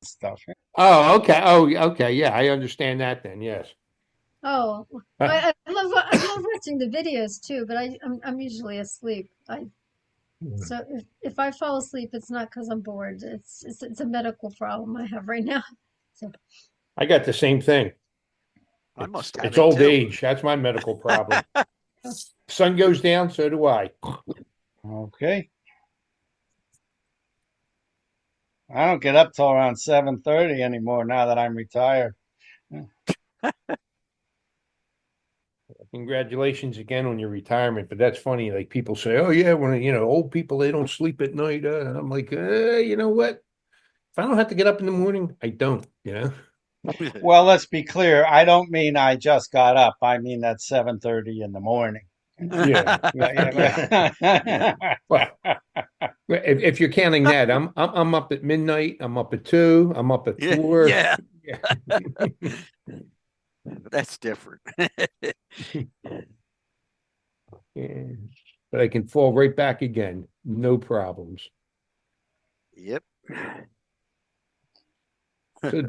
stuff. Oh, okay. Oh, okay. Yeah, I understand that then. Yes. Oh, Uh, I love watching the videos too, but I'm usually asleep. I So if I fall asleep, it's not because I'm bored. It's a medical problem I have right now. So I got the same thing. I must have It's it old too. age. That's my medical problem. Sun goes down, so do I. Okay. I don't get up till around 7:30 anymore now that I'm retired. Congratulations again on your retirement. But that's funny. Like people say, "Oh yeah, when old people they don't sleep at night." I'm like, you know what? If I don't have to get up in the morning, I don't. You know. Well, let's be clear. I don't mean I just got up. I mean at 7:30 in the morning. Yeah. Yeah. Yeah. Yeah. Well, if you're counting that, I'm up at midnight. I'm up at 2. I'm up at Yeah, 4. yeah, Yeah. that's different. Yeah. But I can fall right back again. No problems. Yep. So,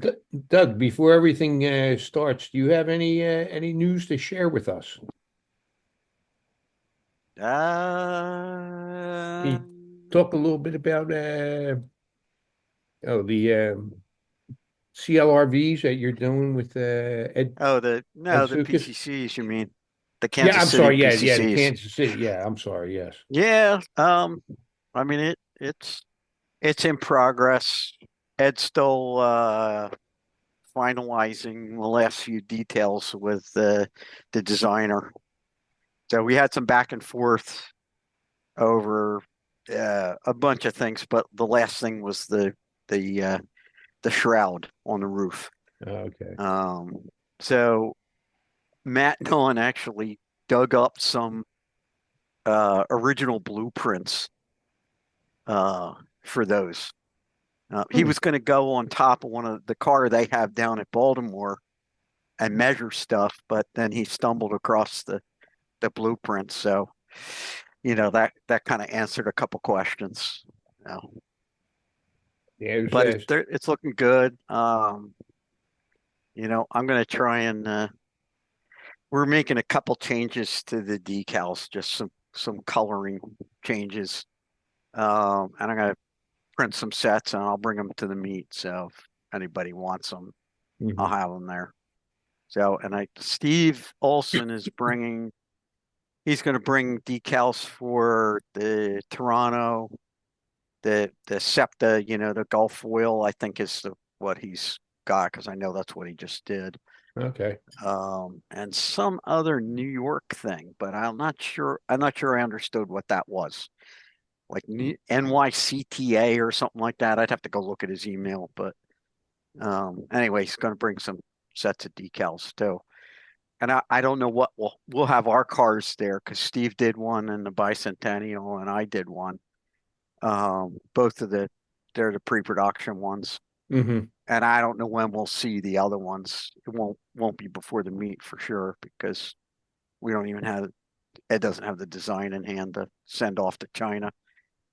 Doug, before everything starts, do you have any news to share with us? Can Uh, you talk a little bit about the CLRVs that you're doing with oh, Ed the Sukas? PCCs, you mean the Yeah, Kansas I'm City sorry. Yeah, yeah, the PCCs? Kansas City. Yeah, I'm sorry. Yes. Yeah. I mean it's in progress. Ed's still finalizing the last few details with the designer. So we had some back and forth over a bunch of things, but the last thing was the the shroud on the roof. Okay. Um, so Matt Nolan actually dug up some original blueprints for those. He Hmm. was going to go on top of one of the car they have down at Baltimore and measure stuff, but then he stumbled across the blueprints. So, that kind of answered a couple questions. You know. Yeah, it was, But it's looking good. I'm going to try and we're making a couple changes to the decals, just some coloring changes. And I'm going to print some sets and I'll bring them to the meet. So if anybody wants them, I'll mhm. have them there. So, and Steve Olson he's going to bring decals for the Toronto, the SEPTA, the Gulf wheel, I think is what he's got, because I know that's what he just did. Okay. And some other New York thing, but I'm not sure I understood what that was. Like NYCTA or something like that. I'd have to go look at his email, but anyway, he's going to bring some sets of decals too. And I don't know what we'll have our cars there because Steve did one in the Bicentennial and I did one. Both of they're the pre-production ones, Hmm. and I don't know when we'll see the other ones. It won't be before the meet for sure because we don't even have it doesn't have the design in hand to send off to China,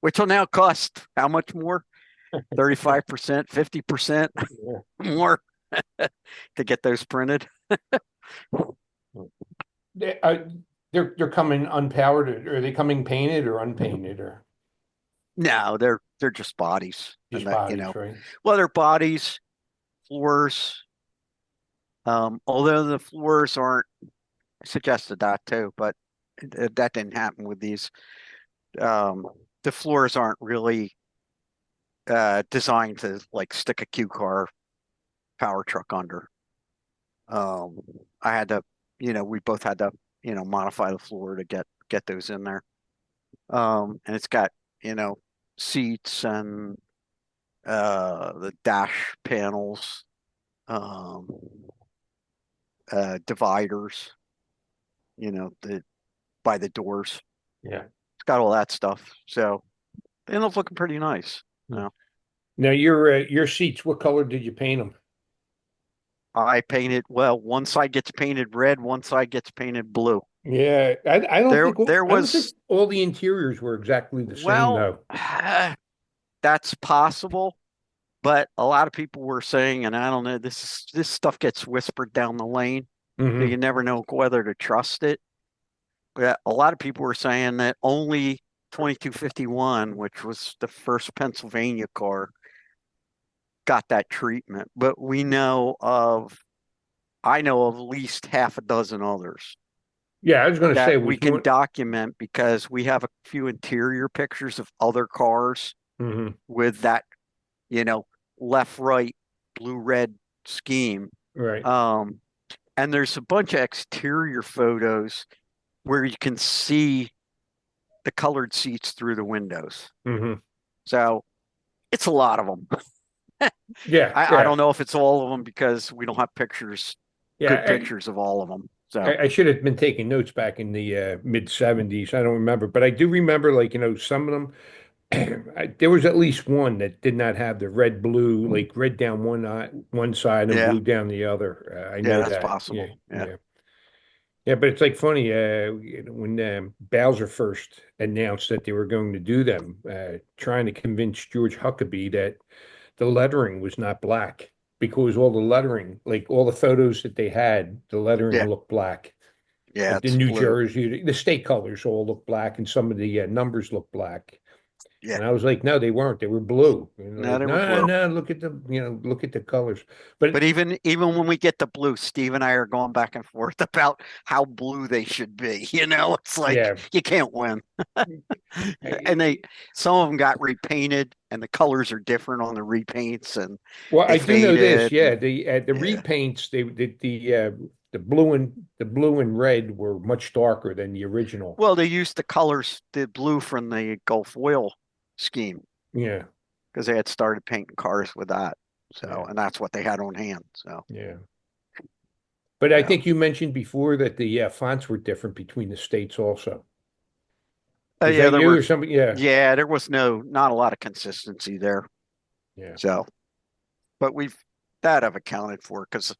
which will now cost how much more? 35%, 50% Yeah. more to get those printed. They, uh, they're coming unpowered. Or are they coming painted or unpainted or No, they're just bodies, and just bodies, that. right? Well, they're bodies, floors. Although the floors aren't I suggested that too, but that didn't happen with these. Um, the floors aren't really designed to like stick a Q car power truck under. Um, I had to, we both had to, modify the floor to get those in there. And it's got, you know, seats and the dash panels, um, dividers, the by the doors. Yeah. It's got all that stuff. So it ended up looking pretty nice. You know, Now your seats, what color did you paint them? I painted, well, one side gets painted red, one side gets painted blue. Yeah, There I don't think was, all the interiors were exactly the same well, though. that's possible, But a lot of people were saying, and I don't know, this stuff gets whispered down the lane, so you Hmm. never know whether to trust it. But a lot of people were saying that only 2251, which was the first Pennsylvania car, got that treatment. But I know of at least half a dozen others Yeah, I was going to say, that we was can one. document because we have a few interior pictures of other cars Hmm. with that, you know, left, right, blue, red scheme. Right. Um, and there's a bunch of exterior photos where you can see the colored seats through the windows. Hmm. So it's a lot of them. Yeah, I yeah, don't know if it's all of them because we don't have pictures, good yeah. pictures of all of them. So I should have been taking notes back in the mid 70s. I don't remember, but I do remember, like, some of them. There was at least one that did not have the red blue, like red down one side and yeah, blue down the other. I yeah, know that's that. Yeah, possible. Yeah, yeah, yeah. But it's like funny when Bowser first announced that they were going to do them, trying to convince George Huckabee that the lettering was not black because all the lettering, like all the photos that they had, the lettering yeah, looked black. yeah. Like the It's New blue. Jersey, the state colors all look black, and some of the numbers look black. Yeah, And I was like, no, they weren't. They were blue. And they're no, like, they were no, blue. no, look at look at the colors. But But even when we get the blue, Steve and I are going back and forth about how blue they should be. It's like yeah, you can't win. And I- some of them got repainted, and the colors are different on the repaints, and well, they I do know this. faded. Yeah, And the yeah, repaints, the blue and red were much darker than the original. well, they used the colors, the blue from the Gulf oil scheme, Yeah, because they had started painting cars with that. So, yeah, and that's what they had on hand. So, yeah. But I yeah. think you mentioned before that the fonts were different between the states also. Was Yeah, that there you were, or somebody? Yeah, yeah, there was not a lot of consistency there. yeah. So, but that I've accounted for because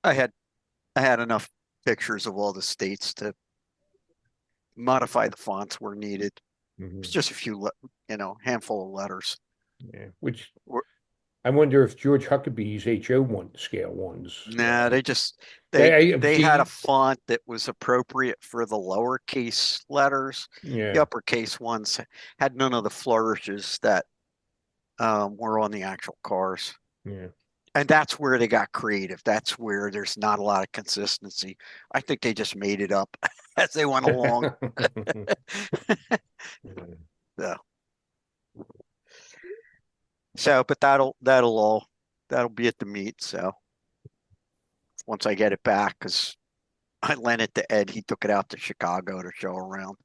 I had, I had enough pictures of all the states to modify the fonts where needed. It's Hmm. just a few, handful of letters. Yeah. Which Or- I wonder if George Huckabee's HO one scale ones. Nah, they just they had a See, font that was appropriate for the lowercase letters. The yeah, uppercase ones had none of the flourishes that were on the actual cars. yeah. And that's where they got creative. That's where there's not a lot of consistency. I think they just made it up as they went along. So, but that'll be at the meet. So once I get it back, because I lent it to Ed, he took it out to Chicago to show around.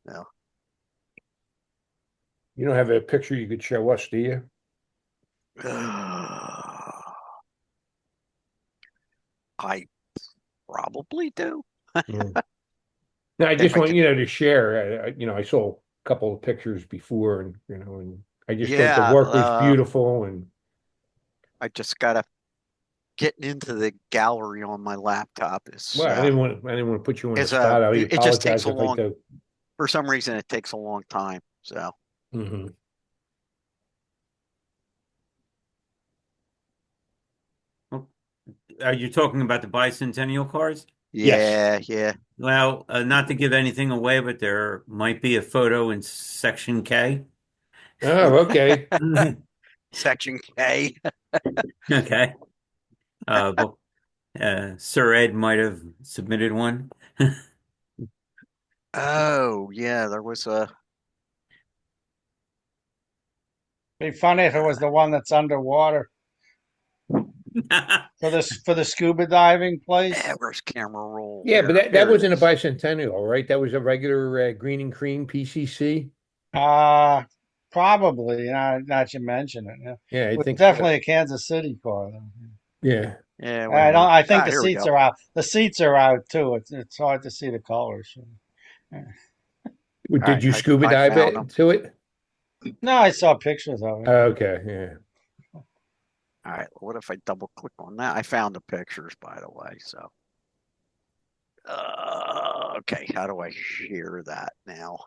So, You don't have a picture you could show us, do you? I probably do. Yeah. No, I If just I want could, to share. I saw a couple of pictures before, and I just thought the yeah. work was beautiful, and I just gotta getting into the gallery on my laptop well, I didn't want to put you on the spot. I it just takes apologize a if I long. do. For some reason, it takes a long time. So Hmm. Well, are you talking about the bicentennial cars? Yes. yeah, yeah. Well, not to give anything away, but there might be a photo in section K. Oh, okay. Section K. Okay. But Sir Ed might have submitted one. Oh, yeah. There was a. Be funny if it was the one that's underwater for the scuba diving place. Where's camera roll? Yeah, but that Here it wasn't a is. bicentennial, right? That was a regular green and cream PCC. Uh Probably. Not you mention it. Yeah. It Yeah, I was think so. definitely a Kansas City car, though. Yeah. Yeah. Wait a I don't. minute. I think the Here we seats go. are out. The seats are out too. It's hard to see the colors. Yeah. Well, All did right. you scuba I dive found them. to it? No, I saw pictures of it. Okay, yeah. All right. What if I double click on that? I found the pictures, by the way. So, okay. How do I share that now?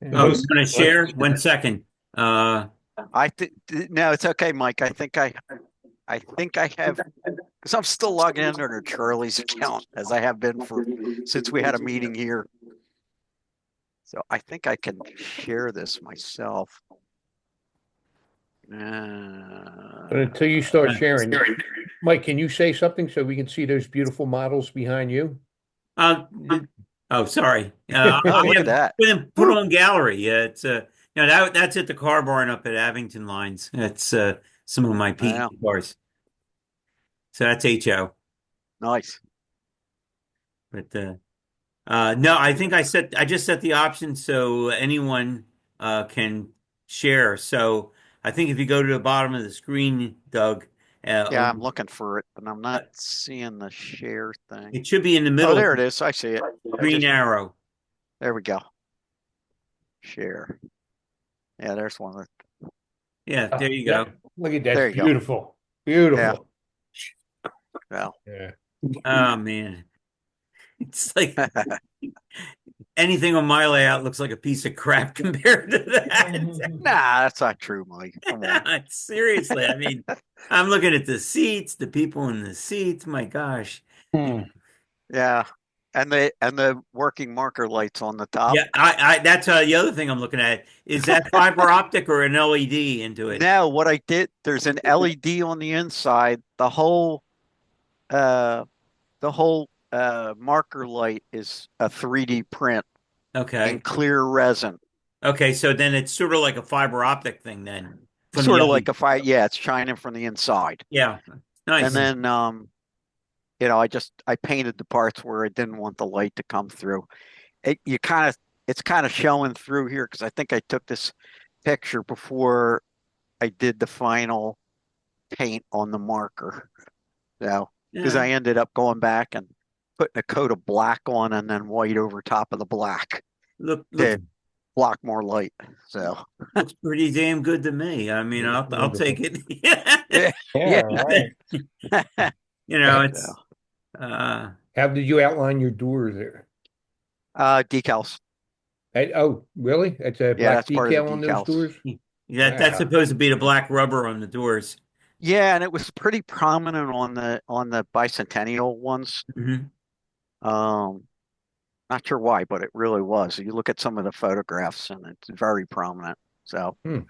Oh, you Let's want to let's share? 1 second. Uh, I think no, it's okay, Mike. I think I have because I'm still logging in under Charlie's account as I have been for since we had a meeting here. So I think I can share this myself. But until you start uh, sharing, Mike, can you say something so we can see those beautiful models behind you? uh, oh, sorry. Oh, look Yeah, at that. put on gallery. Yeah, it's that's at the car barn up at Abington Lines. That's some of my Wow, PE cars. So that's HO. nice. But no, I think I just set the option so anyone can share. So I think if you go to the bottom of the screen, Doug, Yeah, I'm looking for it, but I'm uh, not seeing the share thing. it should be in the Oh, middle, there it is. I see it. I green just arrow. there we go. Share. Yeah, there's one. Yeah, there you go. Yep. Look at that. There It's you go. beautiful. Yeah. Beautiful. Well, Yeah. Oh man, it's like anything on my layout looks like a piece of crap compared to that. nah, that's not true, Mike. Come on. Seriously, I mean, I'm looking at the seats, the people in the seats. My gosh. Hmm. Yeah, and the working marker lights on the top. Yeah, I that's the other thing I'm looking at. Is that fiber optic or an LED into it? Now, what I did, there's an LED on the inside. Uh, the whole marker light is a 3D print in Okay. clear resin, Okay, so then it's sort of like a fiber optic thing then from the sort of LED. like a fire. Yeah, it's shining from the inside. Yeah. And Nice. then, I painted the parts where I didn't want the light to come through. It's kind of showing through here because I think I took this picture before I did the final paint on the marker. So, because Yeah. I ended up going back and putting a coat of black on and then white over top of the black Looks to block more light. So, looks pretty damn good to me. I mean, I'll take Wonderful. it. yeah, Yeah, yeah. right. You know, So, it's How did you outline your doors there? decals. Oh, really? It's a Yeah, black that's part of the decal on those decals. doors? that's Wow. supposed to be the black rubber on the doors. Yeah, and it was pretty prominent on the bicentennial ones. Hmm. Um, Not sure why, but it really was. You look at some of the photographs and it's very prominent. So, Hmm.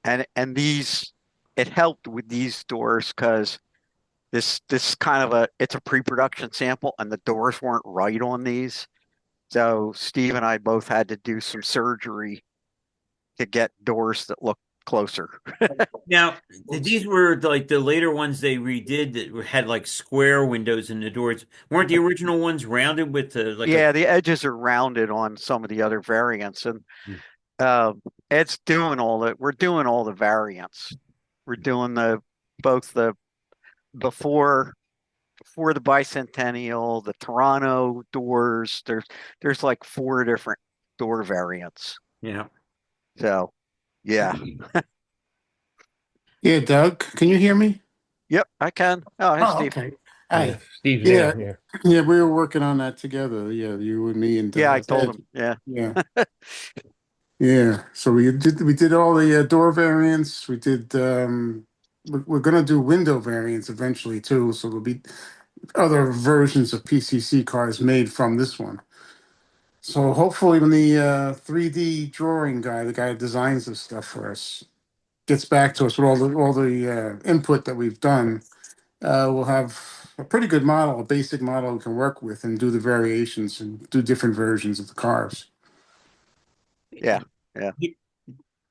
and these it helped with these doors because this kind of it's a pre-production sample and the doors weren't right on these. So Steve and I both had to do some surgery to get doors that look closer. Now, these were like the later ones they redid that had like square windows in the doors. Weren't the original ones rounded with like a Yeah, the edges are rounded on some of the other variants, and uh, Ed's doing all the we're doing all the variants. We're doing the both the before before the bicentennial, the Toronto doors. There's like four different door variants. yeah. So yeah. Yeah, Doug, can you hear me? Yep, I can. Oh, hey Oh, Steve. okay. Yeah. Hi. Steve's Yeah, there. Yeah. yeah, we were working on that together. Yeah, you and me and Yeah, I told Ed. him. Yeah. Yeah, yeah. So we did all the door variants. We did. We're gonna do window variants eventually too. So there'll be other versions of PCC cars made from this one. So hopefully, when the 3D drawing guy, the guy who designs this stuff for us, gets back to us with all the input that we've done, we'll have a pretty good model, a basic model we can work with and do the variations and do different versions of the cars. Yeah. Yeah.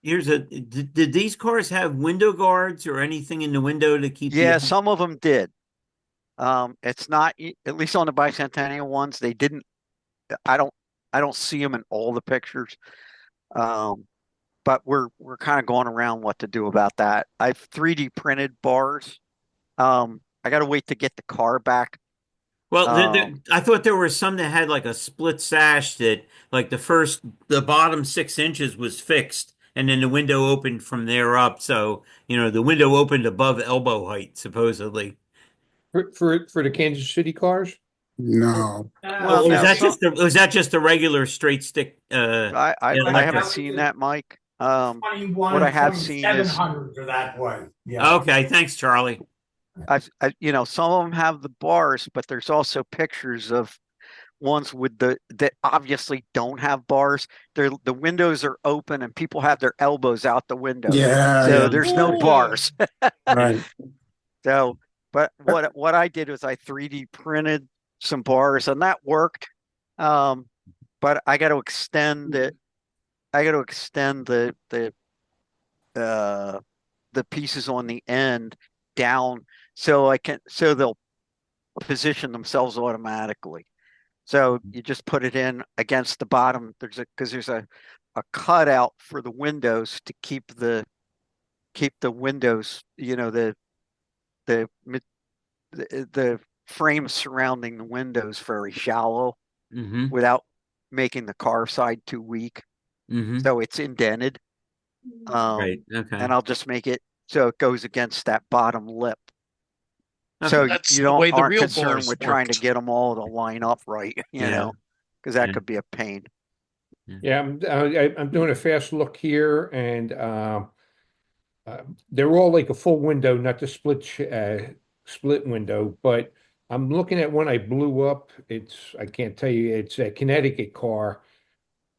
Here's did these cars have window guards or anything in the window to keep the Yeah, some of them did. It's not at least on the bicentennial ones, they didn't I don't I don't see them in all the pictures. Um, but we're kind of going around what to do about that. I've 3D printed bars. I got to wait to get the car back. Well, Um, I thought there were some that had like a split sash that like the bottom 6 inches was fixed and then the window opened from there up. So, the window opened above elbow height, supposedly. For the Kansas City cars? No. Well, Or was no, that just a regular straight stick I haven't electric? seen that, Mike. What I have seen is 21.700 for that way. Yeah. Okay, thanks, Charlie. some of them have the bars, but there's also pictures of ones with that obviously don't have bars. The windows are open and people have their elbows out the windows. Yeah, So yeah. there's no bars. Right. So, but what I did was I 3D printed some bars and that worked. But I got to extend it. I got to extend uh the pieces on the end down so they'll position themselves automatically. So you just put it in against the bottom. There's a cutout for the windows to keep the windows, the the frame surrounding the windows very shallow Mm-hmm. without making the car side too weak. Mm-hmm. So it's indented. Right. Okay. And I'll just make it so it goes against that bottom lip. Okay. So That's you the way the aren't real concerned bars with trying to worked. get them all to line up right, Yeah. because that Yeah. could be a pain. Yeah, I'm doing a fast look here, and they're all like a full window, not the split window. But I'm looking at one I blew up. I can't tell you, it's a Connecticut car,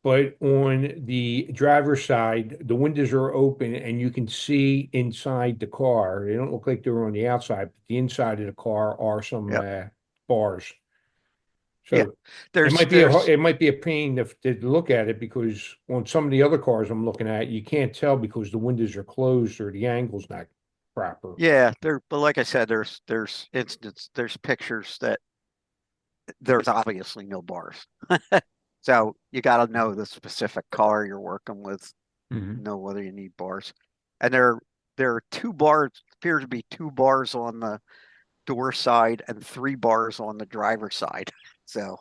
but on the driver's side, the windows are open and you can see inside the car. They don't look like they're on the outside, but the inside of the car are some Yep. bars. Yeah. So There's it might be a pain to look at it, because on some of the other cars I'm looking at, you can't tell because the windows are closed or the angle's not proper. but like I said, there's pictures that there's obviously no bars. So you got to know the specific car you're working with, Mm-hmm. know whether you need bars. And there are appear to be 2 bars on the door side and 3 bars on the driver's side. So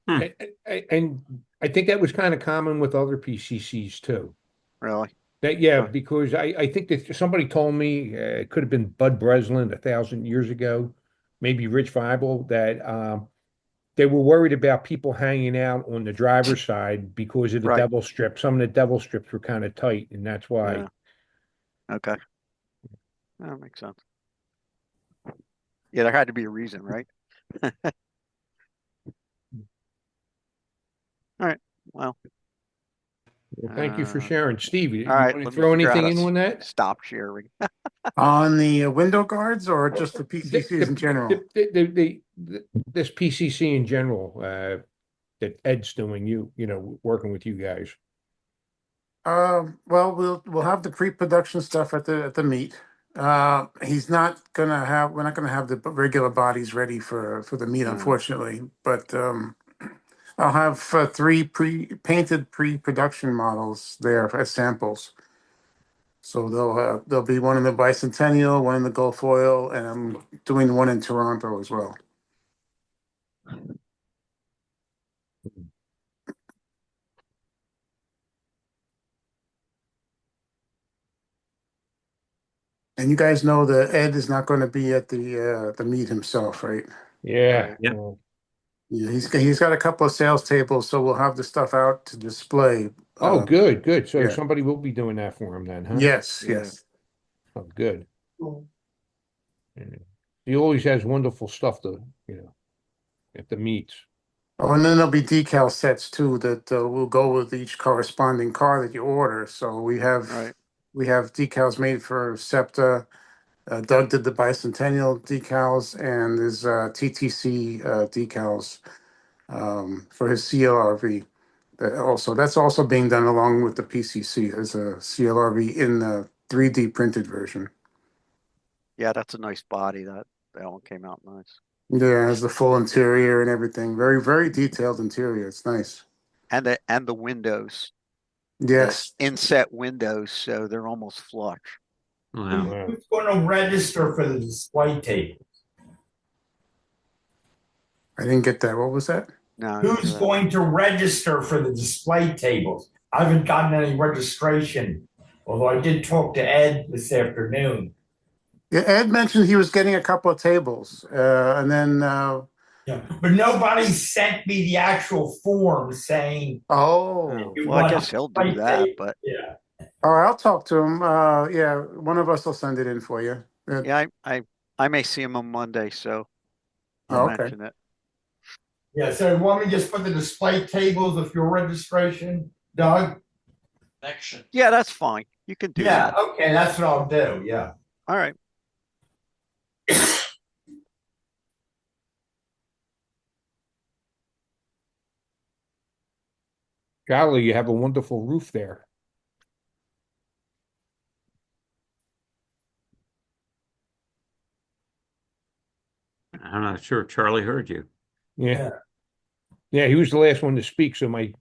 And I think that was kind of common with other PCCs too. really, Yeah, Huh. because I think that somebody told me, it could have been Bud Breslin 1,000 years ago, maybe Rich Weibel, that they were worried about people hanging out on the driver's side because of the Right. devil strip. Some of the devil strips were kind of tight, and that's why. Yeah. Okay, that makes sense. Yeah, there had to be a reason, right? All right. Well, Well, thank you for Uh, sharing. Steve, you all right. want to Let me throw figure out anything in on that? stop sharing. On the window guards or just the PCCs in general? This PCC in general, that Ed's doing, working with you guys. Well, we'll have the pre-production stuff at the meet. He's not gonna have. We're not gonna have the regular bodies ready for the meet, unfortunately. But I'll have 3 pre-painted pre-production models there as samples. So there'll be one in the Bicentennial, one in the Gulf Oil, and I'm doing one in Toronto as well. And you guys know that Ed is not going to be at the meet himself, right? Yeah. Right. Yeah. Well, Yeah, he's got a couple of sales tables, so we'll have the stuff out to display. oh, good. So yeah. somebody will be doing that for him then, huh? Yes, Yeah. yes. Oh, good. Yeah. He always has wonderful stuff at the meets. Oh, and then there'll be decal sets too that will go with each corresponding car that you order. So we have Right. decals made for SEPTA. Doug did the Bicentennial decals, and there's TTC decals for his CLRV. That's also being done along with the PCC. There's a CLRV in the 3D printed version. Yeah, that's a nice body. That one came out nice. Yeah, it has the full interior and everything. Very, very detailed interior. It's nice. And the windows, Yes. inset windows, so they're almost flush. Wow. Wow. Who's going to register for the display table? I didn't get that. What was that? No, I didn't Who's hear that. going to register for the display tables? I haven't gotten any registration, although I did talk to Ed this afternoon. Yeah, Ed mentioned he was getting a couple of tables, and then Yeah, but nobody sent me the actual form saying Oh, you Well, I want guess he'll do display that, tape. but Yeah. all right. I'll talk to him. Yeah, one of us will send it in for you. yeah, I may see him on Monday, so I'll Oh, okay. mention it. Yeah. So you want me to just put the display tables with your registration, Doug? Yeah, that's fine. You can do Yeah. that. Okay. That's what I'll do. Yeah. All right. Golly, you have a wonderful roof there. I'm not sure Charlie heard you. Yeah. Yeah. Yeah, he was the last one to speak, so my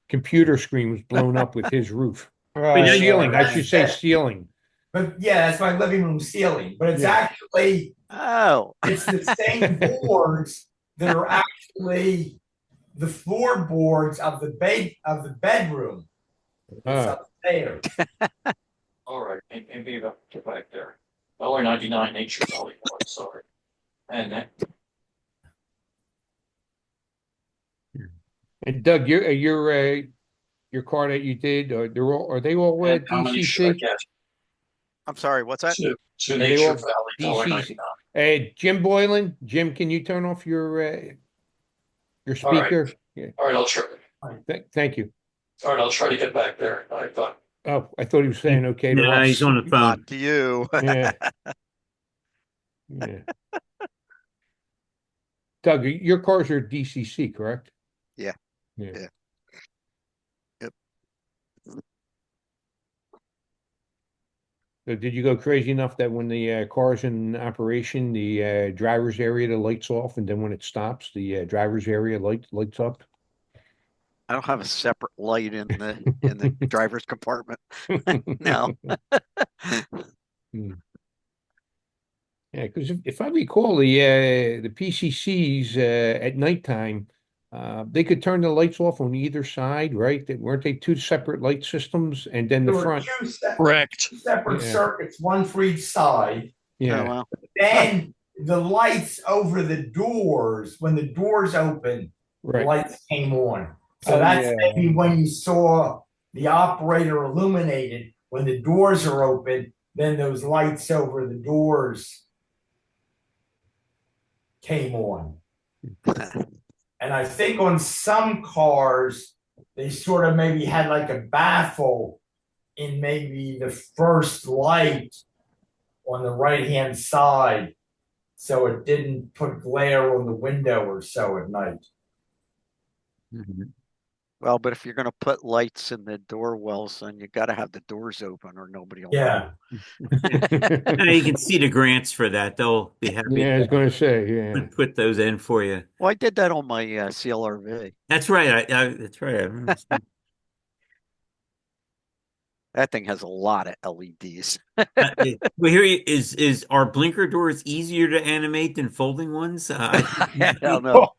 computer screen was blown up with his roof. Right, Ceiling, I right. should say ceiling. But yeah, that's my living room ceiling. But it's Yeah. actually Oh, it's the same boards that are actually the floorboards of the bedroom. It's Ah, upstairs. All right, maybe about get back there. $1.99 Nature Valley, sorry. And that, and Doug, your car that you did, are they all and how many should I DCC? get? I'm sorry. What's that? To Are they Nature all Valley, DCC? $1.99. Jim Boylan, Jim, can you turn off your All right. speaker? Yeah, All right, I'll try. thank you. All right, I'll try to get back there. I thought. Oh, I thought he was saying okay to No, us. he's on the phone. Not to you. Yeah. Yeah. Doug, your cars are DCC, correct? Yeah. Yeah. Yeah. Yep. So did you go crazy enough that when the car's in operation, the driver's area, the lights off, and then when it stops, the driver's area lights up? I don't have a separate light in the driver's compartment. No. Hmm. Yeah, because if I recall, the PCCs at nighttime, they could turn the lights off on either side, right? Weren't they two separate light systems, and then the There were front? two separate Yeah, circuits, one for each side. Oh yeah, well. Then the lights over the doors, when the doors opened, the right. lights came on. So Oh, that's yeah. maybe when you saw the operator illuminated. When the doors are open, then those lights over the doors came on. And I think on some cars, they sort of maybe had like a baffle in maybe the first light on the right hand side. So it didn't put glare on the window or so at night. Mhm. Well, but if you're going to put lights in the door wells, then you got to have the doors open, or nobody will Yeah. Now you can see the grants for that. They'll be happy Yeah, I was to going to say, yeah. put those in for you. Well, I did that on my CLRV. That's right. That's right. I remember seeing- That thing has a lot of LEDs. well, here is are blinker doors easier to animate than folding ones? I don't know.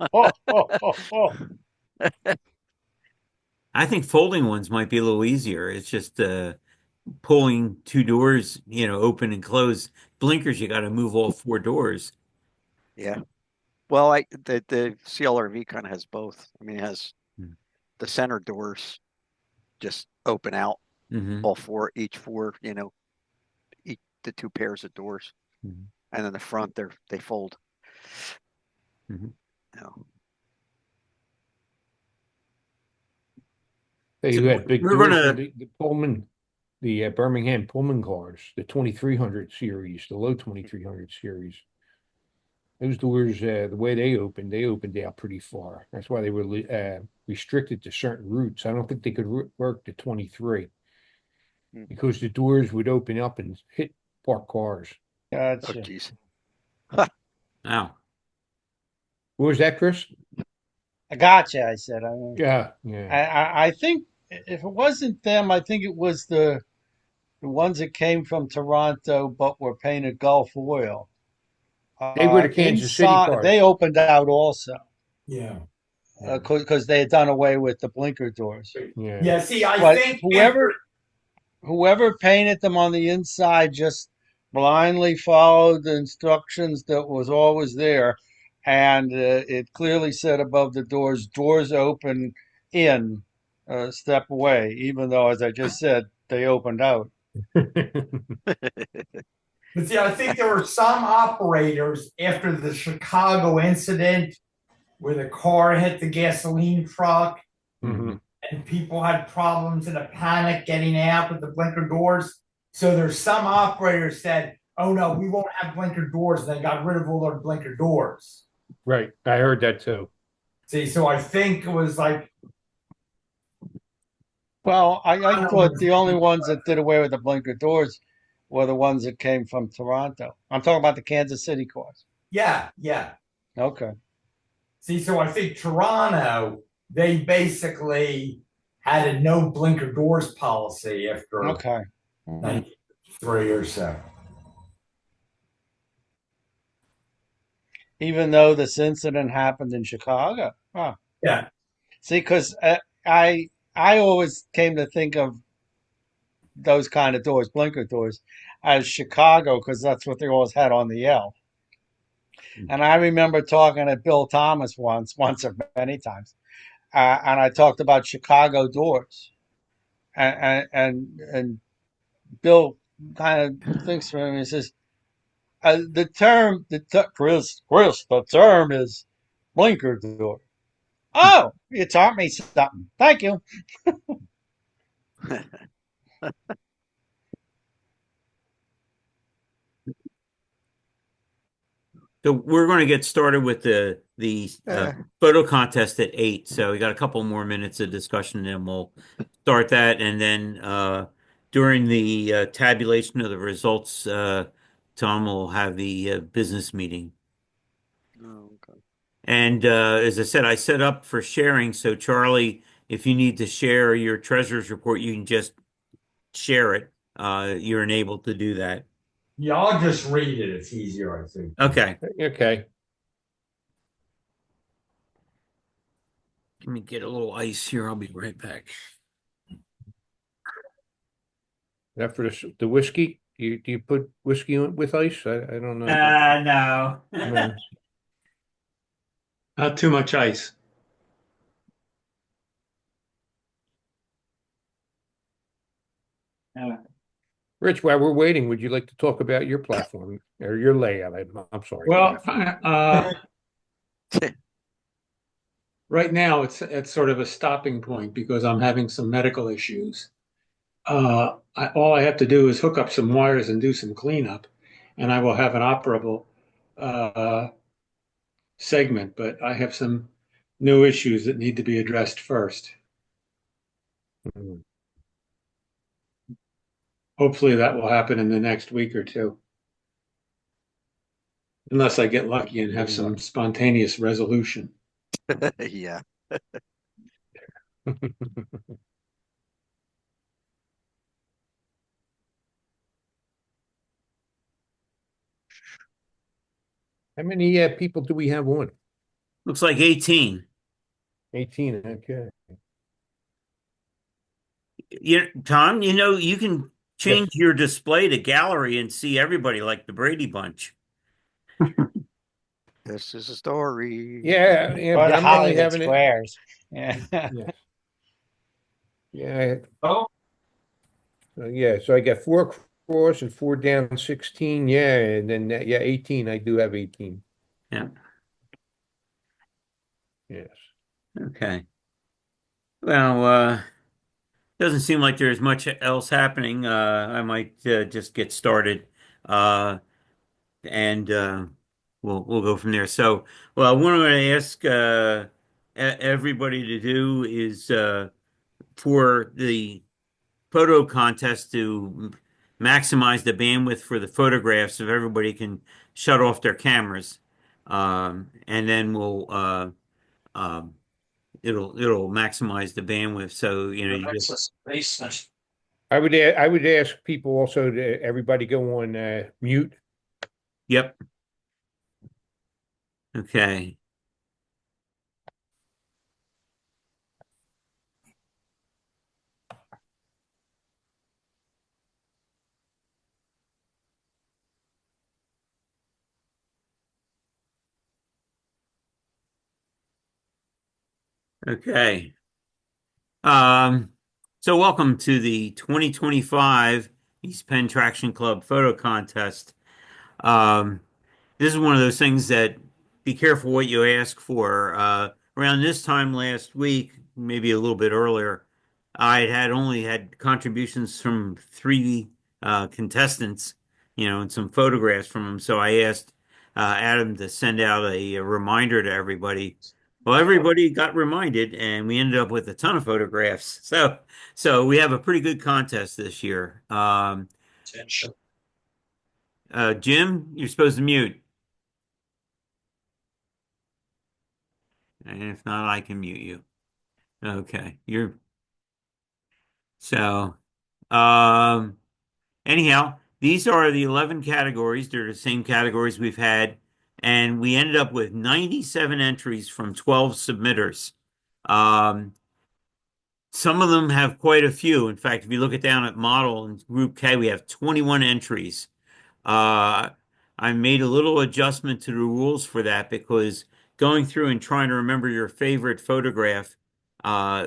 I think folding ones might be a little easier. It's just pulling two doors, open and close. Blinkers, you got to move all four doors. Yeah. Well, the CLRV kind of has both. I mean, it has the center doors just open out, Mm-hmm. all four, each four, the two pairs of doors, Mhm. and then the front they fold. Mhm. No. They So had big we're doors gonna- for the Pullman, the Birmingham Pullman cars, the 2300 series, the low 2300 series. Those doors, the way they opened out pretty far. That's why they were restricted to certain routes. I don't think they could work the 23 because the doors would open up and hit parked cars. Oh, Gotcha. geez. Wow. What was that, Chris? I gotcha, I said. Yeah, yeah. I think if it wasn't them, I think it was the ones that came from Toronto but were painted Gulf oil. They were the Kansas City Inside, cars. they opened out also Yeah. because they had done away with the blinker doors. Yeah. Yeah. See, I But think whoever painted them on the inside just blindly followed the instructions that was always there. and it clearly said above the doors, "Doors open in, step away." Even though, as I just said, they opened out. But see, I think there were some operators after the Chicago incident where the car hit the gasoline truck Mhm. and people had problems in a panic getting out with the blinker doors. So there's some operators said, "Oh no, we won't have blinker doors," and they got rid of all their blinker doors. Right. I heard that too. See, so I think it was like, Well, I I don't thought know. the only ones that did away with the blinker doors were the ones that came from Toronto. I'm talking about the Kansas City cars. Yeah, yeah. Okay. See, so I think Toronto, they basically had a no blinker doors policy after Okay. Mhm. 93 or so. Even though this incident happened in Chicago. Huh. Yeah. See, because I always came to think of those kind of doors, blinker doors, as Chicago, because that's what they always had on the L. And I remember talking to Bill Thomas once or many times, and I talked about Chicago doors, and Bill kind of thinks for him. He says, Chris, the term is blinker door." Oh, you taught me something. Thank you. So we're going to get started with the photo contest at 8. So we got a couple more minutes of discussion, and then we'll start that. And then during the tabulation of the results, Tom will have the business meeting. Oh, okay. And as I said, I set up for sharing. So Charlie, if you need to share your treasurer's report, you can just share it. You're enabled to do that. Yeah, I'll just read it. It's easier, I think. Okay. Okay. Let me get a little ice here. I'll be right back. Now for the whiskey, do you put whiskey with ice? I don't know. No. No. Not too much ice. Rich, while we're waiting, would you like to talk about your platform or your layout? I'm sorry, Well, platform. right now it's sort of a stopping point because I'm having some medical issues. All I have to do is hook up some wires and do some cleanup, and I will have an operable uh, segment. But I have some new issues that need to be addressed first. Mhm. Hopefully, that will happen in the next week or two, unless I get lucky and have some spontaneous resolution. Yeah. How many people do we have on? Looks like 18. 18. Okay. Tom, you can Yes. change your display to gallery and see everybody like the Brady Bunch. This is a story. Yeah, yeah, Or but the I'm only Hollywood having it. squares. Yeah. Yes. Yeah. Oh, Yeah. So I got 4 across and 4 down, 16. Yeah, and then yeah, 18. I do have 18. Yeah. Yes. Okay. Well, doesn't seem like there's much else happening. I might just get started, and we'll go from there. So, well, what I'm going to ask everybody to do is for the photo contest to maximize the bandwidth for the photographs, if everybody can shut off their cameras, and then um, it'll maximize the bandwidth. So you that's just a basement. I would ask people also to everybody go on mute. yep. Okay. Okay. Um, so welcome to the 2025 East Penn Traction Club photo contest. Um, this is one of those things that be careful what you ask for. Around this time last week, maybe a little bit earlier, I had only had contributions from three contestants, and some photographs from them. So I asked Adam to send out a reminder to everybody. Well, everybody got reminded, and we ended up with a ton of photographs. So we have a pretty good contest this year. Jim, you're supposed to mute. And if not, I can mute you. Okay. So um anyhow, these are the 11 categories. They're the same categories we've had, and we ended up with 97 entries from 12 submitters. Um some of them have quite a few. In fact, if you look it down at model in group K, we have 21 entries. Uh, I made a little adjustment to the rules for that because going through and trying to remember your favorite photograph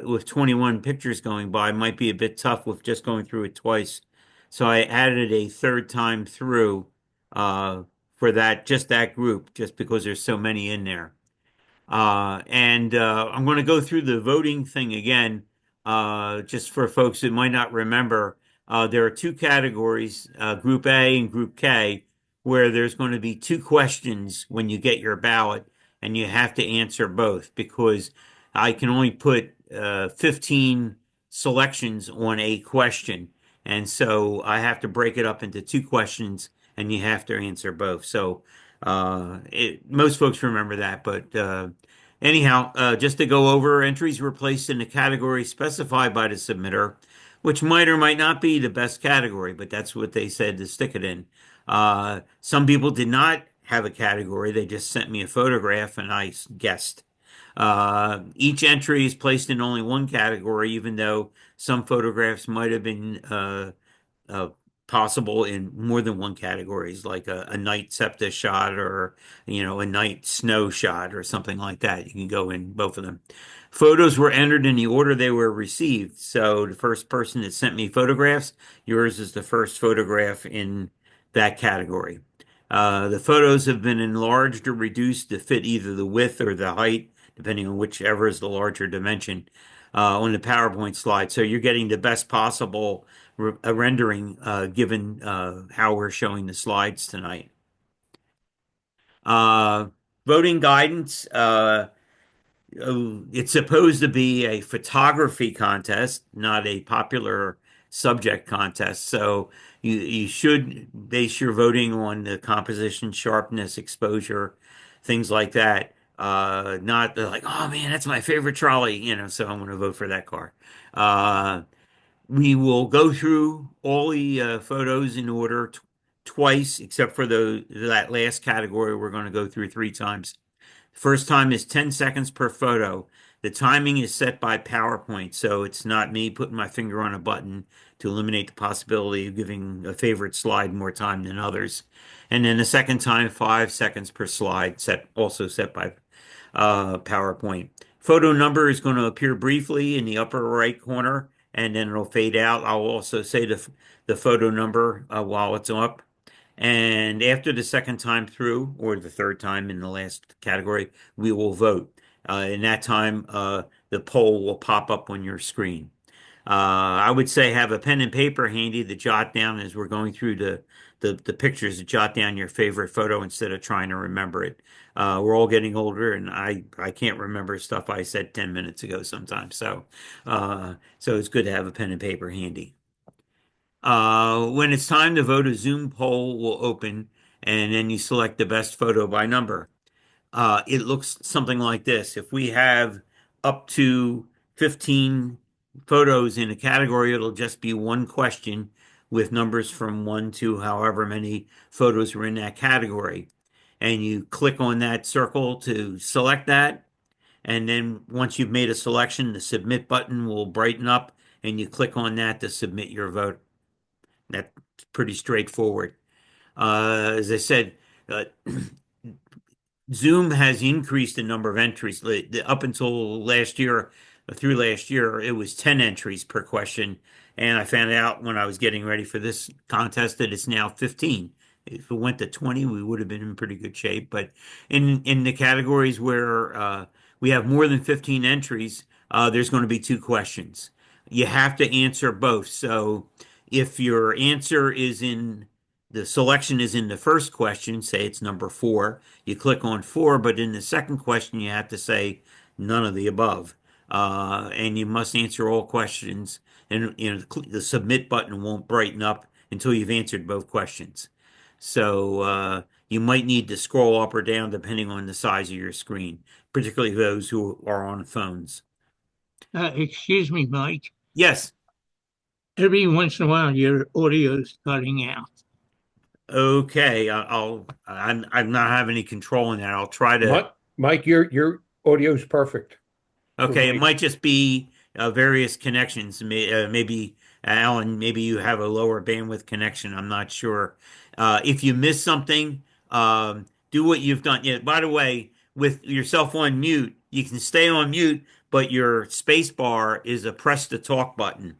with 21 pictures going by might be a bit tough with just going through it twice. So I added a third time through uh, for just that group, just because there's so many in there. And I'm going to go through the voting thing again, just for folks that might not remember. There are two categories, Group A and Group K, where there's going to be two questions when you get your ballot, and you have to answer both because I can only put 15 selections on a question. And so I have to break it up into two questions, and you have to answer both. So most folks remember that, but anyhow, just to go over, entries were placed in the category specified by the submitter, which might or might not be the best category, but that's what they said to stick it in. Some people did not have a category; they just sent me a photograph, and I guessed. Each entry is placed in only one category, even though some photographs might have been uh, possible in more than one categories, like a night sepia shot or a night snow shot or something like that. You can go in both of them. Photos were entered in the order they were received. So the first person that sent me photographs, yours is the first photograph in that category. The photos have been enlarged or reduced to fit either the width or the height, depending on whichever is the larger dimension, on the PowerPoint slide. So you're getting the best possible a rendering given how we're showing the slides tonight. Uh, Voting guidance. It's supposed to be a photography contest, not a popular subject contest. So you should base your voting on the composition, sharpness, exposure, things like that. Not like, oh man, that's my favorite trolley, so I'm going to vote for that car. Uh, we will go through all the photos in order twice, except for that last category we're going to go through three times. First time is 10 seconds per photo. The timing is set by PowerPoint, so it's not me putting my finger on a button to eliminate the possibility of giving a favorite slide more time than others. And then the second time, 5 seconds per slide, also set by PowerPoint. Photo number is going to appear briefly in the upper right corner, and then it'll fade out. I'll also say the photo number while it's up. And after the second time through, or the third time in the last category, we will vote. In that time, the poll will pop up on your screen. I would say have a pen and paper handy to jot down as we're going through the pictures, to jot down your favorite photo instead of trying to remember it. We're all getting older, and I can't remember stuff I said 10 minutes ago sometimes. So it's good to have a pen and paper handy. When it's time to vote, a Zoom poll will open, and then you select the best photo by number. It looks something like this. If we have up to 15 photos in a category, it'll just be one question with numbers from one to however many photos are in that category. And you click on that circle to select that. And then once you've made a selection, the submit button will brighten up, and you click on that to submit your vote. That's pretty straightforward. As I said, uh, Zoom has increased the number of entries. Up until last year, through last year, it was 10 entries per question. And I found out when I was getting ready for this contest that it's now 15. If it went to 20, we would have been in pretty good shape. But in the categories where we have more than 15 entries, there's going to be two questions. You have to answer both. So if your answer is in the selection is in the first question, say it's number four, you click on four, but in the second question, you have to say none of the above. And you must answer all questions. And the submit button won't brighten up until you've answered both questions. So you might need to scroll up or down depending on the size of your screen, particularly those who are on phones. Excuse me, Mike. Yes. Every once in a while, your audio is cutting out. Okay. I'm not having any control in that. I'll try to. Mike, your audio is perfect for Okay, it me. might just be various connections. Maybe Alan, maybe you have a lower bandwidth connection. I'm not sure. If you miss something, do what you've done. Yeah, by the way, with yourself on mute, you can stay on mute, but your space bar is a press to talk button.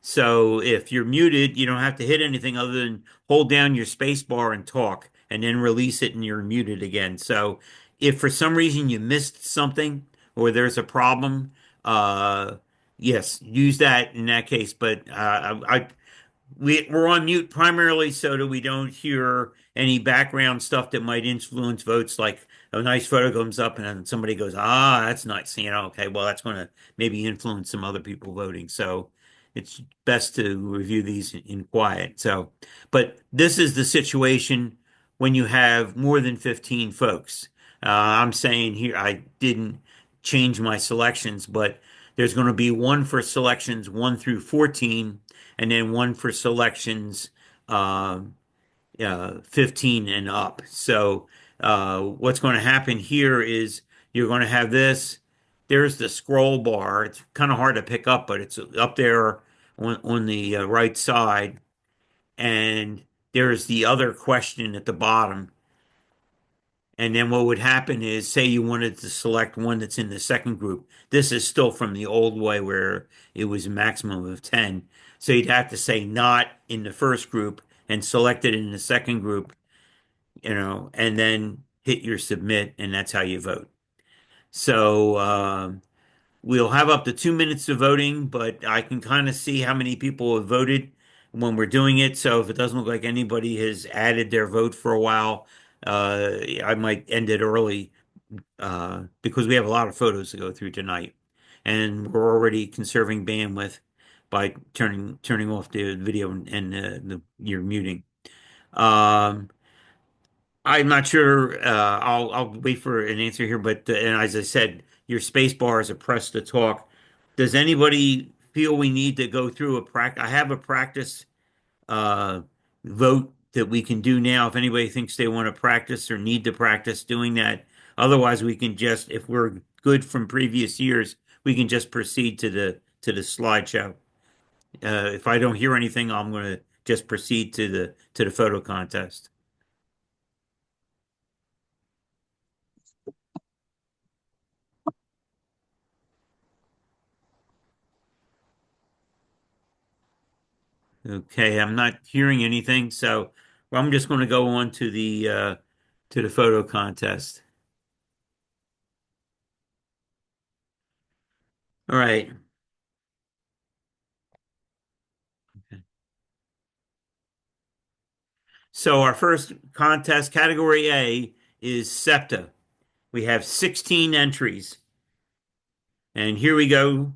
So if you're muted, you don't have to hit anything other than hold down your space bar and talk, and then release it and you're muted again. So if for some reason you missed something or there's a problem, uh, yes, use that in that case. But we're on mute primarily so that we don't hear any background stuff that might influence votes, like a nice photo comes up and then somebody goes, ah, that's nice. Okay, well, that's going to maybe influence some other people voting. So it's best to review these in quiet. So, but this is the situation when you have more than 15 folks. I'm saying here, I didn't change my selections, but there's going to be one for selections 1 through 14 and then one for selections uh, 15 and up. So what's going to happen here is you're going to have this. There's the scroll bar. It's kind of hard to pick up, but it's up there on the right side. And there's the other question at the bottom. And then what would happen is, say you wanted to select one that's in the second group. This is still from the old way where it was a maximum of 10. So you'd have to say not in the first group and select it in the second group, and then hit your submit, and that's how you vote. So we'll have up to 2 minutes of voting, but I can kind of see how many people have voted when we're doing it. So if it doesn't look like anybody has added their vote for a while, I might end it early because we have a lot of photos to go through tonight, and we're already conserving bandwidth by turning off the video and your muting. Um, I'm not sure. I'll wait for an answer here, but and as I said, your space bar is a press to talk. Does anybody feel we need to go through a practice? I have a practice uh, vote that we can do now if anybody thinks they want to practice or need to practice doing that. Otherwise, we can just, if we're good from previous years, we can just proceed to the slideshow. If I don't hear anything, I'm going to just proceed to the photo contest. Okay, I'm not hearing anything, so I'm just going to go on to the photo contest. All right. So our first contest, category A, is SEPTA. We have 16 entries. And here we go.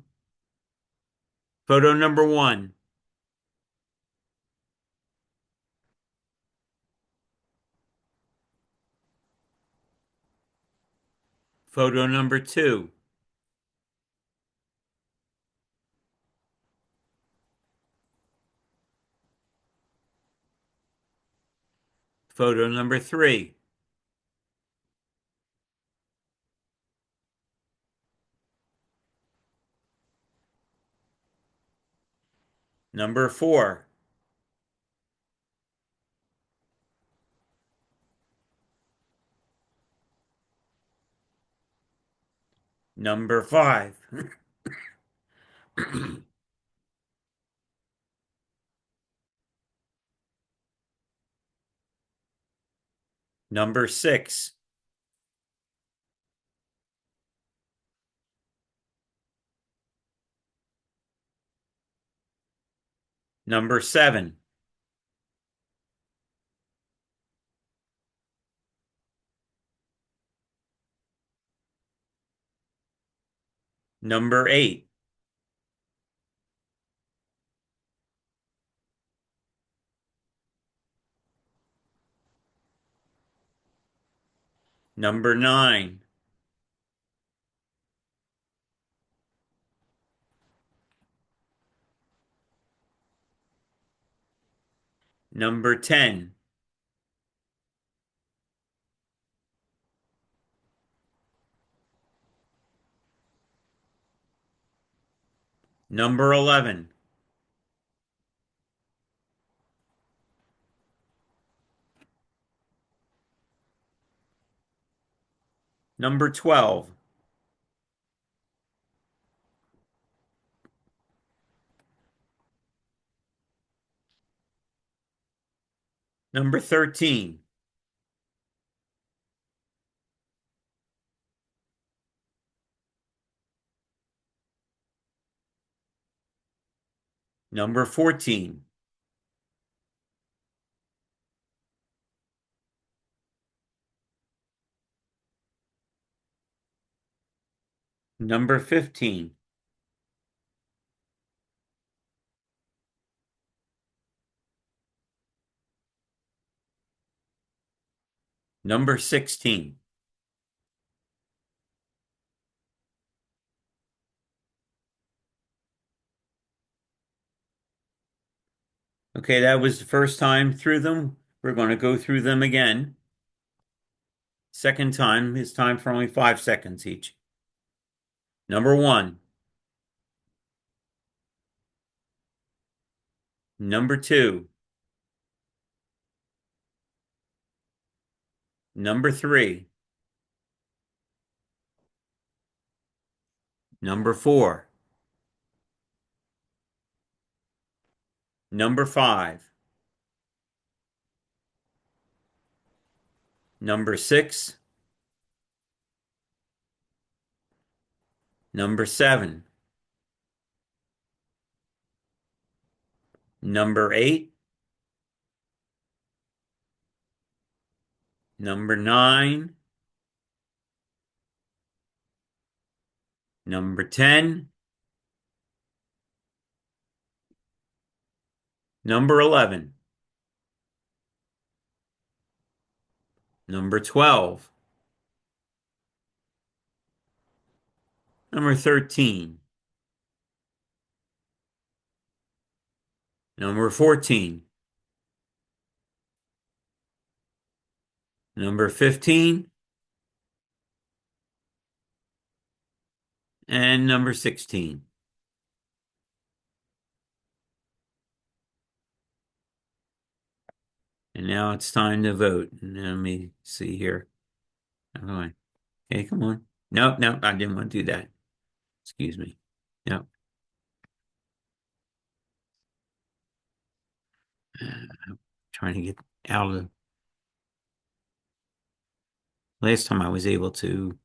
Photo number 1. Photo number 2. Photo number 3. Number 4. Number 5. Number 6. Number 7. Number 8. Number 9. Number 10. Number 11. Number 12. Number 13. Number 14. Number 15. Number 16. Okay, that was the first time through them. We're going to go through them again. Second time is time for only 5 seconds each. Number 1. Number 2. Number 3. Number 4. Number 5. Number 6. Number 7. Number 8. Number 9. Number 10. Number 11. Number 12. Number 13. Number 14. Number 15. And number 16. And now it's time to vote. And let me see here. Okay, come on. Nope, nope, I didn't want to do that. Excuse me. Nope. I'm trying to get out of the last time I was able to.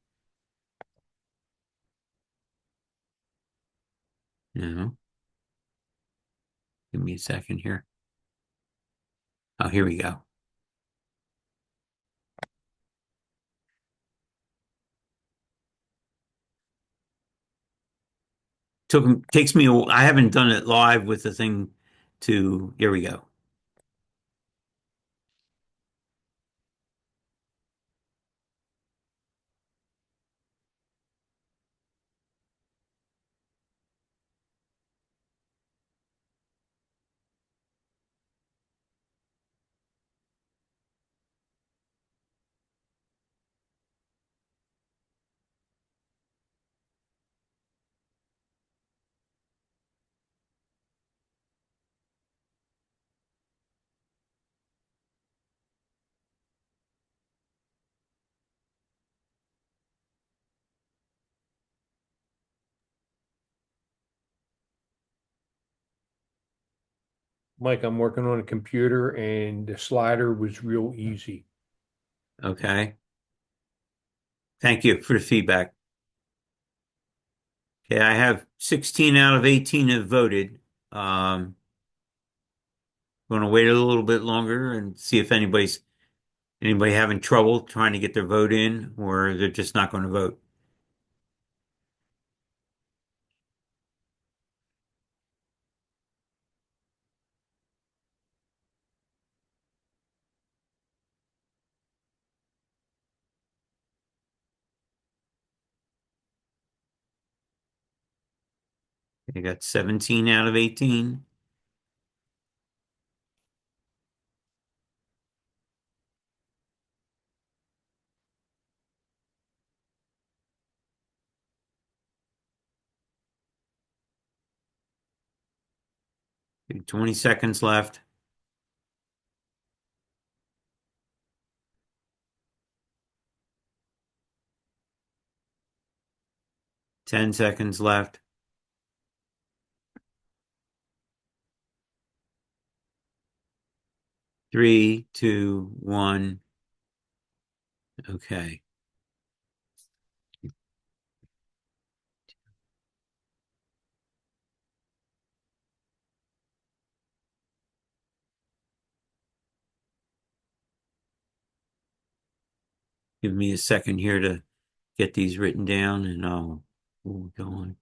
No. Give me a second here. Oh, here we go. Takes me. I haven't done it live with the thing to. Here we go. Mike, I'm working on a computer and the slider was real easy. Okay. Thank you for the feedback. Okay, I have 16 out of 18 have voted. Going to wait a little bit longer and see if anybody having trouble trying to get their vote in, or they're just not going to vote. They got 17 out of 18. Okay, 20 seconds left. Ten seconds left. Three, two, one. Okay. Give me a second here to get these written down and we'll go on.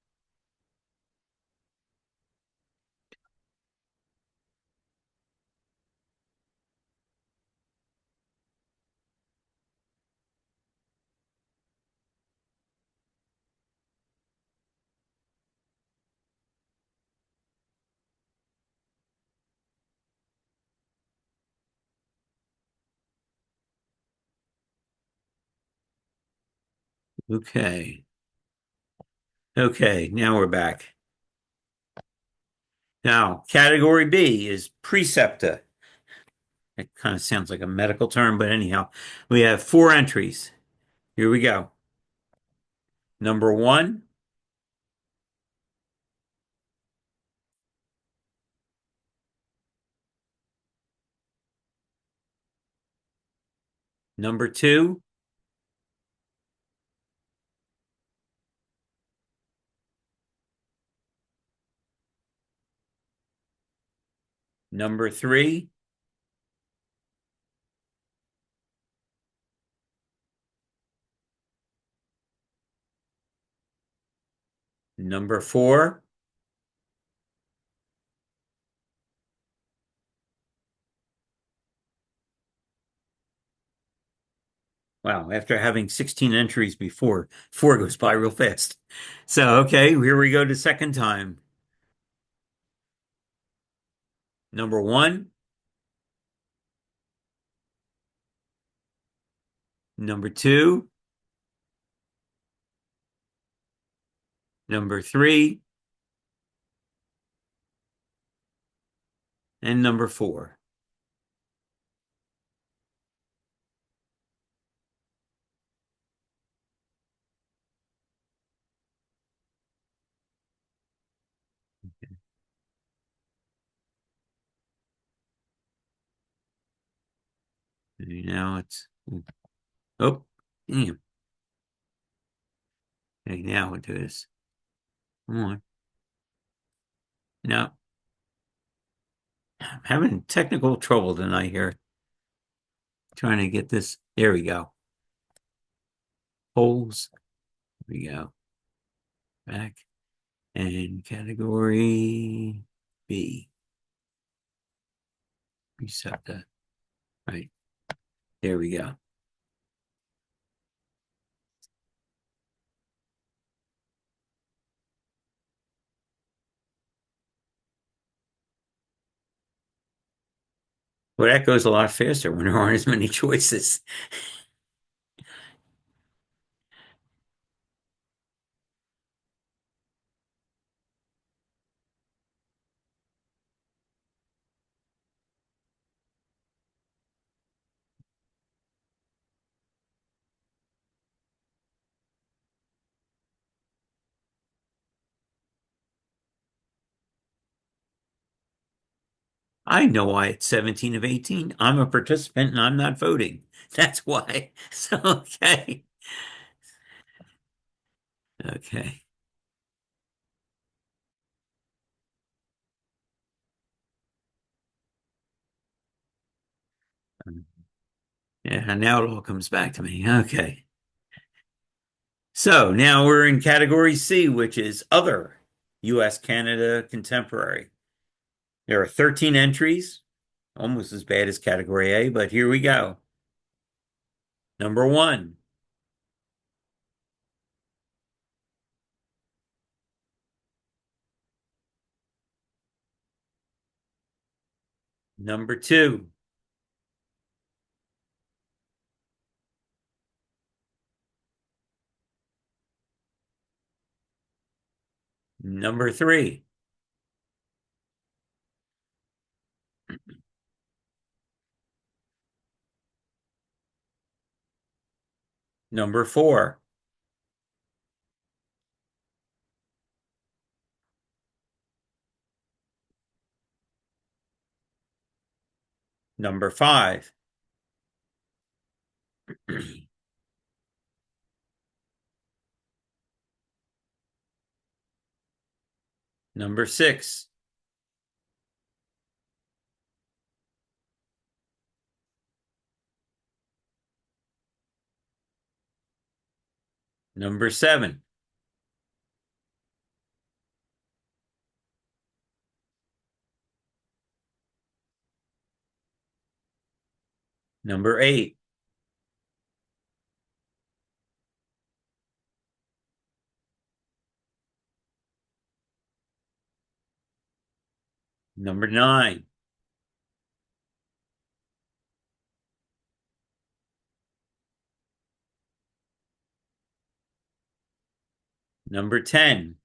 Okay. Okay, now we're back. Now, category B is preceptor. It kind of sounds like a medical term, but anyhow, we have 4 entries. Here we go. Number 1, number 2, number 3, number 4, wow, after having 16 entries before, 4 goes by real fast. So, okay, here we go the second time. Number 1, number 2, number 3, and number 4. And now it's, oh, damn. Okay, now we'll do this. Come on. No, I'm having technical trouble tonight here. Trying to get this. There we go. Polls. Here we go. Back. And category B. Reset that. Right. There we go. Well, that goes a lot faster when there aren't as many choices. I know why it's 17 of 18. I'm a participant and I'm not voting. That's why. So, okay. Okay. Yeah, now it all comes back to me. Okay. So now we're in category C, which is other US, Canada, contemporary. There are 13 entries, almost as bad as category A, but here we go. Number one, number two, number three, number four, number five, number six, number seven, number eight, number nine, number 10,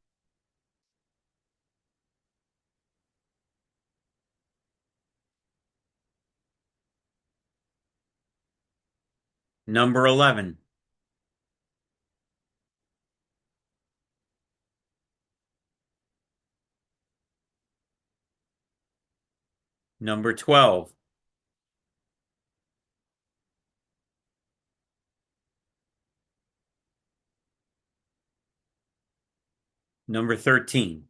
number 11, number 12, number 13.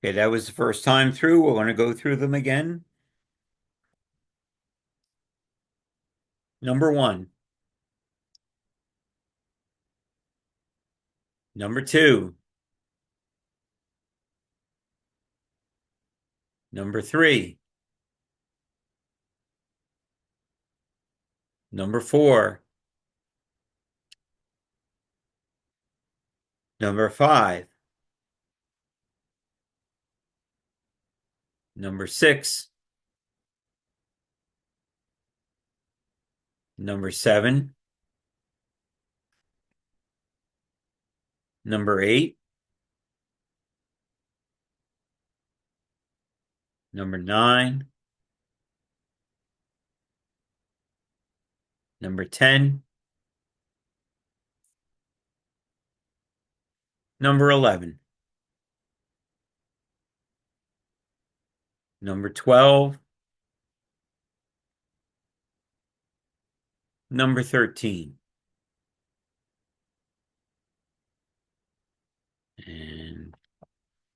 Okay, that was the first time through. We're going to go through them again. Number one, number two, number three, number four, number five, number six, number seven, number eight, number nine, number 10, number 11, number 12, number 13. And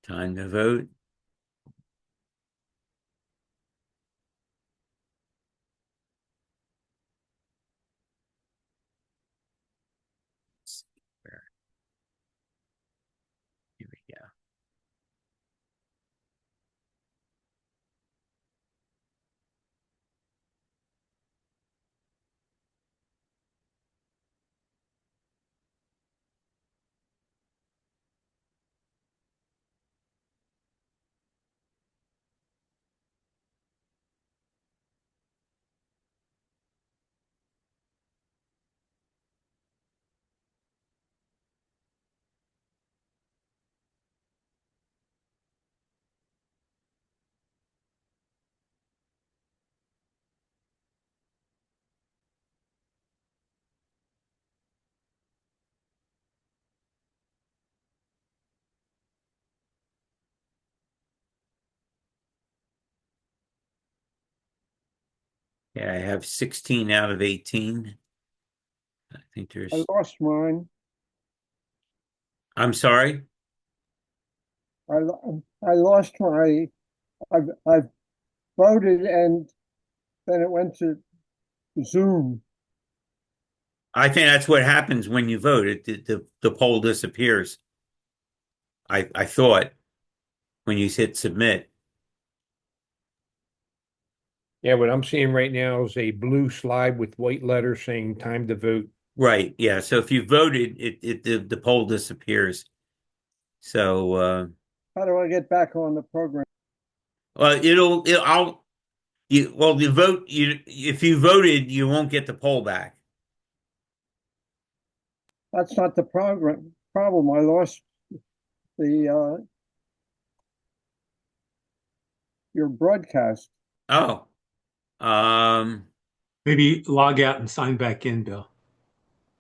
time to vote. Let's see where. Here we go. Yeah, I have 16 out of 18. I think I there's, lost mine. I'm sorry. I lost my. I've voted and then it went to Zoom. I think that's what happens when you vote. The poll disappears. I thought when you hit submit. Yeah, what I'm seeing right now is a blue slide with white letters saying time to vote. Right. Yeah. So if you voted, the poll disappears. So How do I get back on the program? I'll the vote you if you voted, you won't get the poll back. That's not the program problem. I lost the your broadcast. Oh. Um Maybe log out and sign back in, Bill.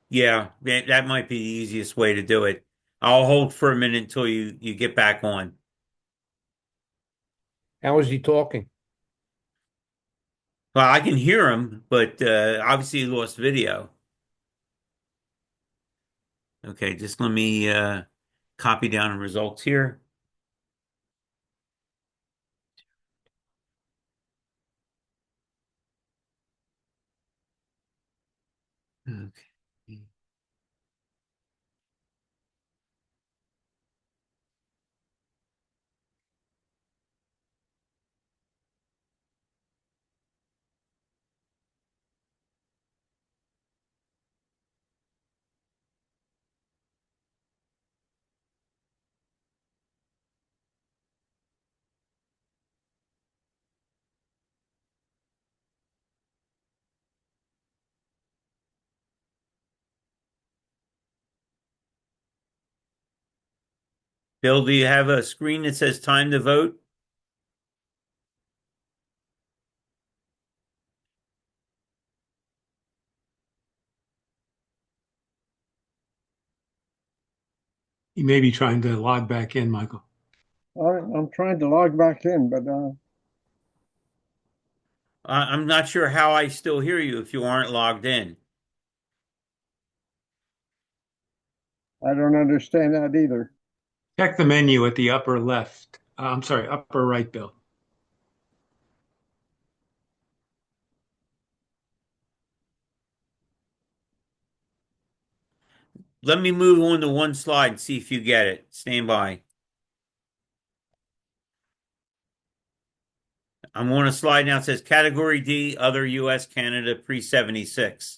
yeah, that might be the easiest way to do it. I'll hold for a minute until you get back on. How is he talking? Well, I can hear him, but obviously he lost video. Okay, just let me copy down the results here. Okay. Bill, do you have a screen that says time to vote? You may be trying to log back in, Michael. I'm trying to log back in, but I'm not sure how I still hear you if you aren't logged in. I don't understand that either. Check the menu at the upper left. I'm sorry, upper right, Bill. Let me move on to one slide and see if you get it. Stand by. I'm on a slide now. It says Category D, Other U.S., Canada, pre-76.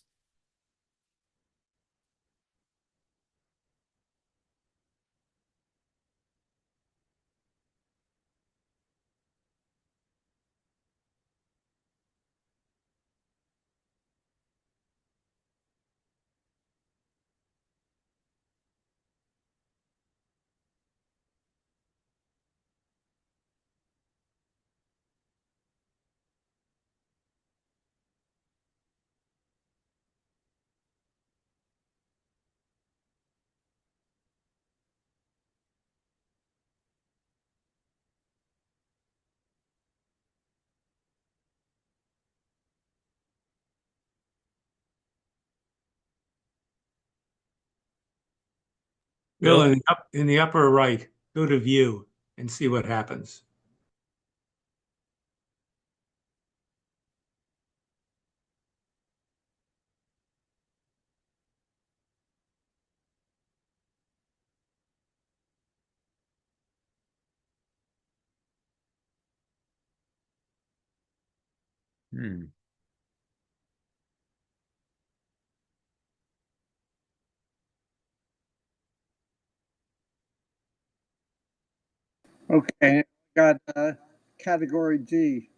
Bill, Bill? in the upper right, go to view and see what happens. Hmm. Okay, got category D.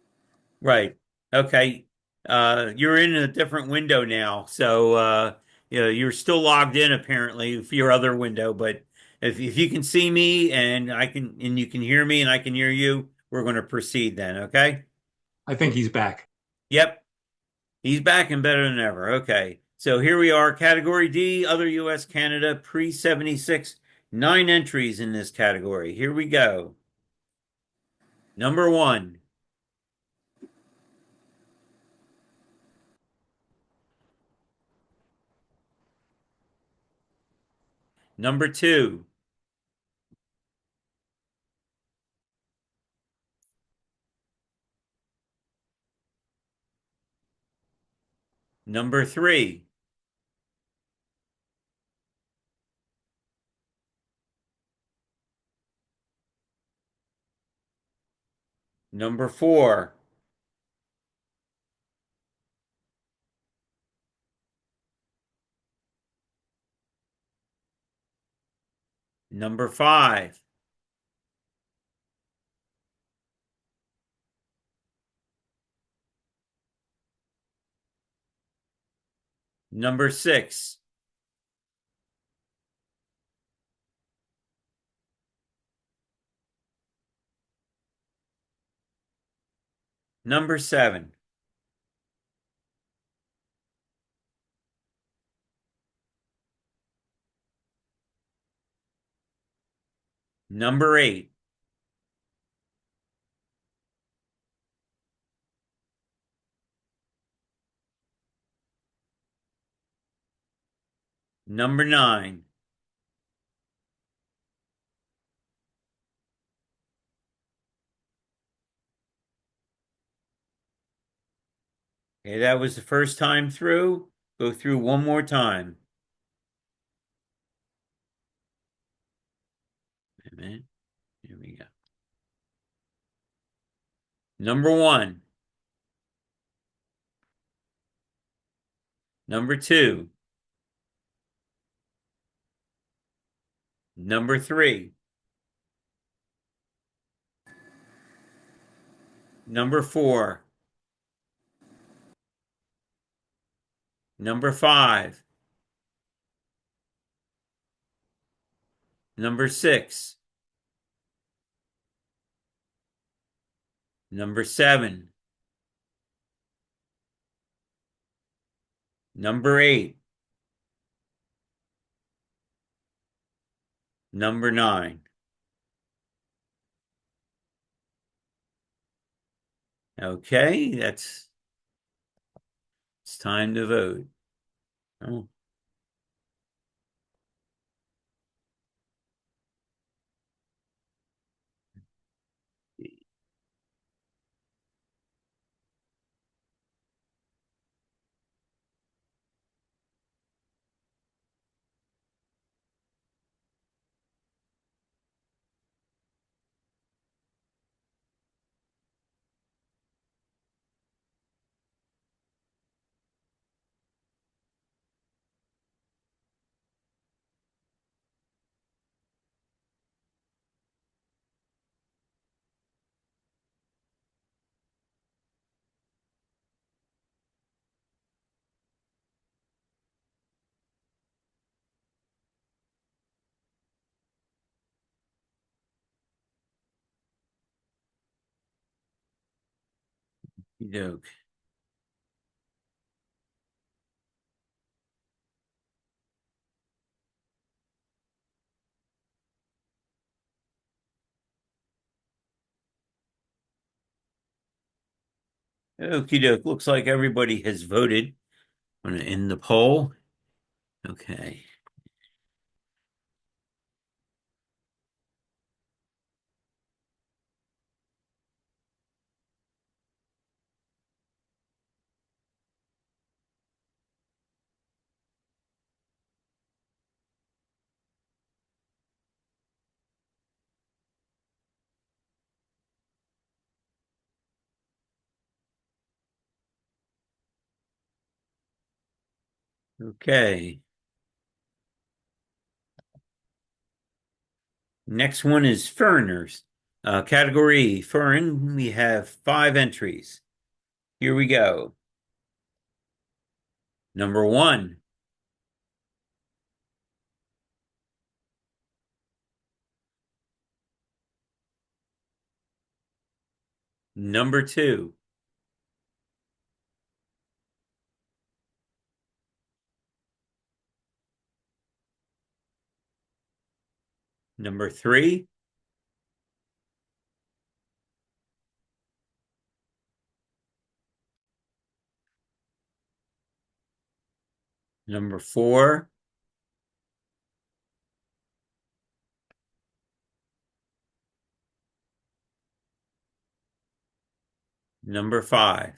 Right. Okay. You're in a different window now. So, you're still logged in apparently for your other window, but if you can see me and and you can hear me and I can hear you, we're going to proceed then. Okay. I think he's back. Yep. He's back and better than ever. Okay. So here we are, category D, other US, Canada, pre-76, 9 entries in this category. Here we go. Number one, Number 2. Number 3. Number 4. Number 5. Number 6. Number 7. Number 8. Number 9. Okay, that was the first time through. Go through one more time. Wait a minute. Here we go. Number 1. Number 2. Number 3. Number 4. Number 5. Number 6. Number 7. Number 8. Number 9. Okay, it's time to vote. Oh. Doke. Okie doke. Looks like everybody has voted. I'm going to end the poll. Okay. Okay. Next one is foreigners. Category foreign, we have 5 entries. Here we go. Number 1. Number 2. Number 3. Number 4. Number 5.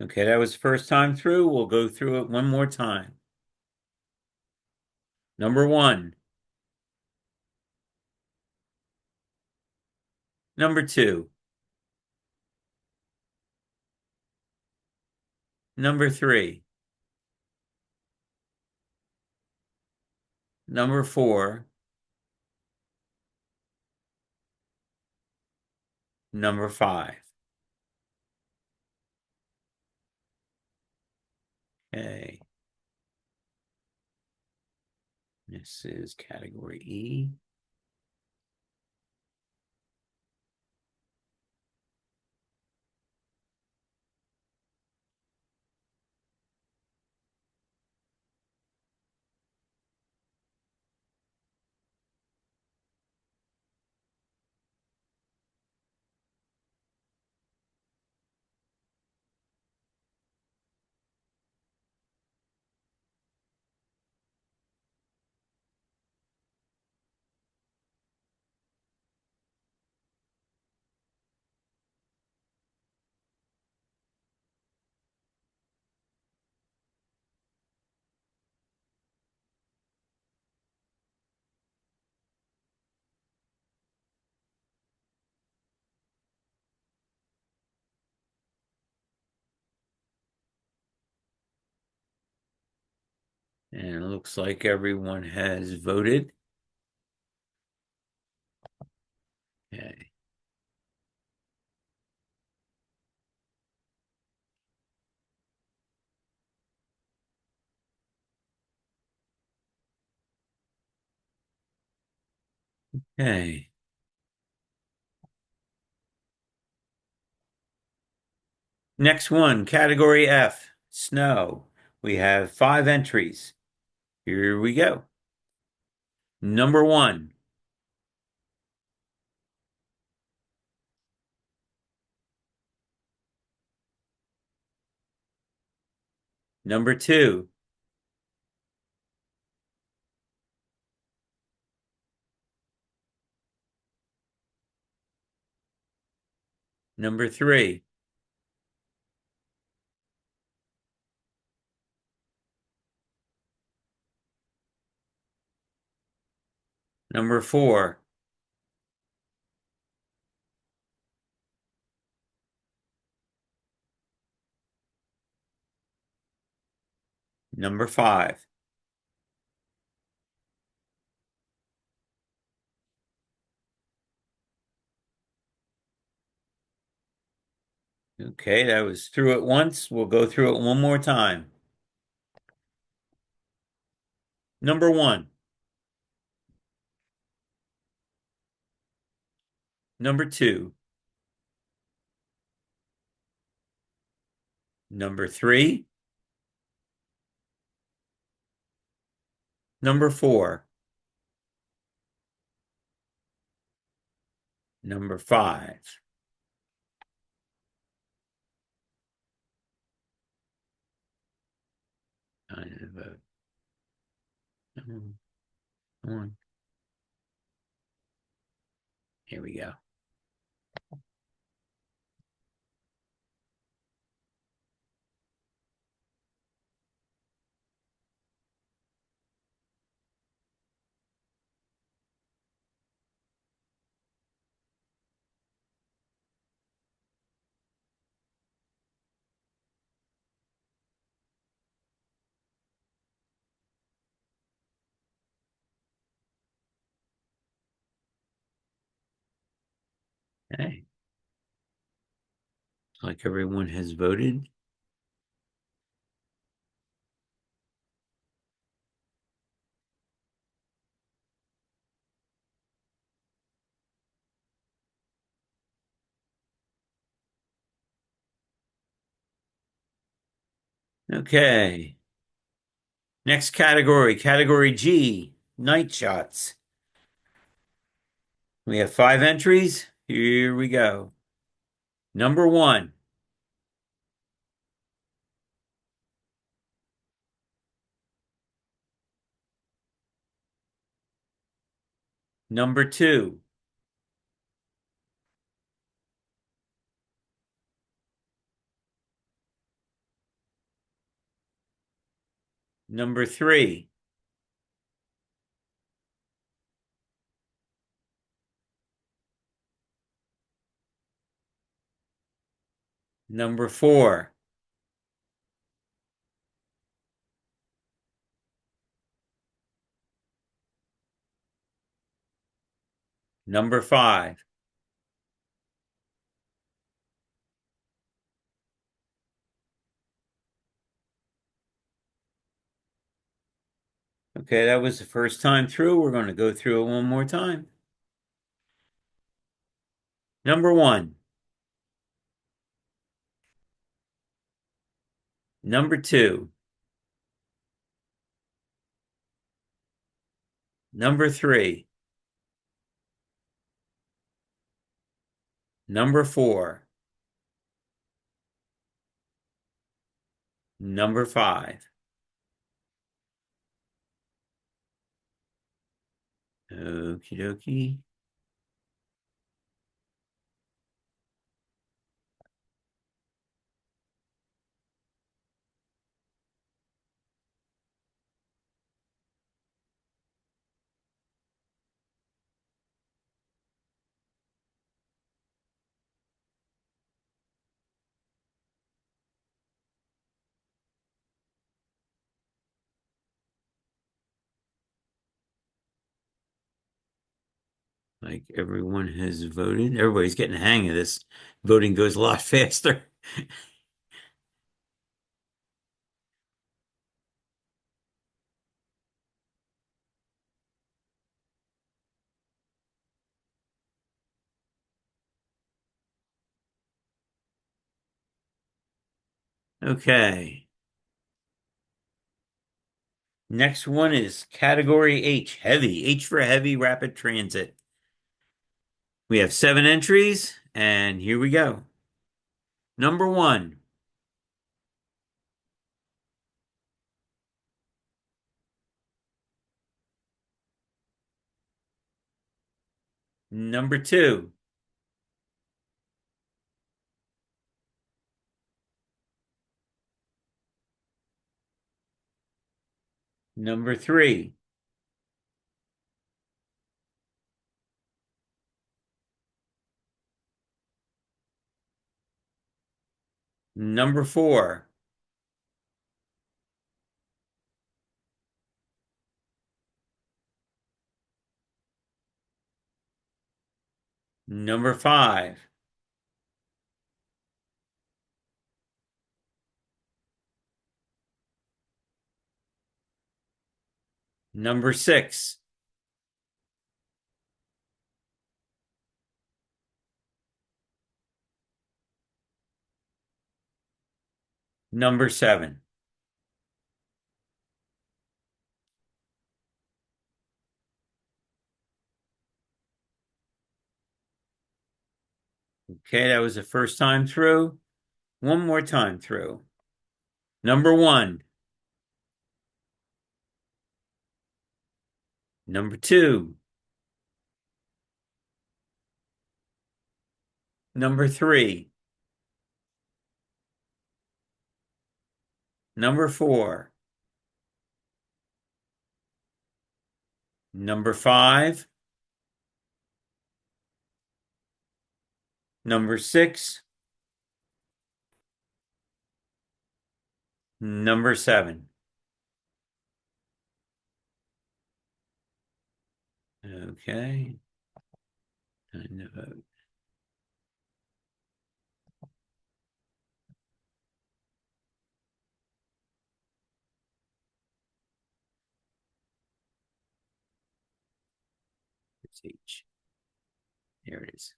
Okay, that was first time through. We'll go through it one more time. Number 1. Number 2. Number 3. Number 4. Number 5. Okay. This is category E. And it looks like everyone has voted. Okay. Okay. Next one, category F, snow. We have 5 entries. Here we go. Number 1. Number 2. Number 3. Number 4. Number 5. Okay, that was through it once. We'll go through it one more time. Number 1. Number 2. Number 3. Number 4. Number 5. Time to vote. One. Here we go. Okay. Looks like everyone has voted. Okay. Next category, category G, night shots. We have 5 entries. Here we go. Number 1. Number 2. Number 3. Number 4. Number 5. Okay, that was the first time through. We're going to go through it one more time. Number 1. Number 2. Number 3. Number 4. Number 5. Okie dokie. Like everyone has voted. Everybody's getting the hang of this. Voting goes a lot faster. Okay. Next one is category H, heavy. H for heavy rapid transit. We have 7 entries, and here we go. Number 1. Number 2. Number 3. Number 4. Number 5. Number 6. Number 7. Okay, that was the first time through. One more time through. Number 1. Number 2. Number 3. Number 4. Number 5. Number 6. Number 7. Okay. Time to vote. It's H. There it is.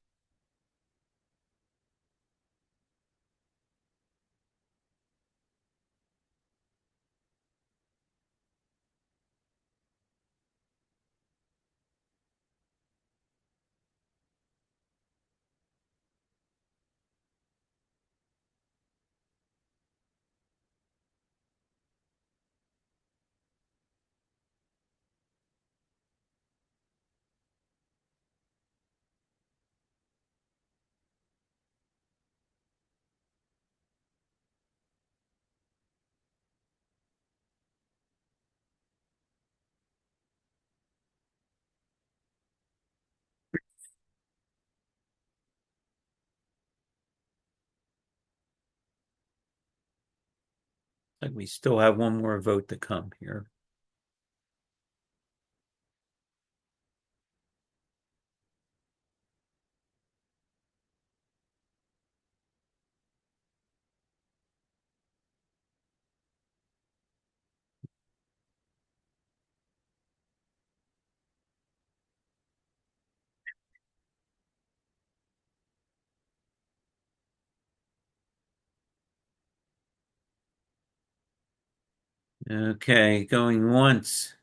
Like we still have one more vote to come here. Okay, going once.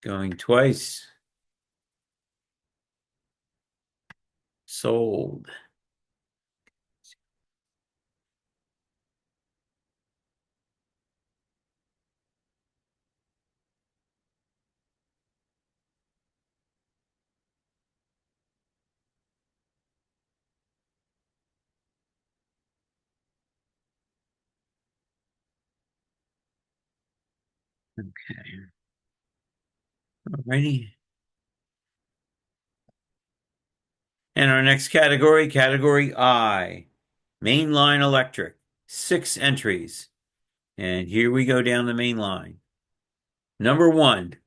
Going twice. Sold. Okay. Alrighty. And our next category, category I, mainline electric, 6 entries. And here we go down the main line. Number 1.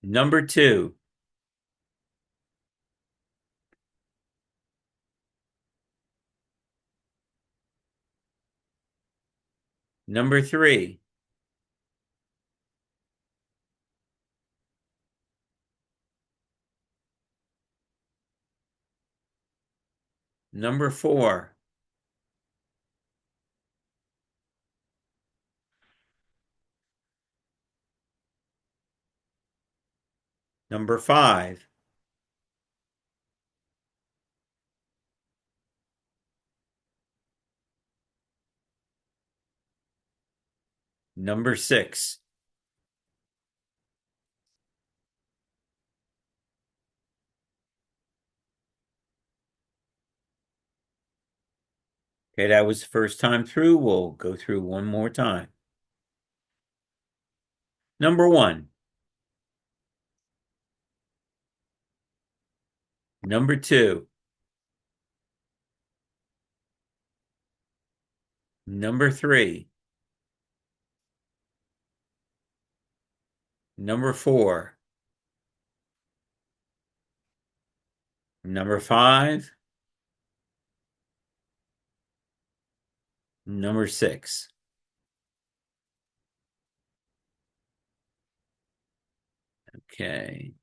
Number 2. Number 3. Number 4. Number 5. Number 6. Okay, that was the first time through. We'll go through one more time. Number 1. Number 2. Number 3. Number 4. Number 5. Number 6. Okay.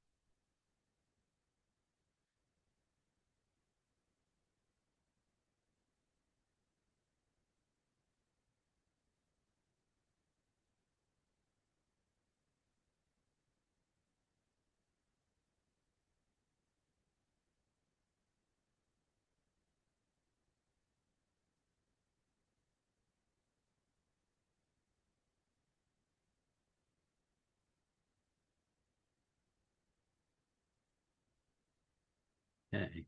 Okay.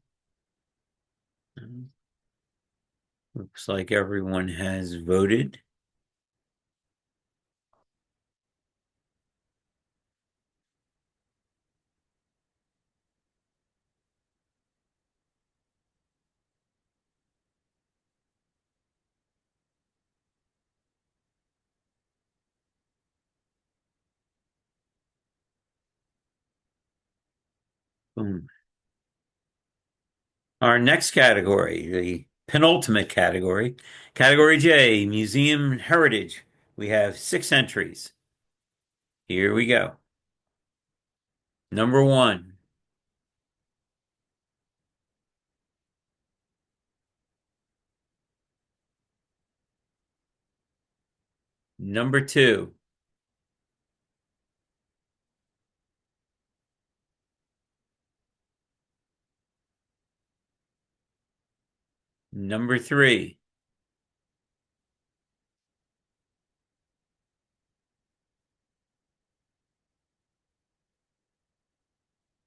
Looks like everyone has voted. Boom. Our next category, the penultimate category, category J, Museum Heritage. We have 6 entries. Here we go. Number 1. Number 2. Number 3.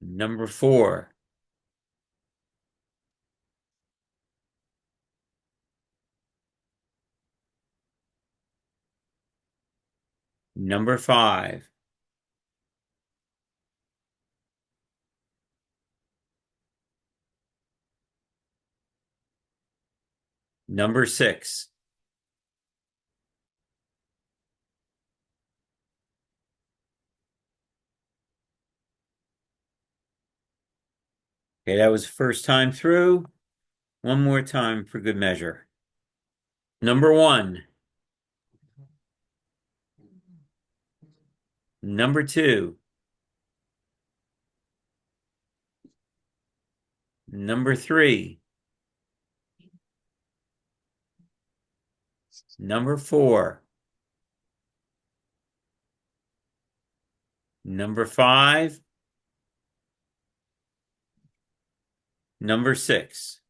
Number 4. Number 5. Number 6. Okay, that was the first time through. One more time for good measure. Number 1. Number 2. Number 3. Number 4. Number 5. Number 6.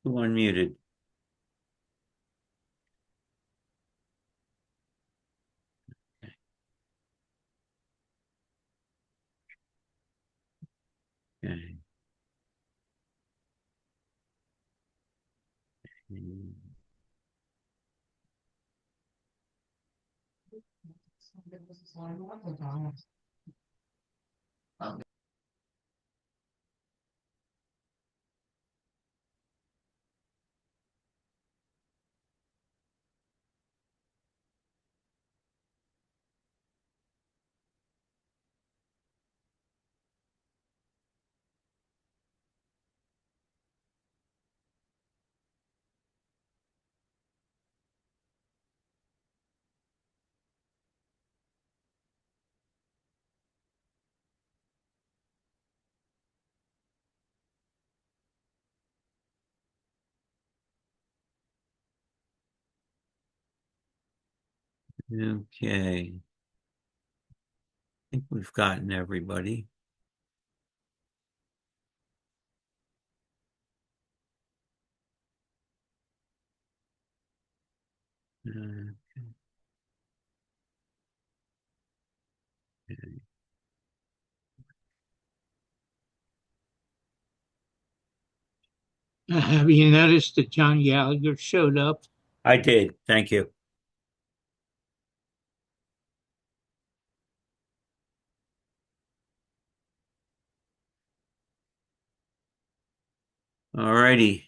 Who unmuted? Okay. Okay. I think we've gotten everybody. Uh, Have you noticed that John Gallagher showed up? I did. Thank you. All righty.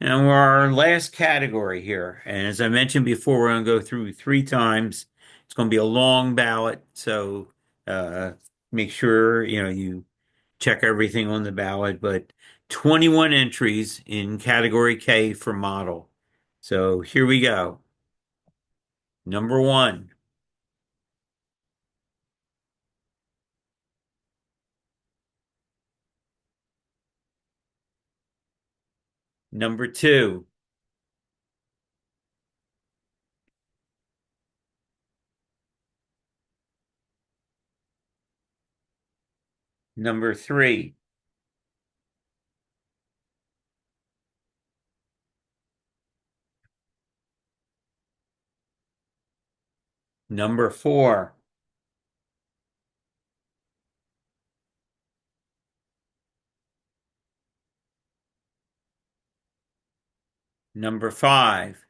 And we're our last category here. And as I mentioned before, we're going to go through 3 times. It's going to be a long ballot. So make sure, you check everything on the ballot. But 21 entries in category K for model. So here we go. Number 1. Number 2. Number 3. Number 4. Number 5.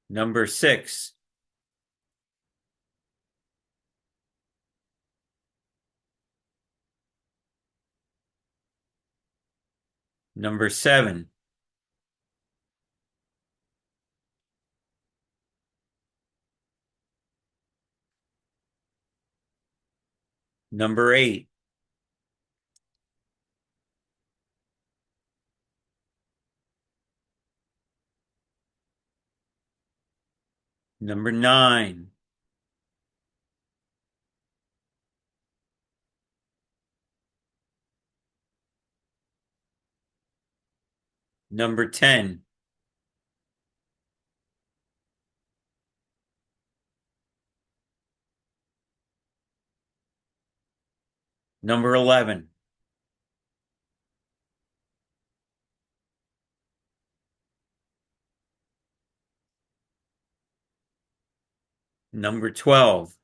Number 6. Number 7. Number 8. Number 9. Number 10. Number 11. Number 12.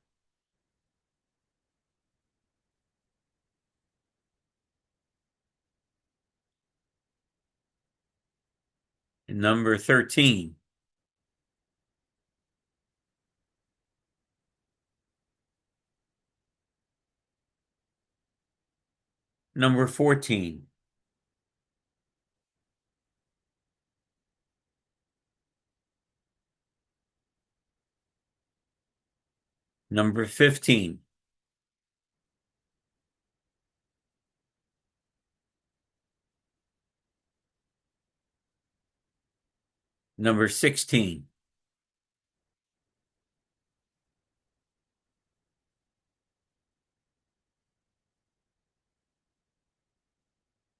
Number 13. Number 14. Number 15. Number 16.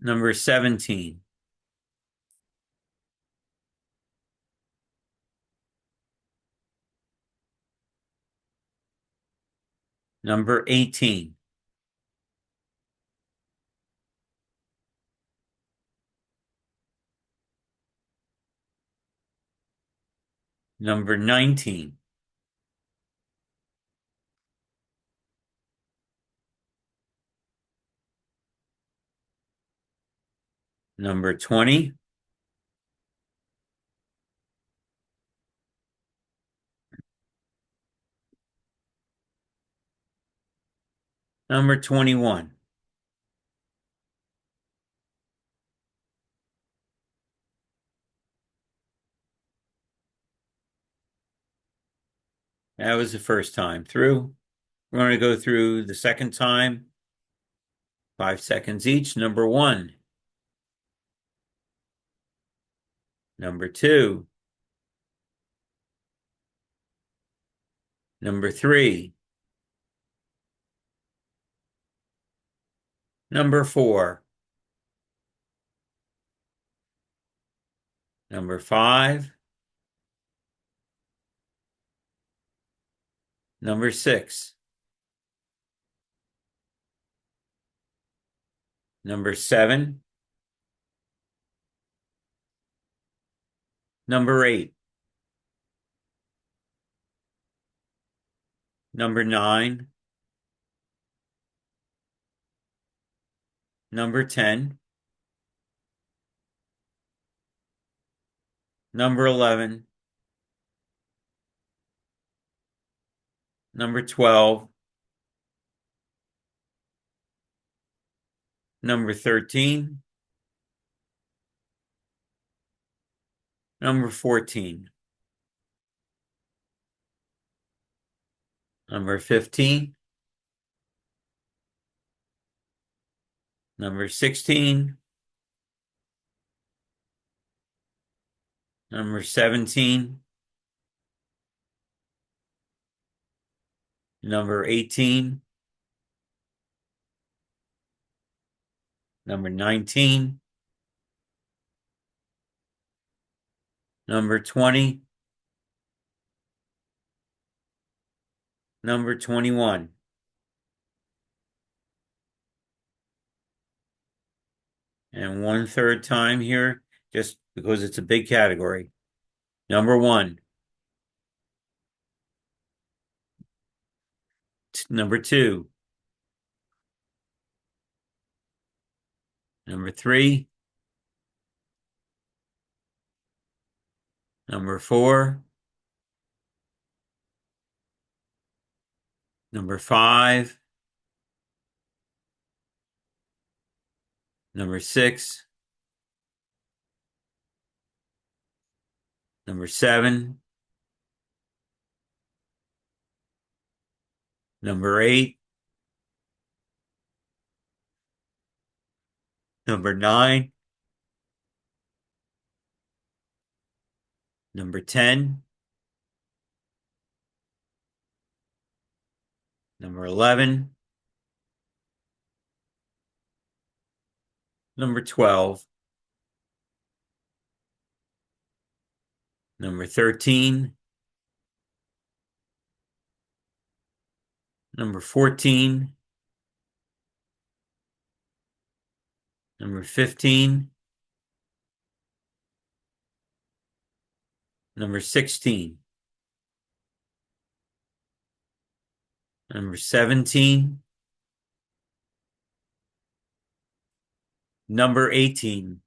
Number 17. Number 18. Number 19. Number 20. Number 21. That was the first time through. We're going to go through the second time. 5 seconds each. Number 1. Number 2. Number 3. Number 4. Number 5. Number 6. Number 7. Number 8. Number 9. Number 10. Number 11. Number 12. Number 13. Number 14. Number 15. Number 16. Number 17. Number 18. Number 19. Number 20. Number 21. And 1/3 time here, just because it's a big category. Number 1. Number 2. Number 3. Number 4. Number 5. Number 6. Number 7. Number 8. Number 9. Number 10. Number 11. Number 12. Number 13. Number 14. Number 15. Number 16. Number 17. Number 18.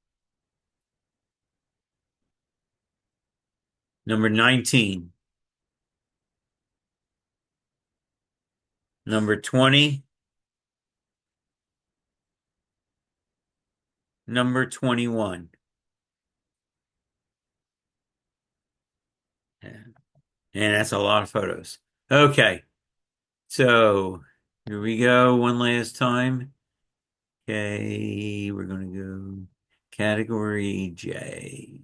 Number 19. Number 20. number 21. And that's a lot of photos. Okay. So here we go one last time. Okay, we're going to go category J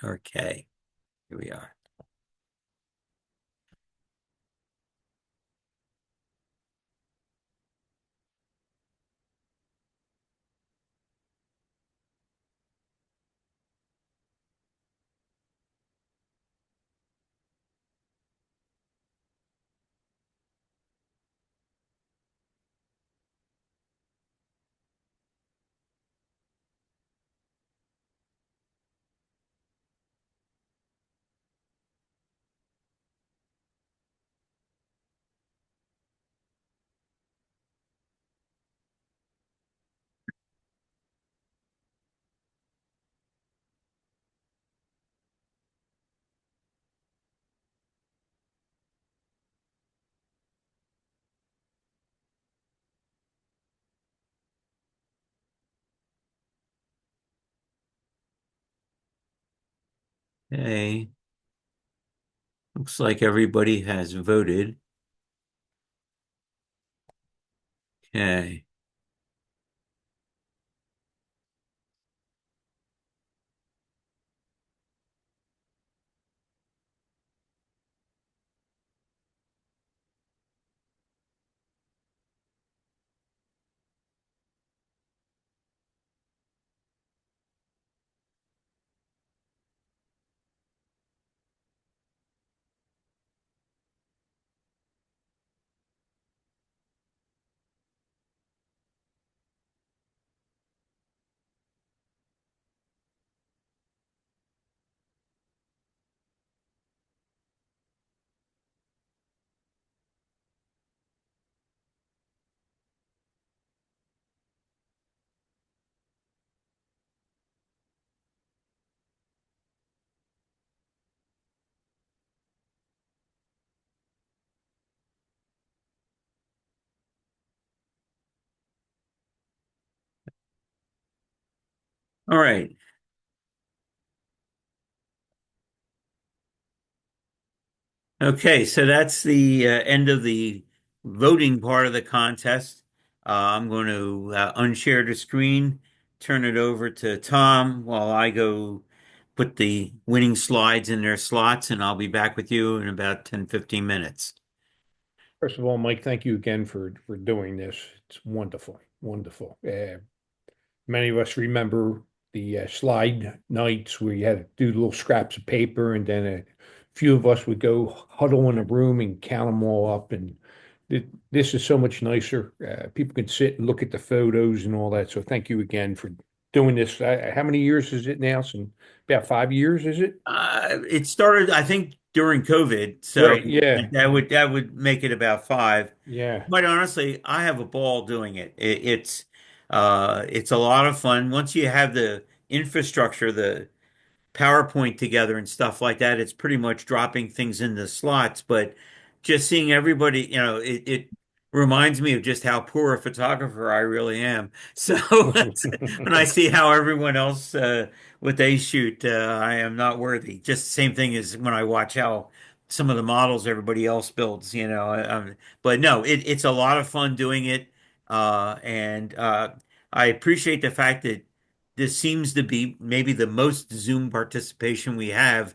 or K. Here we are. Okay. Looks like everybody has voted. Okay. All right. Okay, so that's the end of the voting part of the contest. I'm going to unshare the screen, turn it over to Tom while I go put the winning slides in their slots, and I'll be back with you in about 10, 15 minutes. First of all, Mike, thank you again for doing this. It's wonderful, wonderful. Many of us remember the slide nights where you had to do little scraps of paper, and then a few of us would go huddle in a room and count them all up. And this is so much nicer. People can sit and look at the photos and all that. So thank you again for doing this. How many years is it now? Since about 5 years, is it? It started, I think, during COVID, so Right. Yeah. that would make it about 5. Yeah. Quite honestly, I have a ball doing it. It's a lot of fun. Once you have the infrastructure, the PowerPoint together and stuff like that, it's pretty much dropping things in the slots. But just seeing everybody, it reminds me of just how poor a photographer I really am. So when I see how everyone else what they shoot, I am not worthy. Just the same thing as when I watch how some of the models everybody else builds. But no, it's a lot of fun doing it, and I appreciate the fact that this seems to be maybe the most Zoom participation we have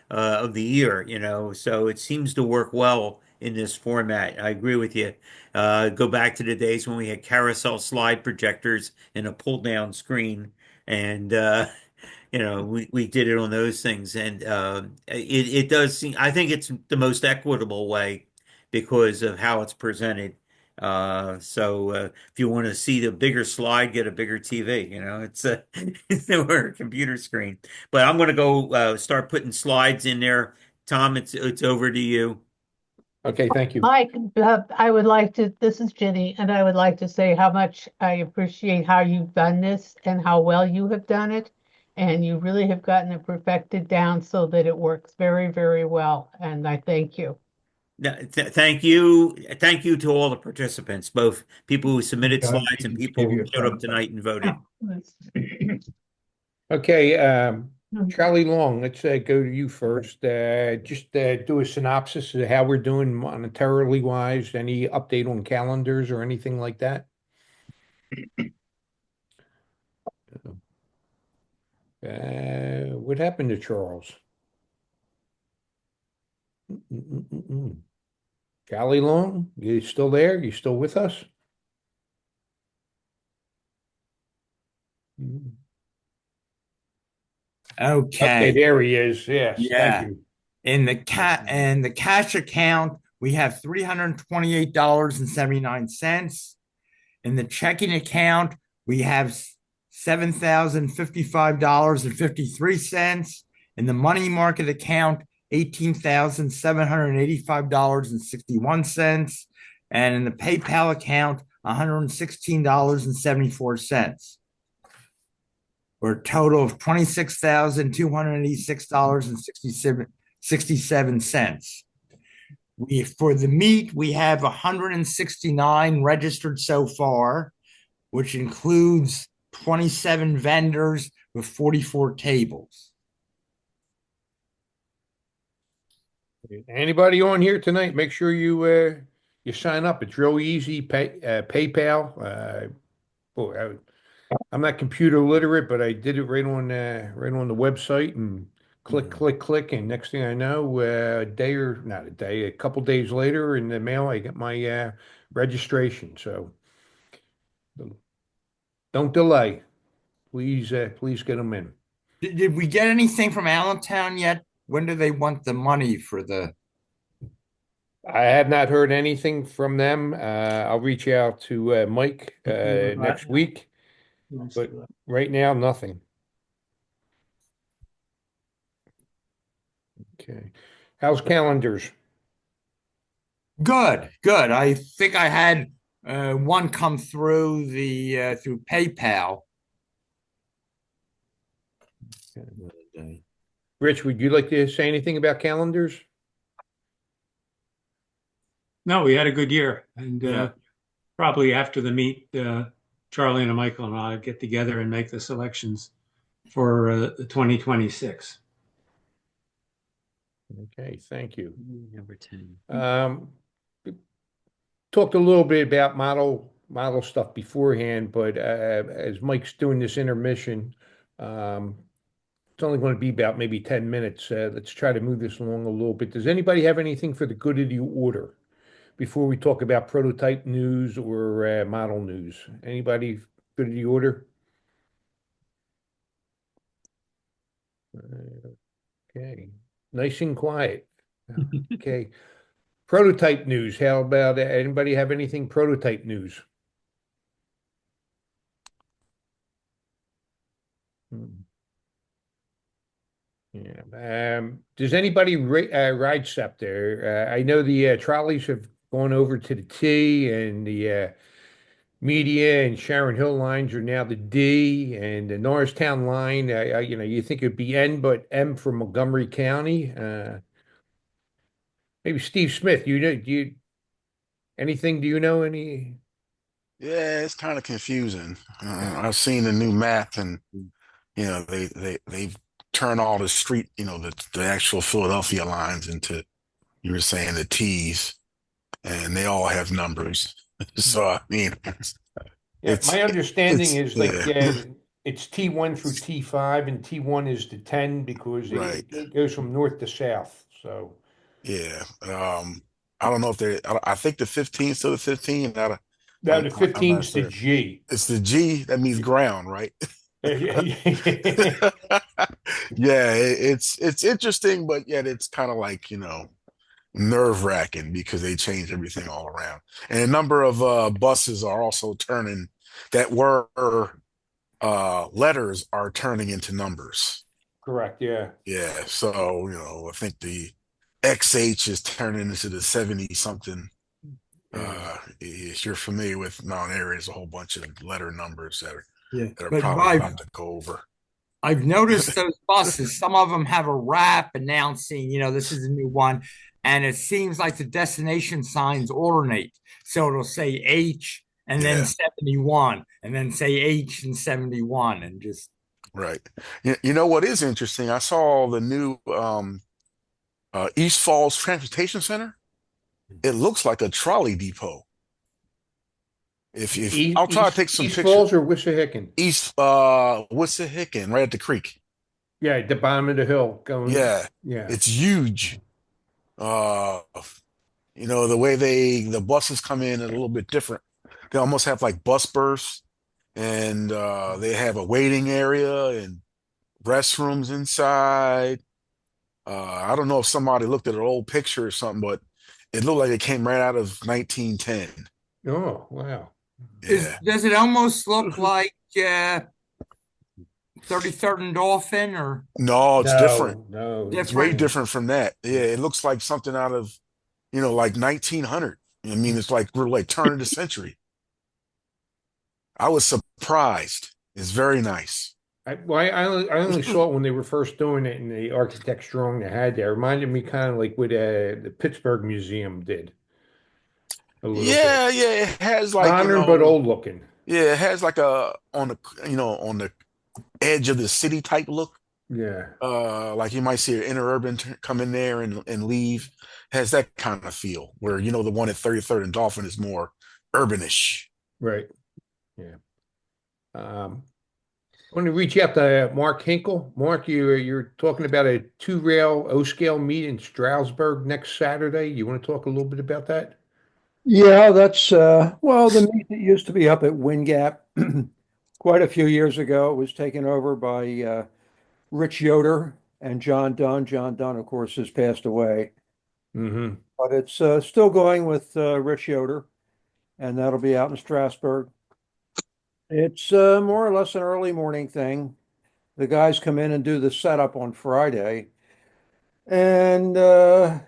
of the year, so it seems to work well in this format. I agree with you. Go back to the days when we had carousel slide projectors and a pull down screen, and we did it on those things, and it does seem. I think it's the most equitable way because of how it's presented. So if you want to see the bigger slide, get a bigger TV. It's a or a computer screen. But I'm going to go start putting slides in there. Tom, it's over to you. Okay. Thank you. Mike, I would like to, this is Jenny, and I would like to say how much I appreciate how you've done this and how well you have done it. And you really have gotten it perfected down so that it works very, very well. And I thank you. Thank you to all the participants, both people who submitted slides and people who showed up tonight and voted. Okay, Charlie Long, let's go to you first. Just do a synopsis of how we're doing monetarily wise. Any update on calendars or anything like that? What happened to Charles? Charlie Long, you still there? You still with us? Okay, Okay. there he is. Yes, thank Yeah. you. In the cash account, we have $328.79. In the checking account, we have $7,055.53. In the money market account, $18,785.61. And in the PayPal account, $116.74. For a total of $26,286.67. For the meat, we have 169 registered so far, which includes 27 vendors with 44 tables. Anybody on here tonight, make sure you sign up. It's real easy. PayPal. Boy, I'm not computer literate, but I did it right on the website and click, and next thing I know, a couple days later in the mail, I get my registration. So don't delay. Please get them in. Did we get anything from Allentown yet? When do they want the money for the? I have not heard anything from them. I'll reach out to Mike next week, but right now, nothing. Okay. How's calendars? Good. I think I had one come through through PayPal. Rich, would you like to say anything about calendars? No, we had a good year, and Yeah. probably after the meet, Charlie and Michael and I get together and make the selections for the 2026. Okay, thank you. Number 10. We talked a little bit about model stuff beforehand, but as Mike's doing this intermission, it's only going to be about maybe 10 minutes. Let's try to move this along a little bit. Does anybody have anything for the good of the order before we talk about prototype news or model news? Anybody good of the order? Okay, nice and quiet. Okay, prototype news. How about anybody have anything prototype news? Yeah. Does anybody ride Scepter? I know the trolleys have gone over to the T, and the Media and Sharon Hill lines are now the D, and the Norristown line. You think it'd be N, but M for Montgomery County. Maybe Steve Smith. Anything? Do you know any? Yeah, it's kind of confusing. I've seen the new map, and they've turned all the street, the actual Philadelphia lines into, you were saying, the T's, and they all have numbers. So I mean, Yeah, my understanding it's is like it's T1 through T5, and T1 is the 10 because right. it goes from north to south. So Yeah. I don't know if I think the 15 still the 15. now the I'm not 15's the certain. G. It's the G. That means ground, right? Yeah. Yeah, it's interesting, but yet it's kind of like, nerve-wracking because they change everything all around. And a number of buses are also turning that were letters are turning into numbers. Correct, yeah. Yeah, so I think the XH is turning into the 70 something. If you're familiar with Mount Airy, there's a whole bunch of letter numbers that are But probably about to go over. I've noticed those buses. Some of them have a wrap announcing, this is a new one. and it seems like the destination signs alternate. So it'll say H and then Yeah, 71, and then say H and 71, and just right. You know what is interesting? I saw the new East Falls Transportation Center. It looks like a trolley depot. If I'll try to take some East pictures. Falls or Wissahickon? East Wissahickon, right at the creek. Yeah, at the bottom of the hill going. Yeah, Yeah, it's huge. Uh, the way the buses come in is a little bit different. They almost have like bus berths, and they have a waiting area and restrooms inside. I don't know if somebody looked at an old picture or something, but it looked like it came right out of 1910. oh, wow. Yeah. does it almost look like 33rd and Dolphin, or No, it's different. No. It's way different? different from that. Yeah, it looks like something out of, like 1900. I mean, it's like we're like turn of the century. I was surprised. It's very nice. I only saw it when they were first doing it in the Architect Strong they had there. It reminded me kind of like what the Pittsburgh Museum did a little bit. Yeah, yeah, it has like, Modern but old looking. yeah, it has like a on the edge of the city type look. Yeah, Like you might see an interurban come in there and leave. Has that kind of feel where the one at 33rd and Dolphin is more urbanish. right. Yeah. I want to reach out to Mark Hinkle. Mark, you're talking about a two-rail O-scale meet in Stroudsburg next Saturday. You want to talk a little bit about that? Yeah, that's well, the meet that used to be up at Wind Gap quite a few years ago. It was taken over by Rich Yoder and John Dunn. John Dunn, of course, has passed away, Mm-hmm. but it's still going with Rich Yoder, and that'll be out in Strasbourg. It's more or less an early morning thing. The guys come in and do the setup on Friday, and I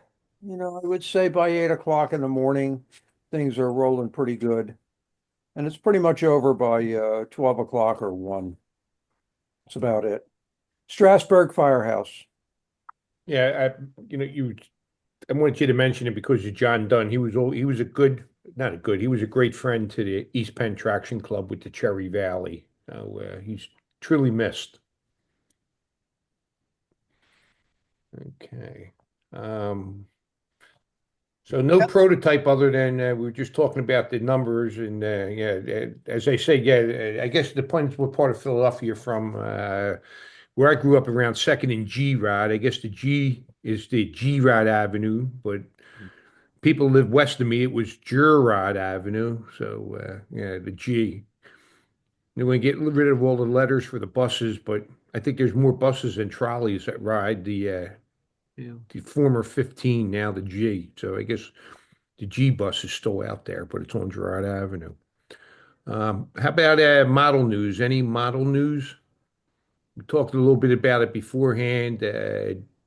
would say by 8 o'clock in the morning, things are rolling pretty good. And it's pretty much over by 12 o'clock or 1. That's about it. Strasbourg Firehouse. Yeah, I wanted you to mention it because of John Dunn. He was he was a great friend to the East Penn Traction Club with the Cherry Valley. So he's truly missed. Okay. So no prototype other than we were just talking about the numbers and as I say, I guess it depends what part of Philadelphia you're from. Where I grew up around Second and G Rod, I guess the G is the G Rod Avenue, but people live west of me. It was Gerard Avenue, so the G. They're going to get rid of all the letters for the buses, but I think there's more buses than trolleys that ride the former 15, now the G. So I guess the G bus is still out there, but it's on Girard Avenue. How about model news? Any model news? We talked a little bit about it beforehand.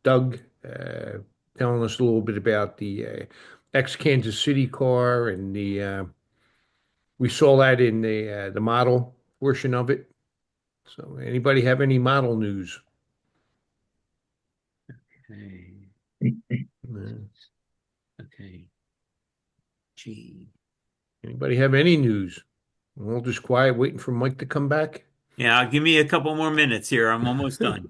Doug telling us a little bit about the ex-Kansas City car, and we saw that in the model portion of it. So anybody have any model news? Okay. Okay. Gee. Anybody have any news? We're all just quiet, waiting for Mike to come back. Yeah, give me a couple more minutes here. I'm almost done.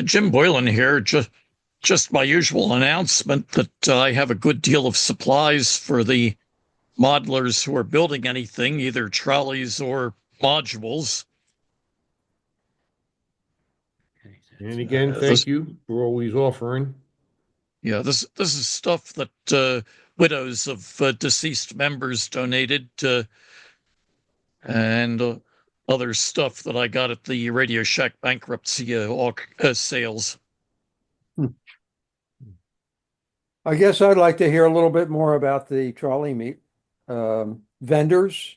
Jim Boylan here. Just my usual announcement that I have a good deal of supplies for the modelers who are building anything, either trolleys or modules. And again, thank you for always offering. Yeah, this is stuff that widows of deceased members donated, and other stuff that I got at the Radio Shack bankruptcy sales. I guess I'd like to hear a little bit more about the trolley meet. Vendors,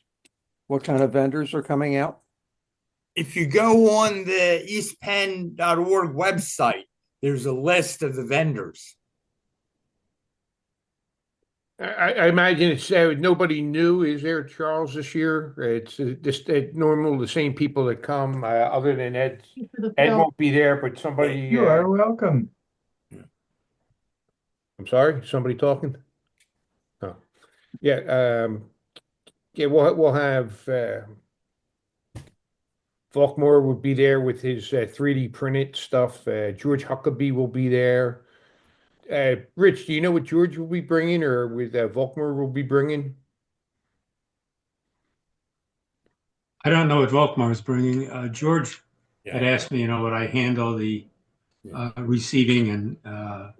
what kind of vendors are coming out? If you go on the eastpenn.org website, there's a list of the vendors. I imagine it's nobody new, is there, Charles, this year? It's just normal, the same people that come, other than Ed. Ed won't be there, but somebody. You are welcome. I'm sorry, somebody talking? Oh, yeah. Yeah, we'll have Faulkmore will be there with his 3D printed stuff. George Huckabee will be there. Rich, do you know what George will be bringing, or with Faulkmore will be bringing? I don't know what Volkmar is bringing. George had Yeah. asked me, would I handle the receiving and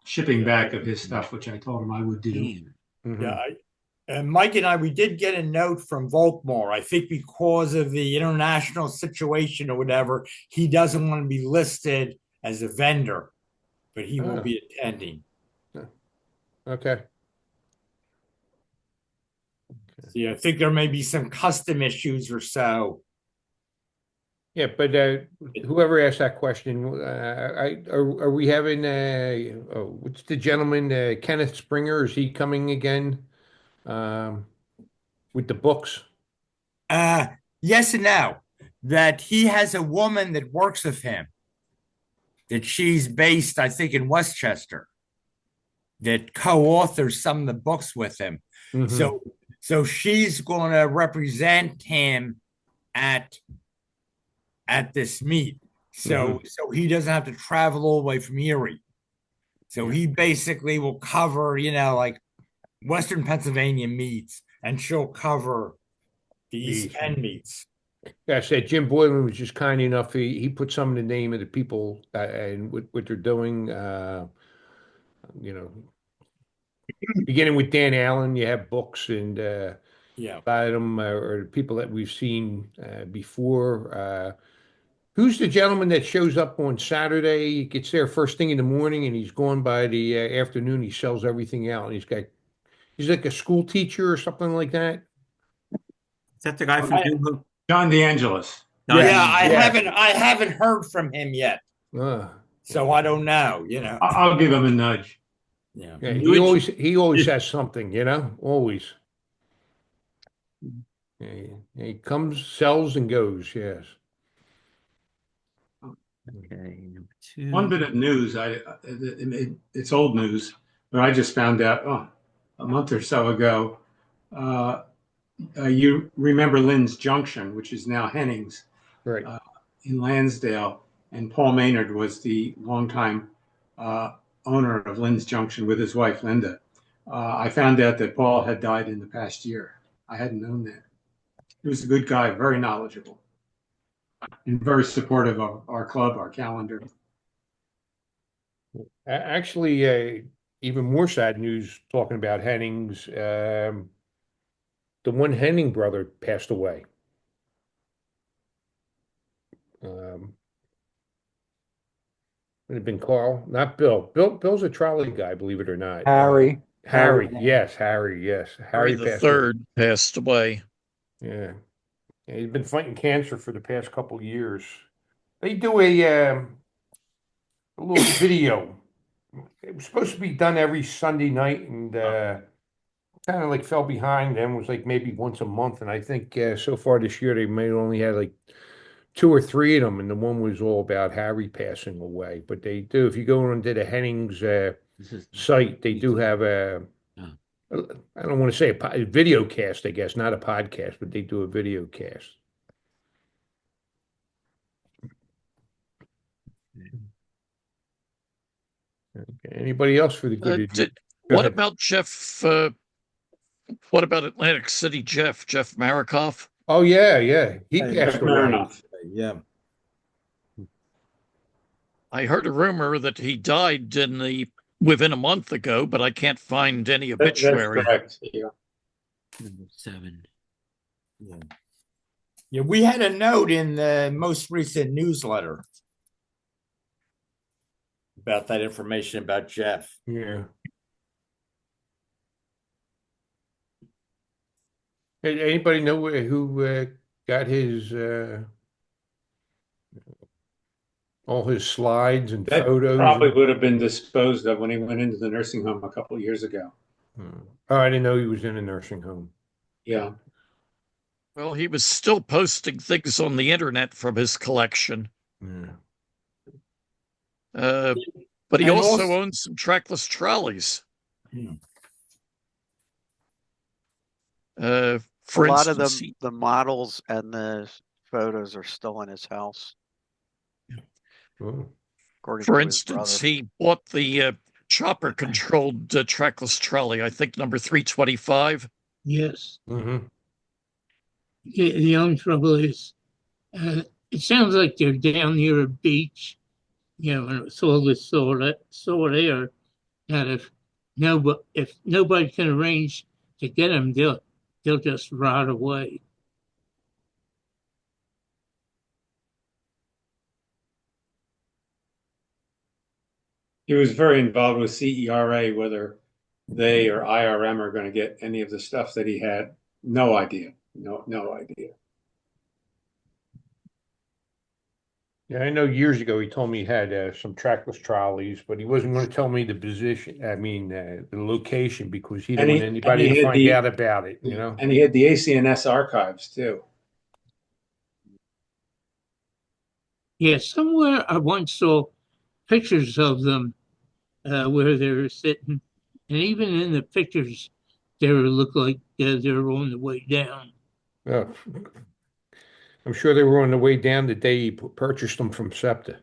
shipping back of his stuff, which I told him I would do. Yeah, and Mike and I, we did get a note from Volkmar. I think because of the international situation or whatever, he doesn't want to be listed as a vendor, but he will Oh. be attending. Okay. See, I think there may be some custom issues or so. Yeah, but whoever asked that question, are we having what's the gentleman, Kenneth Springer? Is he coming again with the books? Yes and no. That he has a woman that works with him. That she's based, I think, in Westchester. That co-authors some of the books with him. Mhm. So she's going to represent him at this meet. So he doesn't have to travel all the way from Erie. So he basically will cover, like Western Pennsylvania meets, and she'll cover the East Penn meets. Yeah, I said Jim Boylan was just kind enough. He put some of the name of the people and what they're doing. You know, beginning with Dan Allen, you have books and Yeah. a lot of them are people that we've seen before. Who's the gentleman that shows up on Saturday? He gets there first thing in the morning and he's gone by the afternoon. He sells everything out. And he's like a school teacher or something like that. Is that the guy from New Hope? John DeAngelis. Yeah, I haven't heard from him yet. Uh, So I don't know, I'll give him a nudge. Yeah. Yeah, he always has something, always. Yeah, he comes, sells, and goes. Yes. Okay, number 2. One bit of news, it's old news, but I just found out a month or so ago. You remember Lynn's Junction, which is now Hennings, Right. In Lansdale, and Paul Maynard was the longtime owner of Lynn's Junction with his wife Linda. I found out that Paul had died in the past year. I hadn't known that. He was a good guy, very knowledgeable, and very supportive of our club, our calendar. Actually, even more sad news talking about Hennings. The one Henning brother passed away. It had been Carl, not Bill. Bill's a trolley guy, believe it or not. Harry. Harry, yes, Harry, yes. Harry the third passed away. Yeah. He's been fighting cancer for the past couple years. They do a little video. It was supposed to be done every Sunday night, and kind of like fell behind. Then was like maybe once a month, and I think so far this year they may only had like 2 or 3 of them, and the one was all about Harry passing away. But they do, if you go onto the Hennings site, they do have I don't want to say a video cast, I guess, not a podcast, but they do a video cast. Okay. Anybody else for the good of you? What about Jeff? What about Atlantic City Jeff Marikoff? Oh yeah, he passed away. Yeah. I heard a rumor that he died within a month ago, but I can't find any obituary. That's correct. Yeah. Number 7. Yeah, we had a note in the most recent newsletter about that information about Jeff. Yeah. Anybody know who got his all his slides and That photos? probably would have been disposed of when he went into the nursing home a couple of years ago. Oh, I didn't know he was in a nursing home. Yeah. Well, he was still posting things on the internet from his collection. Yeah. But But he And also owns some trackless trolleys. A For lot of instance, the models and the photos are still in his house, Oh. according for to his instance, brother. he bought the chopper-controlled trackless trolley, I think number 325. Yes. Mm-hmm. The only trouble is, it sounds like they're down near a beach, and it's all this salt air. That if nobody can arrange to get them, they'll just rot away. He was very involved with CERA, whether they or IRM are going to get any of the stuff that he had. No idea. No idea. Yeah, I know years ago he told me he had some trackless trolleys, but he wasn't going to tell me the position. I mean, the location because he didn't want anybody to find out about it. You know. And he had the ACNS archives too. Yeah, somewhere I once saw pictures of them where they were sitting, and even in the pictures, they look like they were on the way down. Oh, I'm sure they were on the way down the day he purchased them from SEPTA.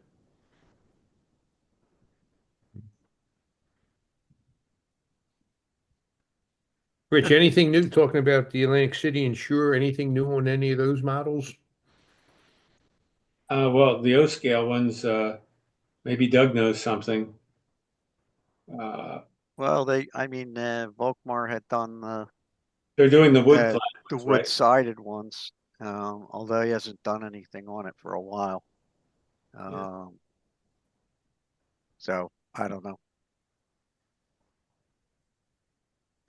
Rich, anything new talking about the Atlantic City and Shore? Anything new on any of those models? Well, the O scale ones, maybe Doug knows something. Well, Volkmar had done They're doing the wood the right? wood-sided ones, although he hasn't done anything on it for a while. So I don't know.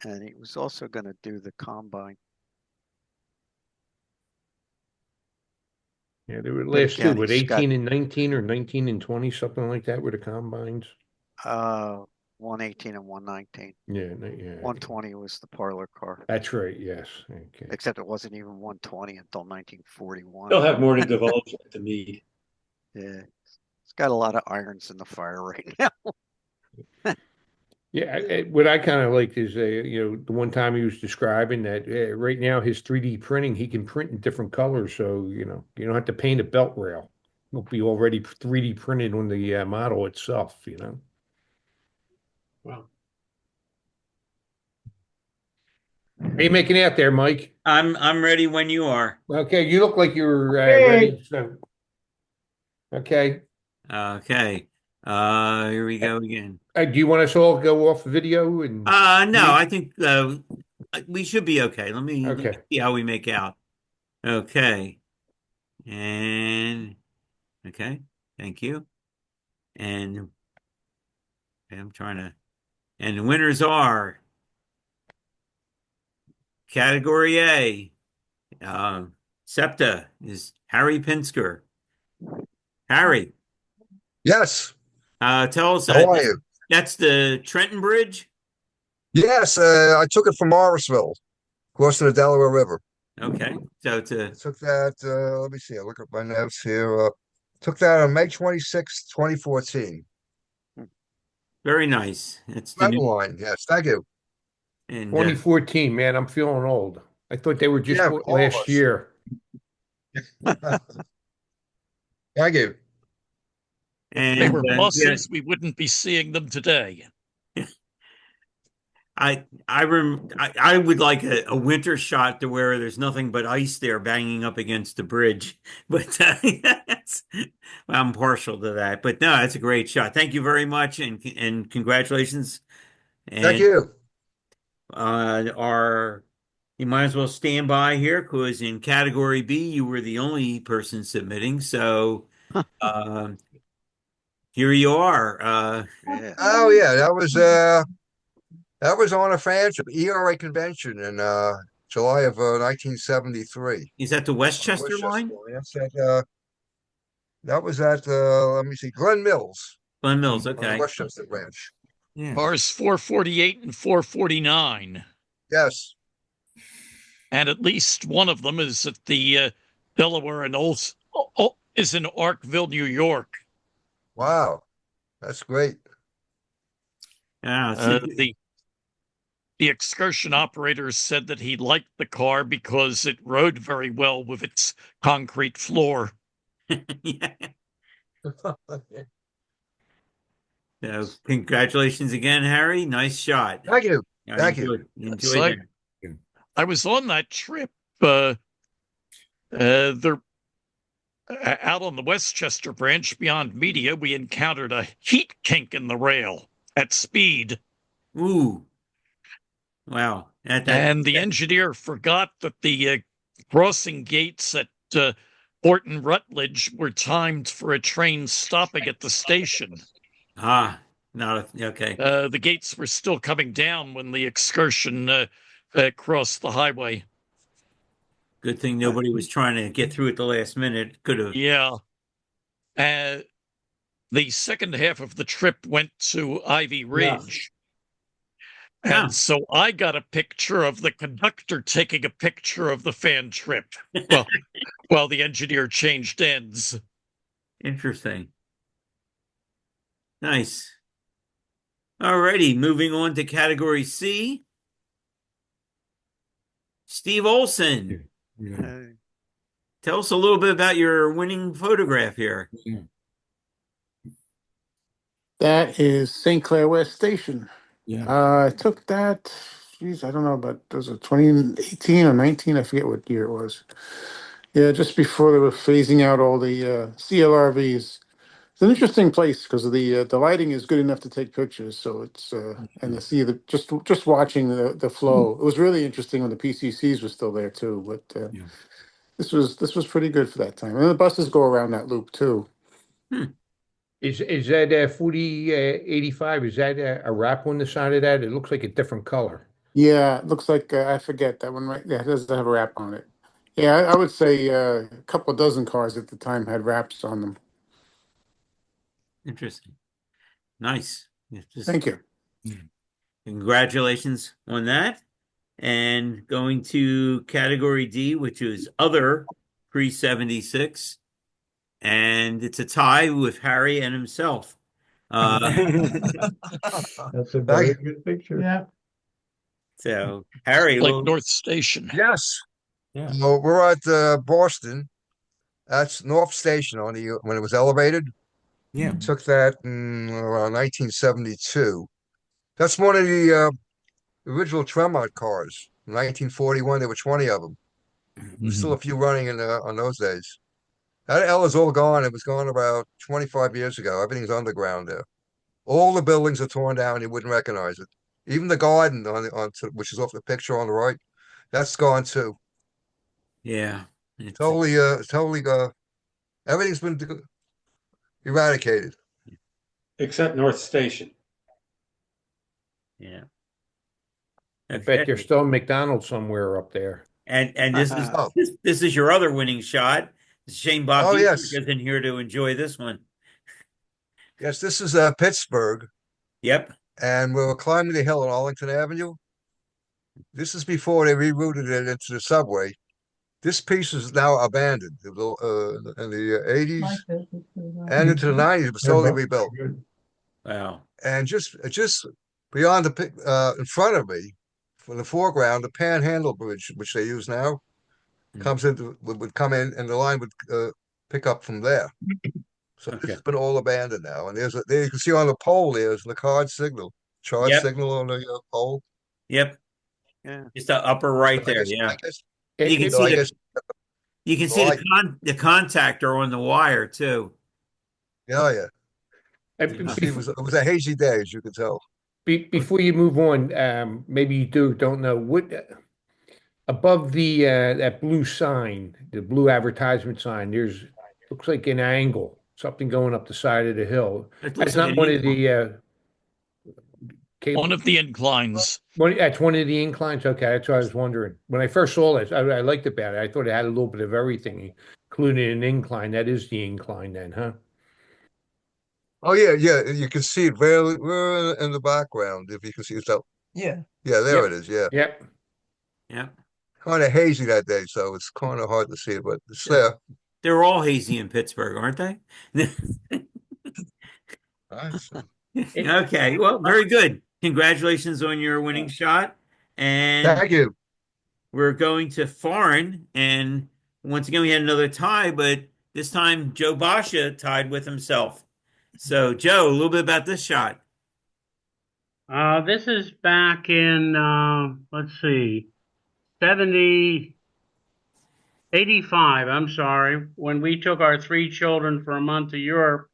And he was also going to do the combine. Yeah, they were But last two, again, with he's got 18 and 19 or 19 and 20, something like that, were the combines. 118 and 119. Yeah, yeah. 120 was the parlor car. That's right. Yes. Okay. Except it wasn't even 120 until 1941. They'll have more to divulge at the meet. Yeah, it's got a lot of irons in the fire right now. Yeah, what I kind of liked is, the one time he was describing that right now his 3D printing, he can print in different colors. So, you don't have to paint a belt rail. It'll be already 3D printed on the model itself, Wow. How you making out there, Mike? I'm ready when you are. Okay, you look like you're ready. So, okay. Okay. Here we go again. Do you want us all go off video and? No, I think we should be okay. Let me see how we make out. Okay. And okay, thank you. And I'm trying to, and the winners are category A. SEPTA is Harry Pinsker. Harry. Yes. Tell us. How are you? That's the Trenton Bridge? Yes, I took it from Morrisville, crossing the Delaware River. Okay. So I took that, let me see, I look at my notes here. Took that on May 26th, 2014. Very nice. It's the new line. Yes, thank you. And 2014, man, I'm feeling old. I thought they were just last year. Thank you. If they were buses, we wouldn't be seeing them today. I would like a winter shot to where there's nothing but ice there banging up against the bridge, but I'm partial to that. But no, that's a great shot. Thank you very much, and congratulations. And, thank you. You might as well stand by here because in category B you were the only person submitting. So here you are. Yeah. Oh yeah, that was on a fanship ERA convention in July of 1973. Is that the Westchester line? Yes, that was at let me see, Glen Mills. Glen Mills, okay. Westchester Ranch. Yeah. Cars 448 and 449. Yes. And at least one of them is at the Delaware and is in Arkville, New York. Wow, that's great. Ah, The excursion operator said that he liked the car because it rode very well with its concrete floor. yeah. So congratulations again, Harry. Nice shot. Thank you. I Thank you. enjoy So that. I was on that trip. There out on the Westchester branch beyond Media, we encountered a heat kink in the rail at speed. Ooh, wow. And the engineer forgot that the crossing gates at Orton Rutledge were timed for a train stopping at the station. Not okay. The gates were still coming down when the excursion crossed the highway. Good thing nobody was trying to get through at the last minute. Could have. Yeah. The second half of the trip went to Ivy Ridge. And so I got a picture of the conductor taking a picture of the fan trip. Well, while the engineer changed ends. Interesting. Nice. All righty, moving on to category C. Steve Olson. Tell us a little bit about your winning photograph here. That is St. Clair West Station. I took that, geez, I don't know, but was it 2018 or 19? I forget what year it was. Yeah, just before they were phasing out all the CLRVs. It's an interesting place because the lighting is good enough to take pictures. So it's and to see the just watching the flow. It was really interesting when the PCCs were still there too. But this was pretty good for that time. And the buses go around that loop too. Is that 4085? Is that a wrap on the side of that? It looks like a different color. Yeah, it looks like I forget that one, right? Yeah, it does have a wrap on it. Yeah, I would say a couple dozen cars at the time had wraps on them. Interesting. Nice. Thank you. Congratulations on that. And going to category D, which is other pre-76. And it's a tie with Harry and himself. That's a very good picture. Yeah. So, Harry, like North Station. Yes. Yeah. So we're at Boston. That's North Station when it was elevated. Yeah. Took that in around 1972. That's one of the original Tremont cars. In 1941, there were 20 of them. There's still a few running on those days. That L is all gone. It was gone about 25 years ago. Everything's underground there. All the buildings are torn down. You wouldn't recognize it. Even the garden which is off the picture on the right, that's gone too. Yeah. Totally, everything's been eradicated. Except North Station. Yeah. I bet there's still a McDonald's somewhere up there. And this is your other winning shot. It's a shame Bob yes. isn't here to enjoy this one. Yes, this is Pittsburgh. Yep. And we were climbing the hill on Arlington Avenue. This is before they rerouted it into the subway. This piece is now abandoned. In the 80s and into the 90s, it was totally rebuilt. Wow. And just beyond in front of me, from the foreground, the Panhandle Bridge, which they use now, would come in, and the line would pick up from there. So this has been all abandoned now. And there you can see on the pole there's the signal on the pole. Yep. Yeah. Just the upper right there. Yeah. You can see the contactor on the wire too. Yeah. It was a hazy day, as you can tell. Before you move on, maybe you don't know what above the that blue sign, the blue advertisement sign. Looks like an angle, something going up the side of the hill. That's not one of the one of the inclines. That's one of the inclines. Okay, that's what I was wondering. When I first saw this, I liked about it. I thought it had a little bit of everything, including an incline. That is the incline, then, huh? Oh yeah. You can see it very in the background if you can see it. So yeah, there it is. Yeah. Yeah. Kind of hazy that day, so it's kind of hard to see it, but it's there. They're all hazy in Pittsburgh, aren't they? Okay. Well, very good. congratulations on your winning shot. And Thank you. we're going to foreign. And once again, we had another tie, but this time Joe Basha tied with himself. So, Joe, a little bit about this shot. This is back in, let's see, 70, 85, I'm sorry, when we took our three children for a month to Europe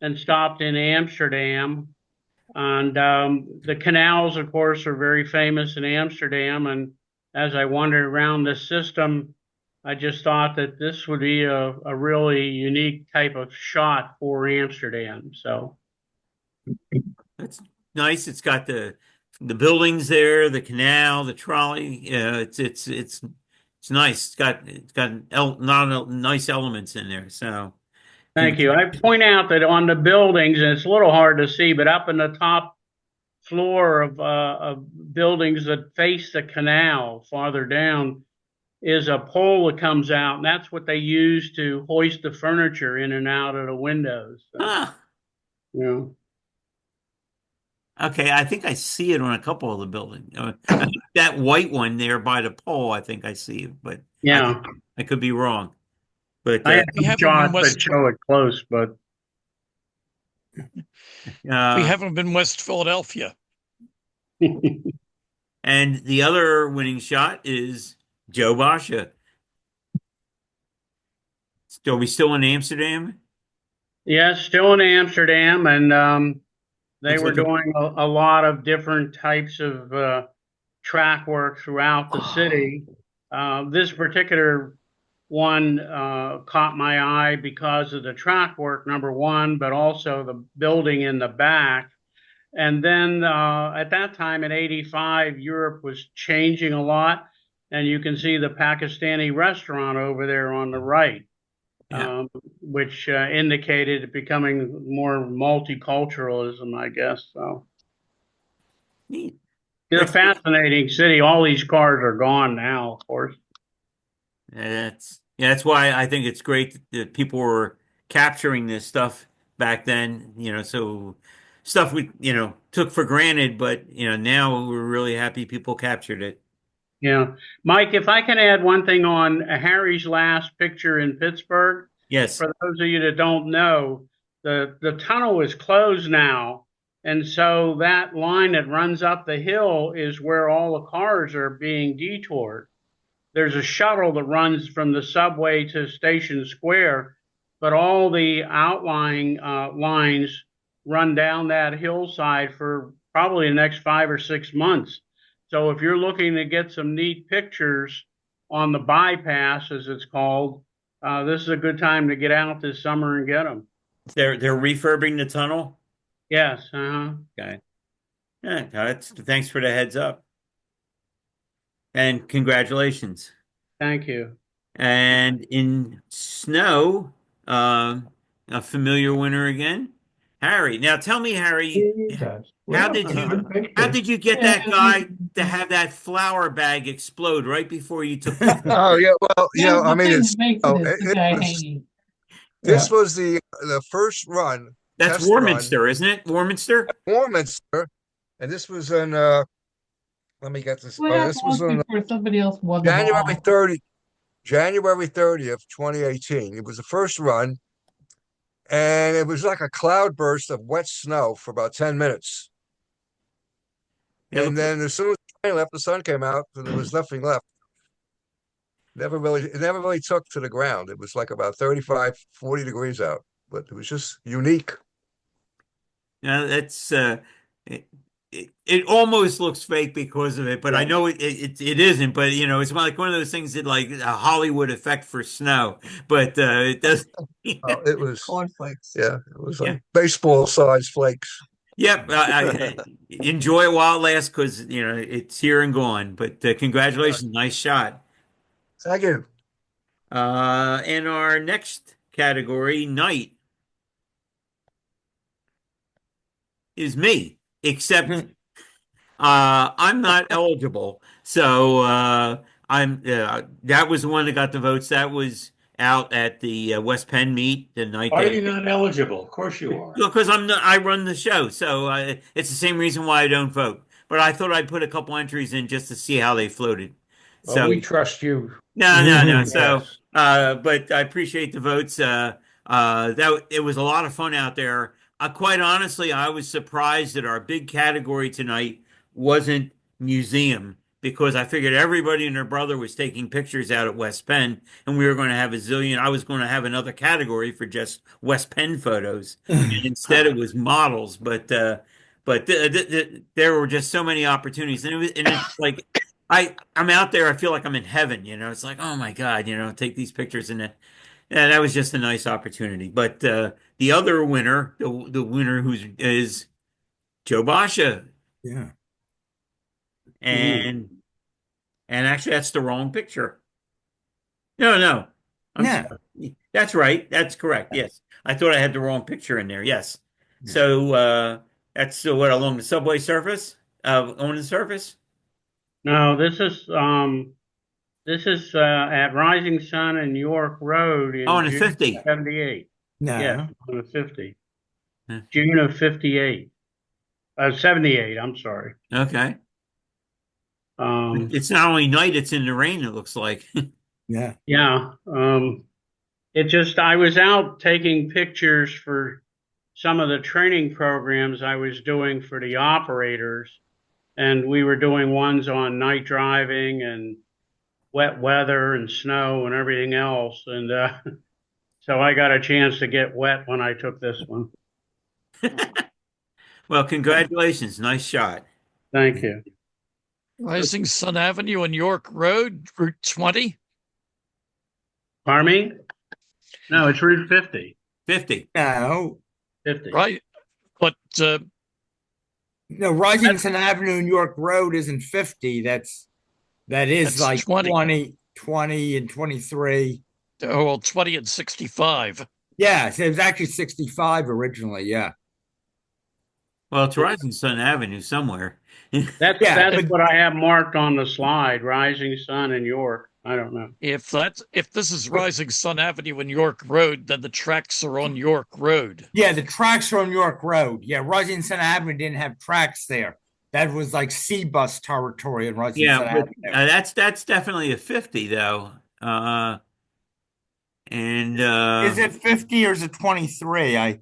and stopped in Amsterdam. And the canals, of course, are very famous in Amsterdam. And as I wandered around the system, I just thought that this would be a really unique type of shot for Amsterdam. So That's nice. It's got the buildings there, the canal, the trolley. Yeah, it's nice. It's got not nice elements in there. So, thank you. I point out that on the buildings, and it's a little hard to see, but up in the top floor of buildings that face the canal farther down is a pole that comes out, and that's what they use to hoist the furniture in and out of the windows. So, huh. you know. Okay, I think I see it on a couple of the buildings. That white one there by the pole, I think I see it, but Yeah, I could be wrong. But I have We some haven't been shots that West. show it close, but We haven't been West Philadelphia. and the other winning shot is Joe Basha. Are we still in Amsterdam? yes, still in Amsterdam, and they Looks were like a doing a lot of different types of track work throughout the city. This particular one caught my eye because of the track work, number one, but also the building in the back. And then at that time in 85, Europe was changing a lot. And you can see the Pakistani restaurant over there on the right, yeah. which indicated becoming more multiculturalism, I guess. So Neat. it's a fascinating city. All these cars are gone now, of course. That's why I think it's great that people were capturing this stuff back then, so stuff we, took for granted, but now we're really happy people captured it. Yeah. Mike, if I can add one thing on Harry's last picture in Pittsburgh, Yes. for those of you that don't know, the tunnel is closed now. And so that line that runs up the hill is where all the cars are being detoured. There's a shuttle that runs from the subway to Station Square, but all the outlying lines run down that hillside for probably the next 5 or 6 months. So if you're looking to get some neat pictures on the bypass, as it's called, this is a good time to get out this summer and get them. They're refurbing the tunnel. Yes. Uh-huh. Okay. Yeah, thanks for the heads up. And congratulations. Thank you. And in snow, a familiar winner again, Harry. Now tell me, Harry, how did you get that guy to have that flour bag explode right before you took the Oh yeah, well, I mean, this was the first run. That's test Warminster, run, isn't it? Warminster? Warminster, and this was in let me get this. Well, This was on before somebody else won the January ball. 30, January 30th, 2018. It was the first run, and it was like a cloudburst of wet snow for about 10 minutes. And then as soon as the rain left, the sun came out, and there was nothing left. It never really took to the ground. It was like about 35, 40 degrees out, but it was just unique. That's it almost looks fake because of it, but I know it isn't. But it's like one of those things that like a Hollywood effect for snow, but it does. It was cornflakes. Yeah, it was like baseball size flakes. Yep, I enjoy it while it lasts because it's here and gone. But congratulations, nice shot. Thank you. In our next category, night, is me, except I'm not eligible. So I'm that was the one that got the votes. That was out at the West Penn meet the night Are they. you not eligible? Of course you are. Because I run the show, so it's the same reason why I don't vote. But I thought I'd put a couple entries in just to see how they floated. Well, So we trust you. no, no, no. So, Yes. but I appreciate the votes. That it was a lot of fun out there. Quite honestly, I was surprised that our big category tonight wasn't museum because I figured everybody and their brother was taking pictures out at West Penn, and we were going to have a zillion. I was going to have another category for just West Penn photos, and instead it was models. But there were just so many opportunities, and it's like I'm out there. I feel like I'm in heaven. It's like, oh my God, take these pictures and yeah, that was just a nice opportunity. But the other winner, the winner is Joe Basha, Yeah. and and actually that's the wrong picture. No, no, I'm Yeah. sorry. That's right. That's correct. Yes, I thought I had the wrong picture in there. Yes. Yeah. So that's what along the subway surface, on the surface. No, this is at Rising Sun and York Road Oh, in on the June 50. 78. Yes, No. on the 50. Huh. June of 58. 78, I'm sorry. Okay. Um, It's not only night, it's in the rain, it looks like. Yeah. yeah. I was out taking pictures for some of the training programs I was doing for the operators, and we were doing ones on night driving and wet weather and snow and everything else. And so I got a chance to get wet when I took this one. Well, congratulations. Nice shot. Thank you. Rising Sun Avenue and York Road, Route 20. Pardon me? No, it's Route 50. 50. No. 50. Right. But No, Rising Sun Avenue and York Road isn't 50. That is that's like 20. 20 and 23. Oh, well, 20 and 65. Yeah, so it was actually 65 originally. Yeah. Well, it's Rising Sun Avenue somewhere. That's Yeah, that's what I have marked on the slide, Rising Sun and York. I don't know. If this is Rising Sun Avenue and York Road, then the tracks are on York Road. Yeah, the tracks are on York Road. Yeah, Rising Sun Avenue didn't have tracks there. That was like C-bus territory in Rising Yeah, Sun but Avenue. that's definitely a 50 though. And Is it 50 or is it 23? I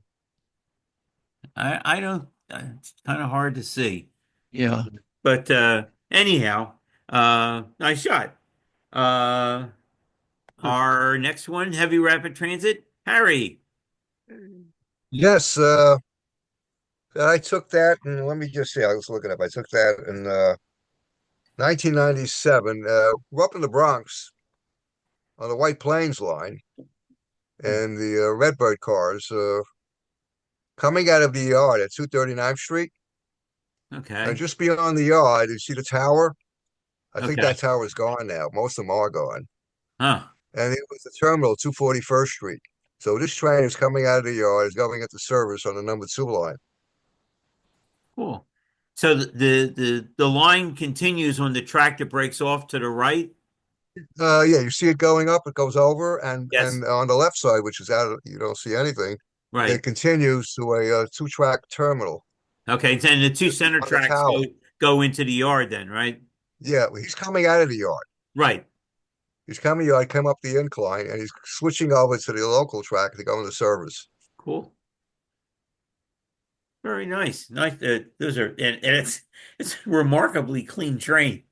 don't it's kind of hard to see. Yeah. But anyhow, nice shot. Uh our next one, heavy rapid transit, Harry. Yes, I took that, and let me just see. I was looking up. I took that in 1997. We're up in the Bronx on the White Plains line, and the Redbird cars coming out of the yard at 239th Street. And Okay. just beyond the yard, you see the tower. I think Okay. that tower is gone now. Most of them are gone. Huh. And it was the terminal, 241st Street. So this train is coming out of the yard, is going into service on the number 2 line. Cool. So the line continues when the tractor breaks off to the right. Yeah, you see it going up, it goes over, Yes. and on the left side, which is out, you don't see anything. Right. It continues to a two-track terminal Okay. And the two center on the tracks tower. go into the yard then, right? Yeah, he's coming out of the yard. Right. He's coming yard, come up the incline, and he's switching over to the local track to go into service. Cool. Very nice. Nice. Those are and it's a remarkably clean train.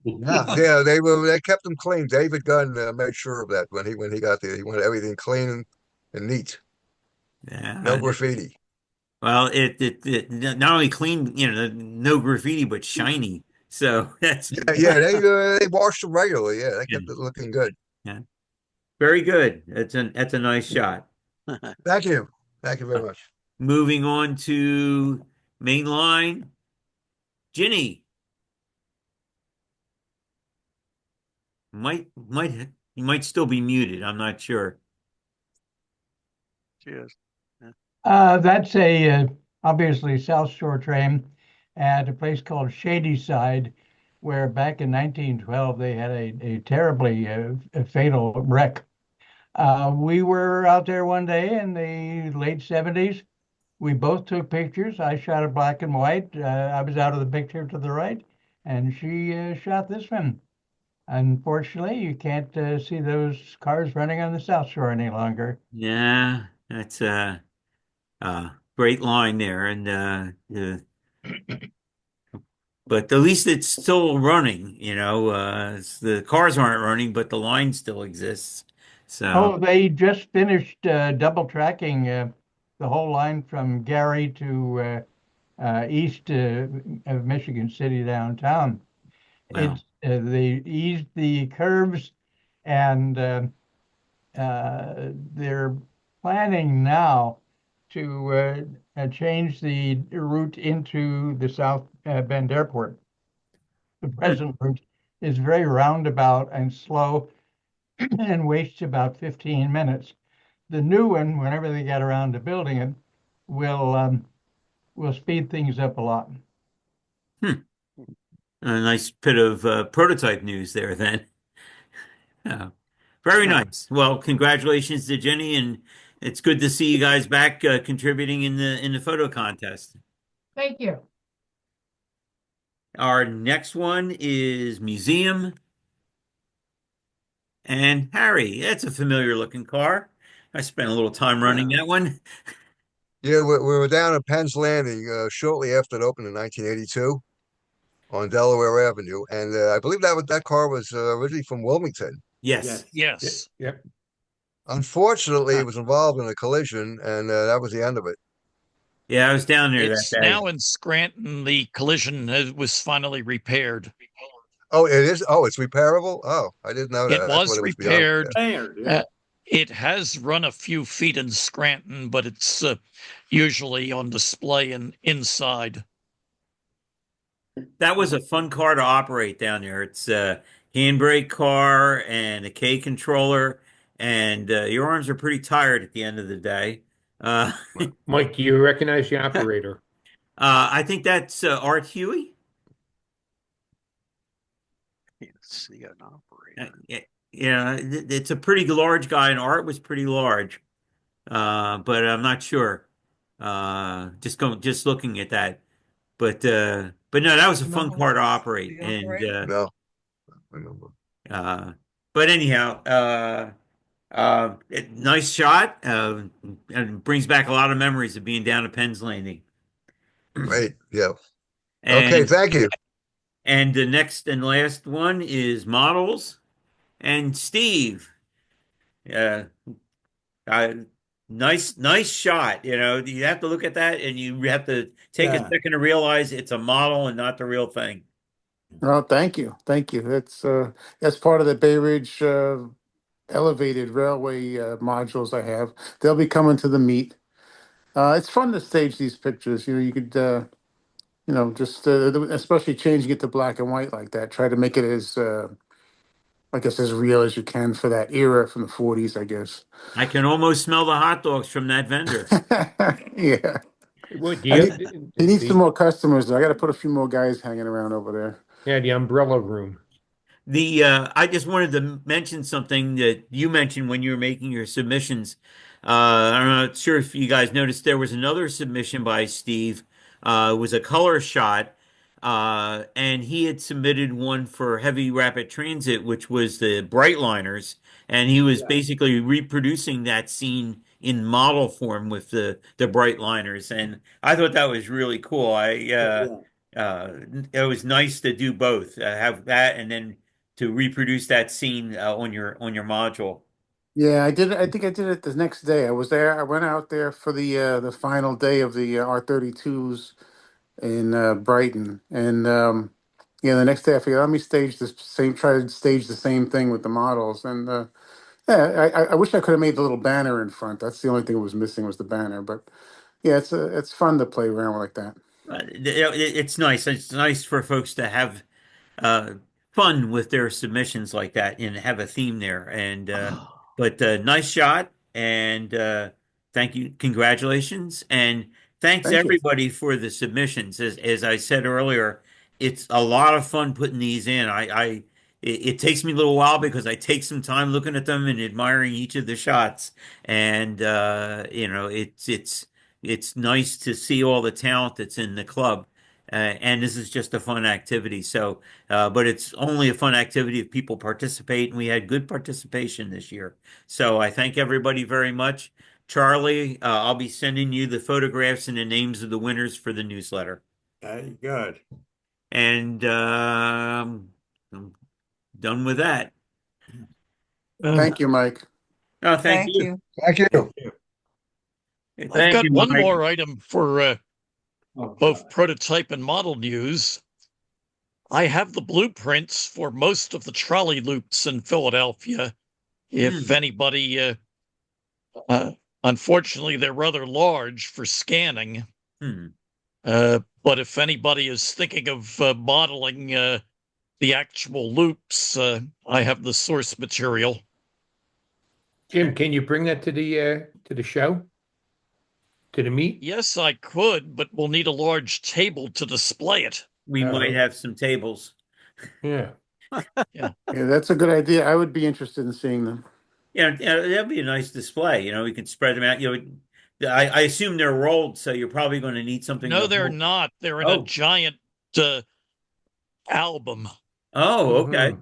Yeah, they kept them clean. David Gunn made sure of that when he got there. He wanted everything clean and neat. No Yeah. graffiti. Well, it not only clean, no graffiti, but shiny. So that's Yeah, they washed them regularly. Yeah, they yeah, kept it looking good. yeah. Very good. That's a nice shot. Thank you. Thank you very much. Moving on to main line, Ginny. You might still be muted. I'm not sure. Cheers. Yeah. That's obviously South Shore train at a place called Shadyside, where back in 1912 they had a terribly fatal wreck. We were out there one day in the late 70s. We both took pictures. I shot it black and white. I was out of the picture to the right, and she shot this one. Unfortunately, you can't see those cars running on the South Shore any longer. Yeah, that's great line there, and but at least it's still running. The cars aren't running, but the line still exists. So, Oh, they just finished double tracking the whole line from Gary to east of Michigan City downtown. well, They eased the curves, and they're planning now to change the route into the South Bend Airport. The present route is very roundabout and slow and wastes about 15 minutes. The new one, whenever they get around to building it, will speed things up a lot. hmm, a nice bit of prototype news there then. Yeah. Very nice. Well, congratulations to Jenny, and it's good to see you guys back contributing in the photo contest. Thank you. Our next one is museum and Harry. That's a familiar looking car. I spent a little time running that one. Yeah, we were down at Penn's Landing shortly after it opened in 1982 on Delaware Avenue, and I believe that car was originally from Wilmington. Yes. Yes. Yep. Unfortunately, it was involved in a collision, and that was the end of it. Yeah, I was down there that It's day. now in Scranton. The collision was finally repaired. Oh, it is. Oh, it's repairable. Oh, I didn't know It that. I was thought it was beyond repair. repaired. It has run a few feet in Scranton, but it's usually on display and inside. That was a fun car to operate down there. It's a handbrake car and a K controller, and your arms are pretty tired at the end of the day. Uh, Mike, do you recognize the operator? I think that's Art Huey. Can't see an operator. Yeah, it's a pretty large guy, and Art was pretty large. But I'm not sure. Just looking at that. But no, that was a fun car to operate. And No, I remember. uh, but anyhow, nice shot. And brings back a lot of memories of being down at Penn's Landing. Great. Yeah. Okay. And Thank you. and the next and last one is models. And Steve, uh, uh, nice shot. You have to look at that, and you have to take a Yeah. second to realize it's a model and not the real thing. Oh, thank you. That's part of the Bay Ridge elevated railway modules I have. They'll be coming to the meet. It's fun to stage these pictures. You could just especially changing it to black and white like that. Try to make it as I guess as real as you can for that era from the 40s, I guess. I can almost smell the hot dogs from that vendor. Yeah. What do I you need he needs some more customers though. I got to put a few more guys hanging around over there. yeah, the umbrella room. I just wanted to mention something that you mentioned when you were making your submissions. I'm not sure if you guys noticed there was another submission by Steve. It was a color shot, and he had submitted one for heavy rapid transit, which was the Brightliners, and he was basically reproducing that scene in model form with the Brightliners, and I thought that was really cool. Uh, it was nice to do both, have that, and then to reproduce that scene on your module. Yeah, I did. I think I did it the next day. I was there. I went out there for the final day of the R32s in Brighton, and yeah, the next day I figured let me try to stage the same thing with the models, and yeah, I wish I could have made the little banner in front. That's the only thing that was missing was the banner, but yeah, it's fun to play around like that. It's nice. It's nice for folks to have uh, fun with their submissions like that and have a theme there. And but nice shot, and thank you, congratulations, and thanks Thank you. everybody for the submissions. As I said earlier, it's a lot of fun putting these in. I it takes me a little while because I take some time looking at them and admiring each of the shots. And it's nice to see all the talent that's in the club. And this is just a fun activity. So, but it's only a fun activity if people participate, and we had good participation this year. So I thank everybody very much. Charlie, I'll be sending you the photographs and the names of the winners for the newsletter. Very good. And I'm done with that. Thank you, Mike. Oh, thank you. Thank you. I've Thank got you, one Mike. more item for both prototype and model news. I have the blueprints for most of the trolley loops in Philadelphia. If anybody, unfortunately, they're rather large for scanning. But if anybody is thinking of modeling the actual loops, I have the source material. Jim, can you bring that to the show? To the meet? Yes, I could, but we'll need a large table to display it. We might have some tables. Yeah. Yeah. Yeah, that's a good idea. I would be interested in seeing them. Yeah, that'd be a nice display. We can spread them out. I assume they're rolled, so you're probably going to need something No, to they're hold. not. They're in a giant album. Oh, okay.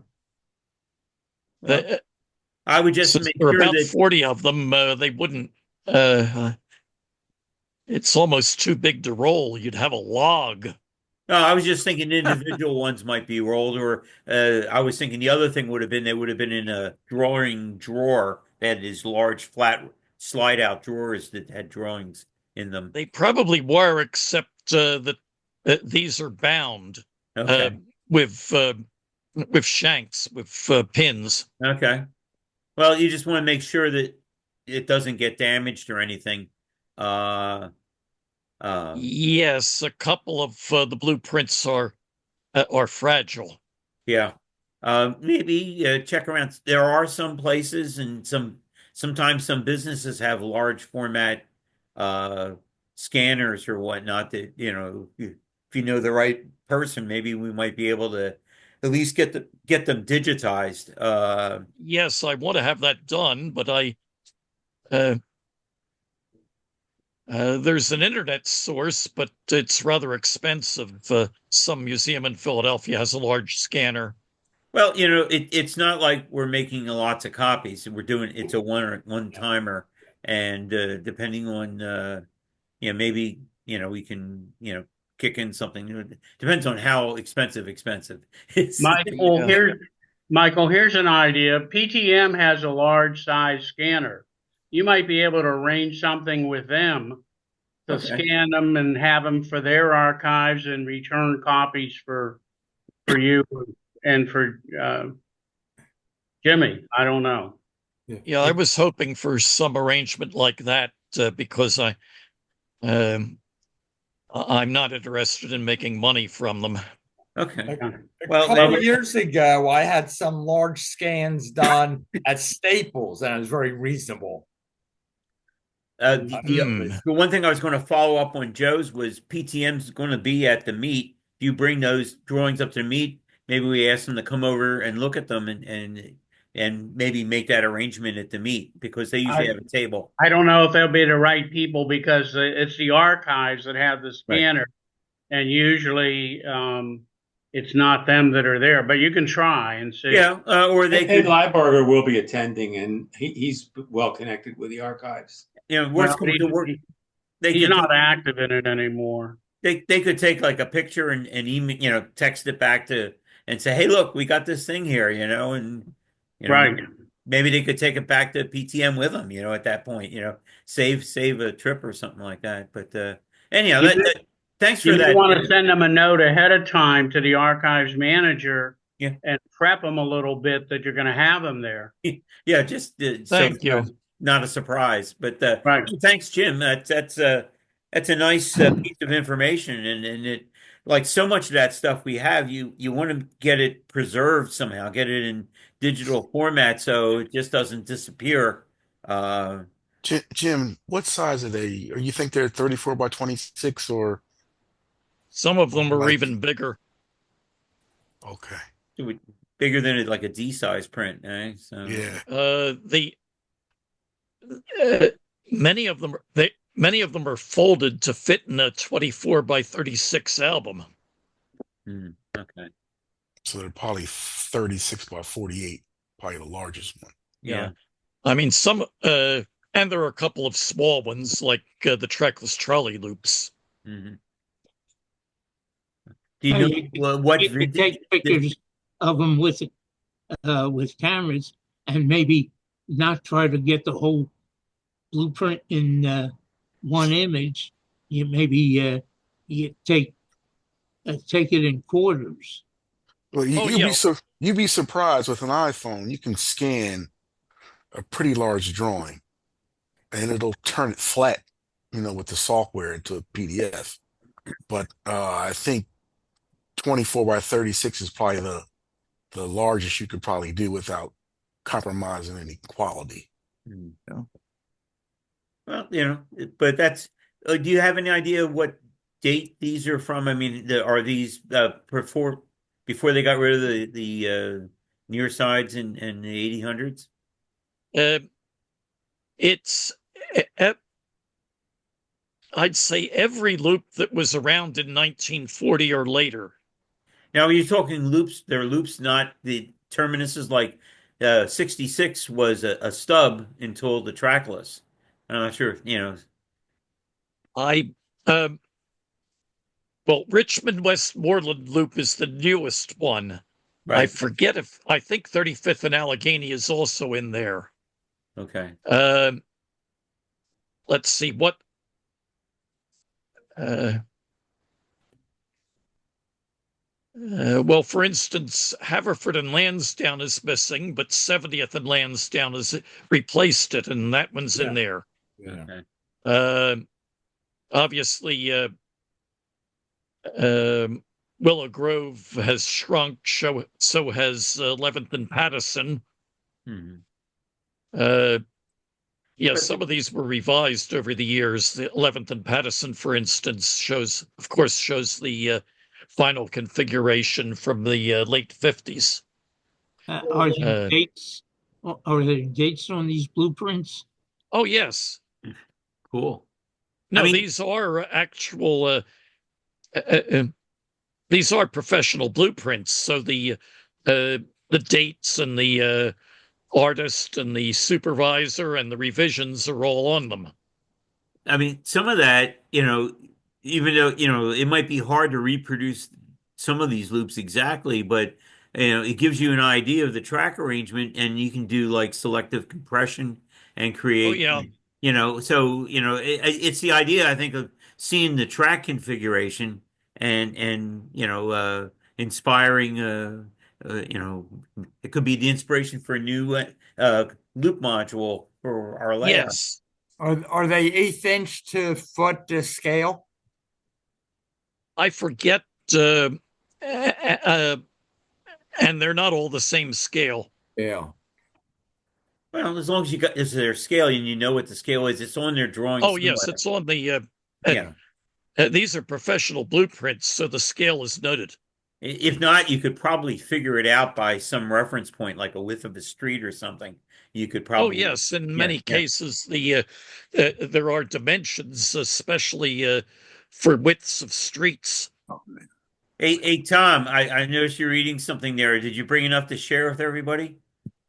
Well, I would just Since make there are sure about that 40 of them, they wouldn't. It's almost too big to roll. You'd have a log. No, I was just thinking individual ones might be rolled, or I was thinking the other thing would have been they would have been in a drawing drawer. They had these large flat slide out drawers that had drawings in them. They probably were, except that these are bound Okay. with shanks, with pins. Okay. Well, you just want to make sure that it doesn't get damaged or anything. Yes, a couple of the blueprints are fragile. Yeah. Maybe check around. There are some places and sometimes some businesses have large format scanners or whatnot that, if you know the right person, maybe we might be able to at least get them digitized. Yes, I want to have that done, but there's an internet source, but it's rather expensive. Some museum in Philadelphia has a large scanner. Well, it's not like we're making lots of copies. It's a one timer, and depending on maybe we can kick in something. Depends on how expensive is. Michael, here's an idea. PTM has a large size scanner. You might be able to arrange something with them to scan them and have them for their archives and return copies for you and for Jimmy. I don't know. Yeah, I was hoping for some arrangement like that because I'm not interested in making money from them. Okay. A couple years ago, I had some large scans done at Staples, and it was very reasonable. The one thing I was going to follow up on Joe's was PTM's going to be at the meet. If you bring those drawings up to the meet, maybe we ask them to come over and look at them and maybe make that arrangement at the meet because they usually have a table. I don't know if they'll be the right people because it's the archives that have the scanner, and usually it's not them that are there. But you can try and see. Yeah, or they Ed could. Lieberger will be attending, and he's well connected with the archives. Worst comes to worst, he's not active in it anymore. They could take like a picture and email, text it back to and say, "Hey, look, we got this thing here," and right. Maybe they could take it back to PTM with them, at that point, save a trip or something like that. But anyhow, thanks for that. You want to send them a note ahead of time to the archives manager and prep them a little bit that you're going to have them there. Yeah, just Thank you. Not a surprise. But thanks, Jim. That's a nice piece of information, and it like so much of that stuff we have. You want to get it preserved somehow, get it in digital format so it just doesn't disappear. Jim, what size are they? Or you think they're 34 by 26 or? Some of them are even bigger. Okay. bigger than like a D size print, eh? So Yeah. The many of them are folded to fit in a 24 by 36 album. okay. So they're probably 36 by 48, probably the largest one. Yeah. I mean, some, and there are a couple of small ones like the trackless trolley loops. Mm-hmm. Do you know what you could vintage? take pictures of them with cameras and maybe not try to get the whole blueprint in one image. You maybe you take it in quarters. Well, you'd be surprised with an iPhone. You can scan a pretty large drawing, and it'll turn it flat, with the software into a PDF. But I think 24 by 36 is probably the largest you could probably do without compromising any quality. Yeah. Well, but that's. Do you have any idea what date these are from? I mean, are these before they got rid of the near sides in the 1800s? It's I'd say every loop that was around in 1940 or later. Now, you're talking loops. They're loops, not the terminuses. Like 66 was a stub until the trackless. I'm not sure. Well, Richmond Westmoreland Loop is the newest one. Right. I think 35th and Allegheny is also in there. Okay. Let's see what. Well, for instance, Haverford and Lansdowne is missing, but 70th and Lansdowne has replaced it, and that one's in there. Yeah. Obviously, Willow Grove has shrunk, so has 11th and Patterson. Some of these were revised over the years. The 11th and Patterson, for instance, shows the final configuration from the late 50s. Are there dates? Are there dates on these blueprints? Oh, yes. Cool. No, these are actual. These are professional blueprints. So the dates and the artist and the supervisor and the revisions are all on them. I mean, some of that, even though, it might be hard to reproduce some of these loops exactly, but, it gives you an idea of the track arrangement, and you can do like selective compression and create, it's the idea, I think, of seeing the track configuration and inspiring, it could be the inspiration for a new loop module for our layout. Yes. Are they 1/8 inch to foot to scale? I forget, and they're not all the same scale. Yeah. Well, as long as is their scale and you know what the scale is, it's on their drawing. Oh, yes, it's on the. These are professional blueprints, so the scale is noted. If not, you could probably figure it out by some reference point, like a width of a street or something. You could probably. Oh, yes, in many cases, there are dimensions, especially for widths of streets. Hey, Tom, I noticed you're reading something there. Did you bring enough to share with everybody?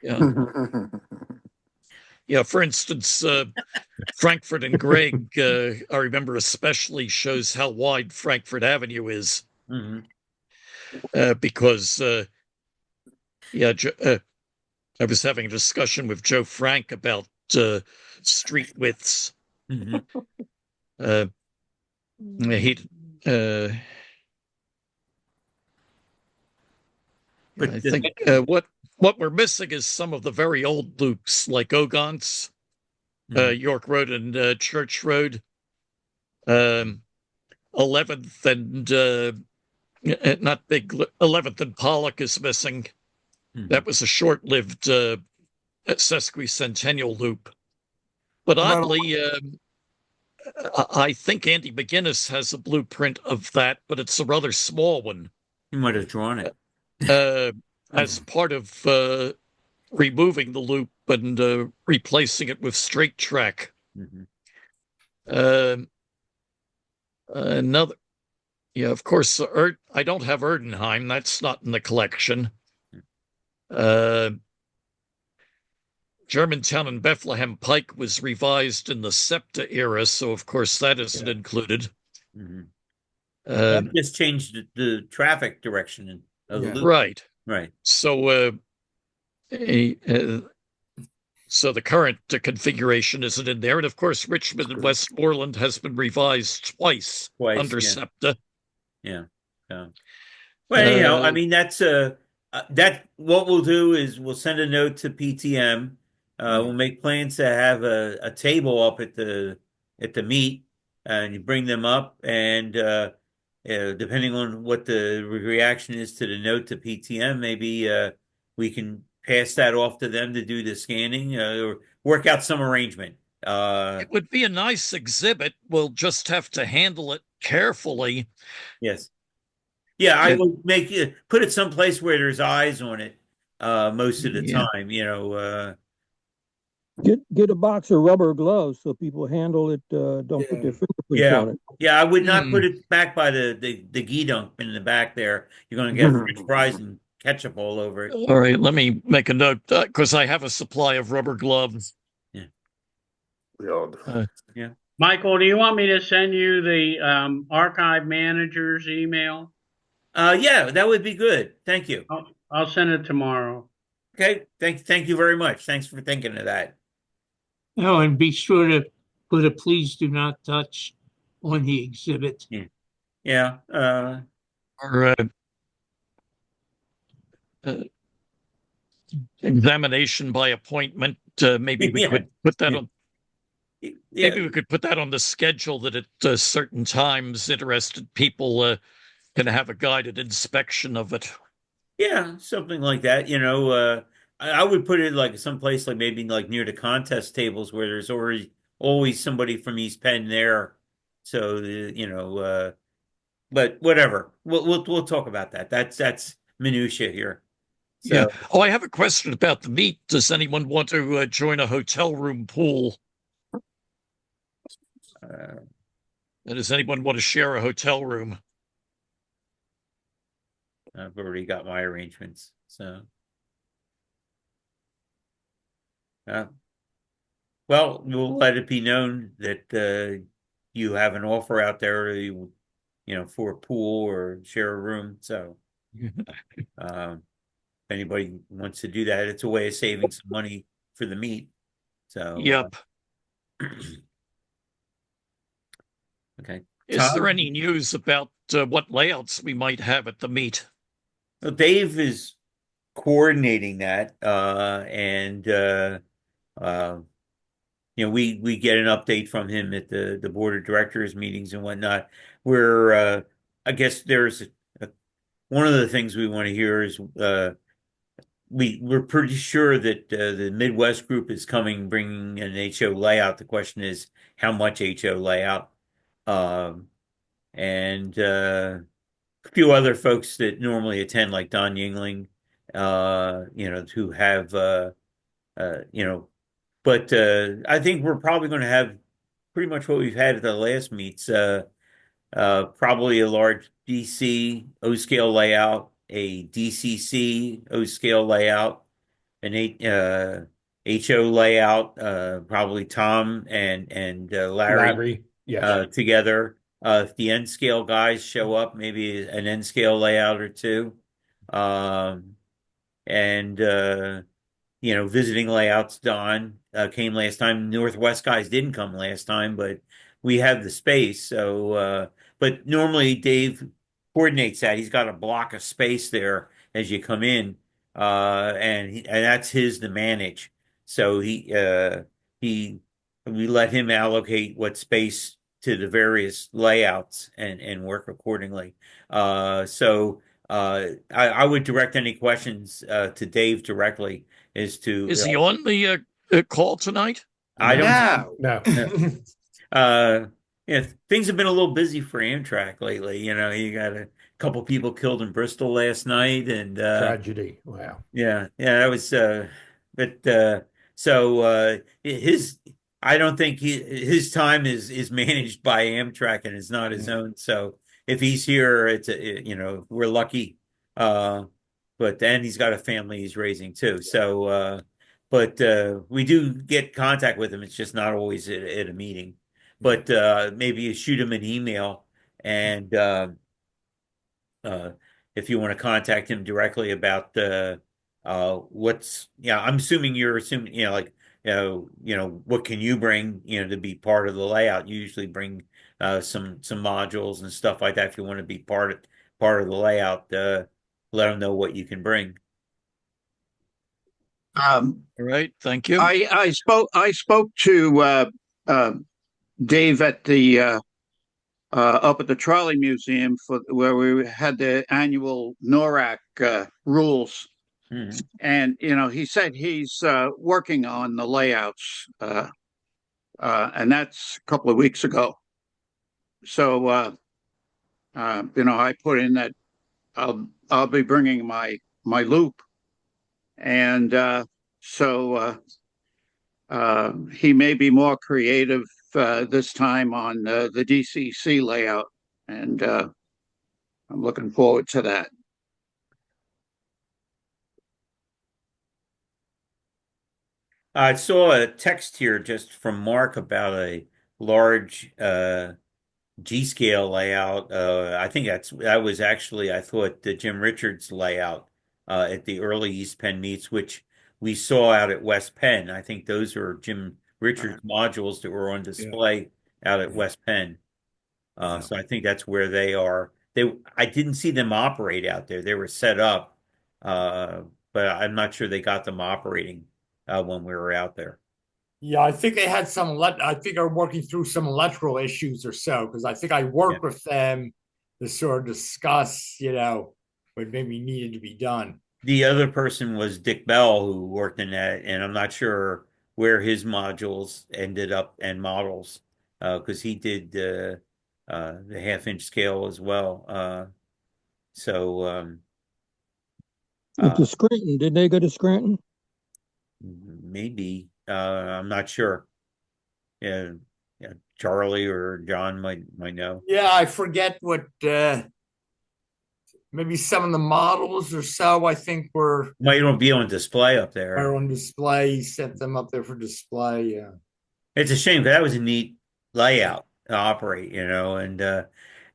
Yeah. Yeah, for instance, Frankfurt and Gregg, I remember especially, shows how wide Frankfurt Avenue is. Because, I was having a discussion with Joe Frank about street widths. But I think what we're missing is some of the very old loops, like Ogons, York Road and Church Road, 11th and not big. 11th and Pollock is missing. That was a short-lived sesquicentennial loop. But oddly, I think Andy McGinnis has a blueprint of that, but it's a rather small one. He might have drawn it. as part of removing the loop and replacing it with straight track. Another, yeah, of course, I don't have Erdenheim. That's not in the collection. Germantown and Bethlehem Pike was revised in the SEPTA era, so of course that isn't included. That just changed the traffic direction of the loop. Right. Right. So, so the current configuration isn't in there, and of course, Richmond and Westmoreland has been revised twice under SEPTA. Yeah. Well, anyhow, I mean, that's that. What we'll do is we'll send a note to PTM. We'll make plans to have a table up at the meet, and you bring them up, and depending on what the reaction is to the note to PTM, maybe we can pass that off to them to do the scanning or work out some arrangement. It would be a nice exhibit. We'll just have to handle it carefully. Yes. Yeah, I would make it put it someplace where there's eyes on it most of the time, you know. Get a box of rubber gloves so people handle it, don't put their fingerprints on it. Yeah, I would not put it back by the ghee dunk in the back there. You're going to get French fries and ketchup all over it. All right, let me make a note because I have a supply of rubber gloves. Yeah. Michael, do you want me to send you the archive manager's email? Yeah, that would be good. Thank you. I'll send it tomorrow. Okay. Thank you very much. Thanks for thinking of that. Oh, and be sure to put a please do not touch on the exhibit. Yeah. All right. Examination by appointment. Maybe we could put that on. Maybe we could put that on the schedule that at certain times interested people can have a guided inspection of it. Yeah, something like that. You know, I would put it like someplace like maybe like near the contest tables where there's always somebody from East Penn there. So you know, but whatever. We'll talk about that. That's minutia here. So, yeah. Oh, I have a question about the meet. Does anyone want to join a hotel room pool? Does anyone want to share a hotel room? I've already got my arrangements. So, well, we'll let it be known that you have an offer out there, you know, for a pool or share a room. So, if anybody wants to do that, it's a way of saving some money for the meet. So, yep. Okay. Is there any news about what layouts we might have at the meet? Well, Dave is coordinating that, and you know, we get an update from him at the board of directors meetings and whatnot. Where I guess there's one of the things we want to hear is we're pretty sure that the Midwest group is coming, bringing an HO layout. The question is how much HO layout, and a few other folks that normally attend, like Don Yingling, you know, who have you know, but I think we're probably going to have pretty much what we've had at the last meets. Probably a large DC O scale layout, a DCC O scale layout, an HO layout. Probably Tom and Larry yes. together. If the N scale guys show up, maybe an N scale layout or two. And you know, visiting layouts. Don came last time. Northwest guys didn't come last time, but we have the space. So, but normally Dave coordinates that. He's got a block of space there as you come in, and that's his to manage. So we let him allocate what space to the various layouts and work accordingly. So I would direct any questions to Dave directly. Is he on the call tonight? I don't know. Yeah, things have been a little busy for Amtrak lately. You know, you gotta couple people killed in Bristol last night, and Tragedy. Wow. yeah, that was but so his I don't think his time is managed by Amtrak and is not his own. So if he's here, we're lucky. Uh but then he's got a family he's raising too. So but we do get contact with him. It's just not always at a meeting. But maybe you shoot him an email and uh, if you want to contact him directly about the yeah, I'm assuming you're assuming, like, what can you bring, to be part of the layout. You usually bring some modules and stuff like that. If you want to be part of the layout, let them know what you can bring. All right, thank you. I spoke to Dave at the up at the Trolley Museum for where we had the annual NORAC rules, and he said he's working on the layouts, and that's a couple of weeks ago. So I put in that I'll be bringing my loop, and so he may be more creative this time on the DCC layout, and I'm looking forward to that. I saw a text here just from Mark about a large G-scale layout. I think that was actually, I thought, the Jim Richards layout at the early East Penn meets, which we saw out at West Penn. I think those are Jim Richards modules that were on display out at West Penn. So I think that's where they are. I didn't see them operate out there. They were set up, but I'm not sure they got them operating when we were out there. Yeah, I think they had I think they're working through some electrical issues or so, because I think I worked with them to sort of discuss, what maybe needed to be done. The other person was Dick Bell, who worked in that, and I'm not sure where his modules ended up and models, because he did the half-inch scale as well. So To Scranton, did they go to Scranton? maybe I'm not sure. Yeah, yeah, Charlie or John might know. Yeah, I forget what maybe some of the models or so I think might not be on display up there. are on display. He sent them up there for display. Yeah. It's a shame because that was a neat layout to operate, and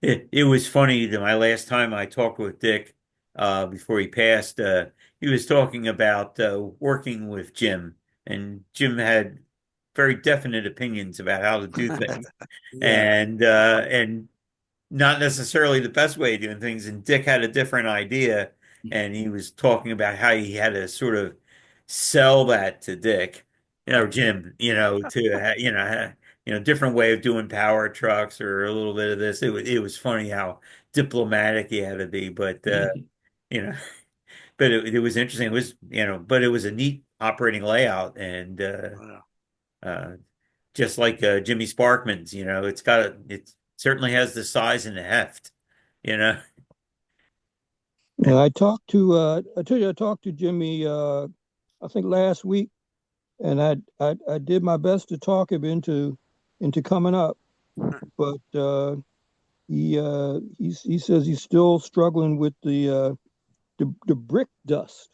it was funny that my last time I talked with Dick before he passed, he was talking about working with Jim, and Jim had very definite opinions about how to do things, and not necessarily the best way of doing things. And Dick had a different idea, and he was talking about how he had to sort of sell that to Dick, Jim, different way of doing power trucks or a little bit of this. It was funny how diplomatic he had to be, but you know, but it was interesting. It was, but it was a neat operating layout, and uh, just like Jimmy Sparkman's, it certainly has the size and the heft, you know. I talked to I talked to Jimmy I think last week, and I did my best to talk him into coming up, but he says he's still struggling with the brick dust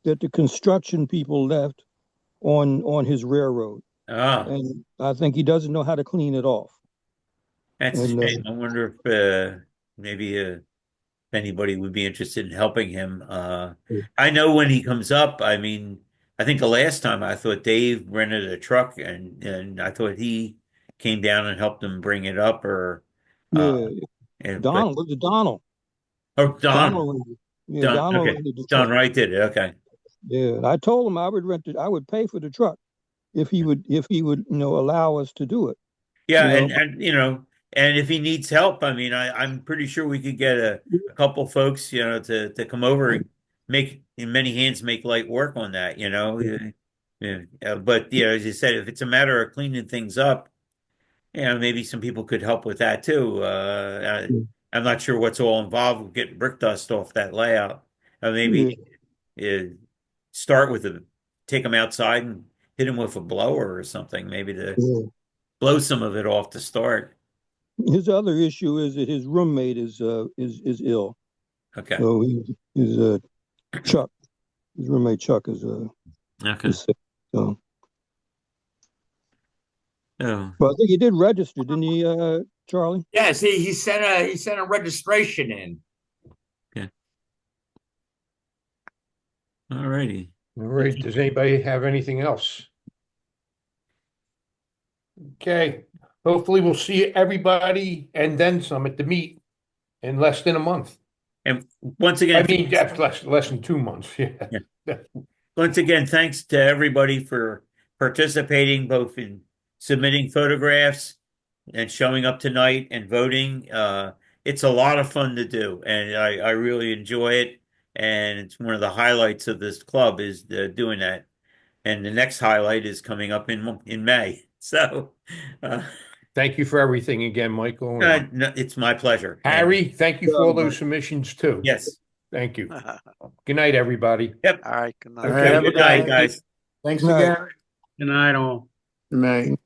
that the construction people left on his railroad, and I think he doesn't know how to clean it off. That's a shame. I wonder if maybe if anybody would be interested in helping him. I know when he comes up, I mean, I think the last time I thought Dave rented a truck, and I thought he came down and helped him bring it up, or Donald, was it Donald? Oh, Donald, Donald okay. rented the Don truck. Wright did it. Okay. Yeah, I told him I would rent it. I would pay for the truck if he would allow us to do it. Yeah, and if he needs help, I mean, I'm pretty sure we could get a couple folks, to come over and make in many hands make light work on that, Yeah. But as you said, if it's a matter of cleaning things up, maybe some people could help with that too. I'm not sure what's all involved with getting brick dust off that layout. Maybe start with take them outside and hit them with a blower or something, maybe to blow some of it off to start. His other issue is that his roommate is ill. Okay. So he's Chuck. His roommate Chuck is is sick. So. Oh. Well, I think he did register, didn't he, Charlie? Yes, he sent a registration in. Okay. All righty. All right. Does anybody have anything else? Okay. Hopefully we'll see everybody and then some at the meet in less than a month. And once again, I mean, that's less than 2 months. Yeah. Once again, thanks to everybody for participating, both in submitting photographs and showing up tonight and voting. It's a lot of fun to do, and I really enjoy it. And it's one of the highlights of this club is doing that. And the next highlight is coming up in May. So, thank you for everything again, Michael. No, it's my pleasure. Harry, thank you for all those submissions too. Yes. Thank you. Good night, everybody. Yep. All right. Good night. Okay. Good night, guys. Thanks again. Good night, all. Good night.